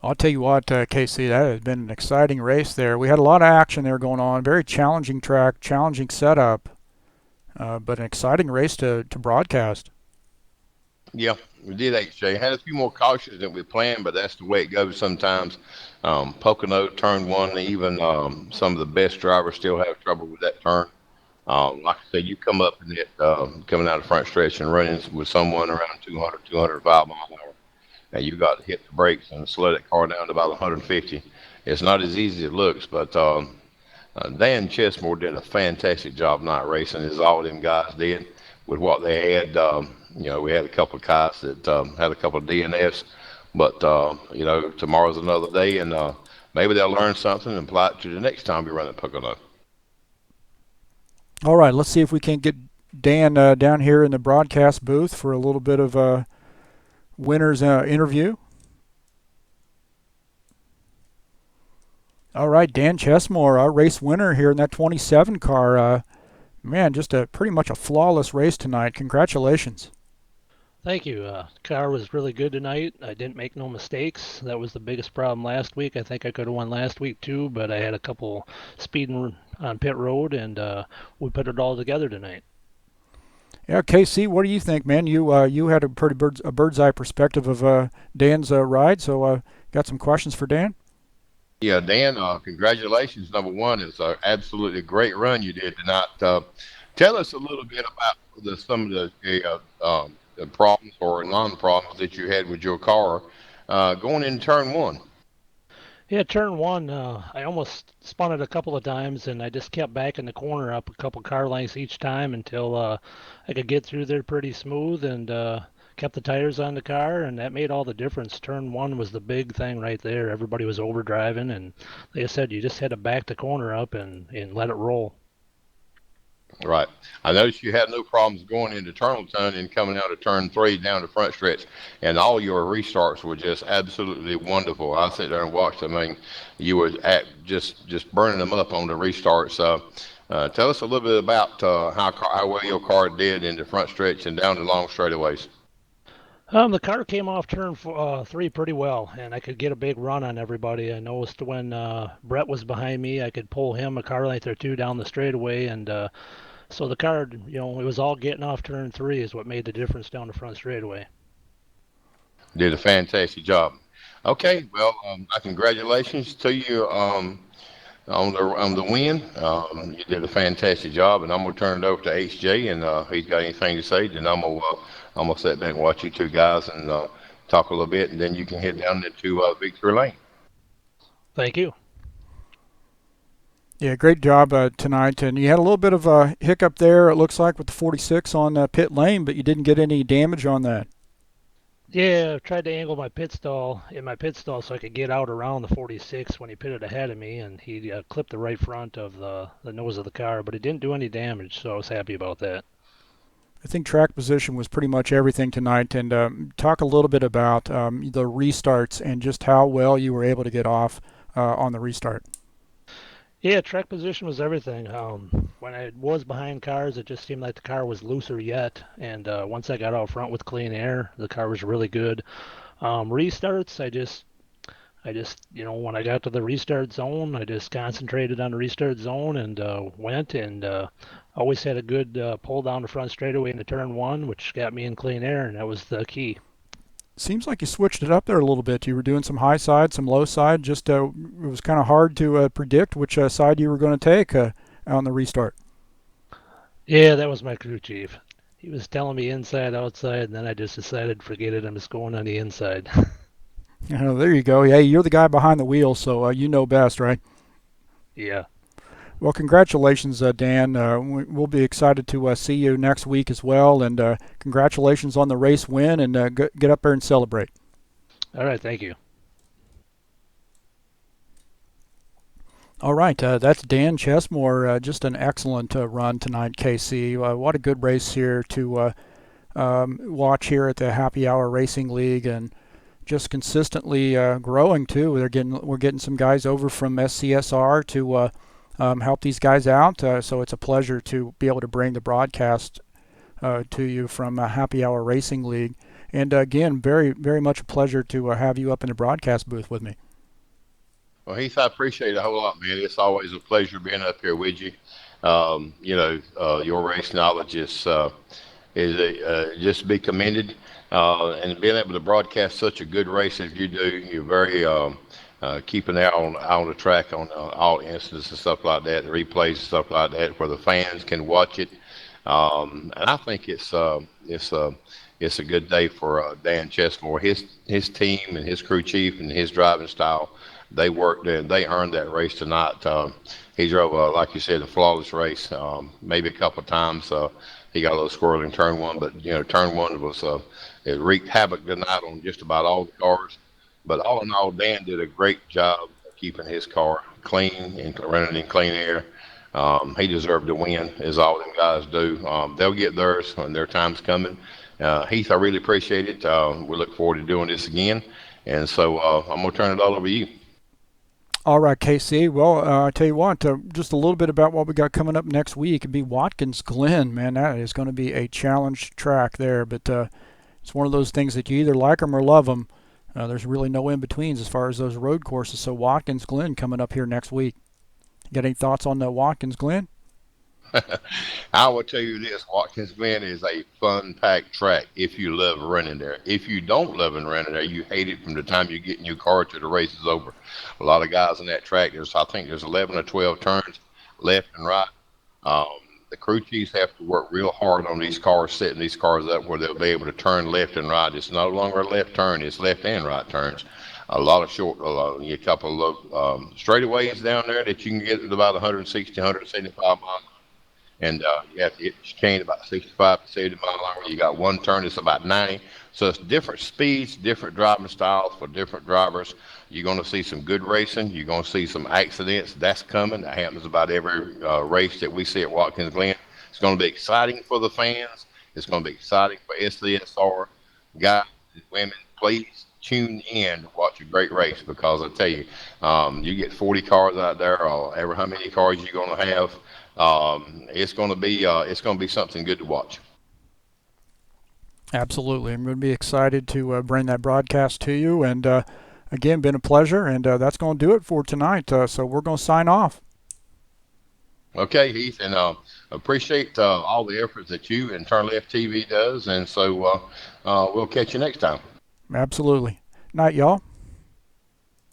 I'll tell you what, KC, that has been an exciting race there. We had a lot of action there going on. Very challenging track, challenging setup, but an exciting race to broadcast. Yeah, we did HJ. Had a few more cautions than we planned, but that's the way it goes sometimes. Pocono turn one, even some of the best drivers still have trouble with that turn. Like I said, you come up in it, coming out of the front stretch and running with someone around 200, 205 miles an hour, and you got to hit the brakes and slow that car down to about 150. It's not as easy as it looks, but Dan Chesmore did a fantastic job night racing, as all them guys did with what they had. We had a couple of guys that had a couple of DNFs, but tomorrow's another day, and maybe they'll learn something and apply it to the next time we run at Pocono. All right, let's see if we can get Dan down here in the broadcast booth for a little bit of a winner's interview. All right, Dan Chesmore, our race winner here in that 27 car. Man, just pretty much a flawless race tonight. Congratulations. Thank you. Car was really good tonight. I didn't make no mistakes. That was the biggest problem last week. I think I could have won last week too, but I had a couple speeding on pit road, and we put it all together tonight. Yeah, KC, what do you think, man? You had a pretty bird's eye perspective of Dan's ride, so got some questions for Dan? Yeah, Dan, congratulations. Number one, it's an absolutely great run you did tonight. Tell us a little bit about some of the problems or non-problems that you had with your car going into turn one. Yeah, turn one, I almost spun it a couple of times, and I just kept backing the corner up a couple car lengths each time until I could get through there pretty smooth, and kept the tires on the car, and that made all the difference. Turn one was the big thing right there. Everybody was overdriving, and like I said, you just had to back the corner up and let it roll. Right. I noticed you had no problems going into Turtleton and coming out of turn three down the front stretch, and all your restarts were just absolutely wonderful. I sat there and watched. I mean, you were just burning them up on the restarts. Tell us a little bit about how well your car did in the front stretch and down the long straightaways. The car came off turn three pretty well, and I could get a big run on everybody. I noticed when Brett was behind me, I could pull him a car length or two down the straightaway, and so the car, it was all getting off turn three is what made the difference down the front straightaway. Did a fantastic job. Okay, well, congratulations to you on the win. You did a fantastic job, and I'm gonna turn it over to HJ, and if he's got anything to say, then I'm gonna sit back and watch you two guys and talk a little bit, and then you can head down into Victory Lane. Thank you. Yeah, great job tonight. And you had a little bit of a hiccup there, it looks like, with the 46 on pit lane, but you didn't get any damage on that. Yeah, I tried to angle my pit stall so I could get out around the 46 when he pitted ahead of me, and he clipped the right front of the nose of the car, but it didn't do any damage, so I was happy about that. I think track position was pretty much everything tonight. And talk a little bit about the restarts and just how well you were able to get off on the restart. Yeah, track position was everything. When I was behind cars, it just seemed like the car was looser yet. And once I got out front with clean air, the car was really good. Restarts, I just, when I got to the restart zone, I just concentrated on the restart zone and went and always had a good pull down the front straightaway into turn one, which got me in clean air, and that was the key. Seems like you switched it up there a little bit. You were doing some high side, some low side. Just it was kind of hard to predict which side you were going to take on the restart. Yeah, that was my crew chief. He was telling me inside, outside, and then I just decided, forget it, I'm just going on the inside. There you go. Yeah, you're the guy behind the wheel, so you know best, right? Yeah. Well, congratulations, Dan. We'll be excited to see you next week as well. And congratulations on the race win, and get up there and celebrate. All right, thank you. All right, that's Dan Chesmore. Just an excellent run tonight, KC. What a good race here to watch here at the Happy Hour Racing League, and just consistently growing too. We're getting some guys over from SCSR to help these guys out. So it's a pleasure to be able to bring the broadcast to you from Happy Hour Racing League. And again, very, very much a pleasure to have you up in the broadcast booth with me. Well, Heath, I appreciate it a whole lot, man. It's always a pleasure being up here with you. Your race knowledge is just to be commended, and being able to broadcast such a good race as you do. You're very keeping out on the track on all instances and stuff like that, the replays and stuff like that, where the fans can watch it. And I think it's a good day for Dan Chesmore, his team, and his crew chief, and his driving style. They worked and they earned that race tonight. He drove, like you said, a flawless race. Maybe a couple of times he got a little squirrely in turn one, but turn one was it wreaked havoc tonight on just about all the cars. But all in all, Dan did a great job of keeping his car clean and running in clean air. He deserved to win, as all them guys do. They'll get theirs when their time's coming. Heath, I really appreciate it. We look forward to doing this again. And so I'm going to turn it all over to you. All right, KC. Well, I tell you what, just a little bit about what we got coming up next week. It'd be Watkins Glen, man. That is going to be a challenge track there, but it's one of those things that you either like them or love them. There's really no in-betweens as far as those road courses. So Watkins Glen coming up here next week. You got any thoughts on Watkins Glen? I will tell you this, Watkins Glen is a fun-packed track if you love running there. If you don't love running there, you hate it from the time you get in your car to the race is over. A lot of guys on that track, I think there's 11 or 12 turns left and right. The crew chiefs have to work real hard on these cars, setting these cars up where they'll be able to turn left and right. It's no longer a left turn, it's left and right turns. A lot of a couple of straightaways down there that you can get at about 160, 175 miles. And you have to hit the chicane about 65 to 70 miles an hour. You got one turn that's about 90. So it's different speeds, different driving styles for different drivers. You're going to see some good racing. You're going to see some accidents. That's coming. That happens about every race that we see at Watkins Glen. It's going to be exciting for the fans. It's going to be exciting for SCSR. Guys and women, please tune in to watch a great race, because I tell you, you get 40 cars out there, or ever how many cars you're going to have. It's going to be something good to watch. Absolutely. I'm going to be excited to bring that broadcast to you. And again, been a pleasure. And that's going to do it for tonight. So we're going to sign off. Okay, Heath, and appreciate all the efforts that you and TurnLeftTV does. And so we'll catch you next time. Absolutely. Night, y'all.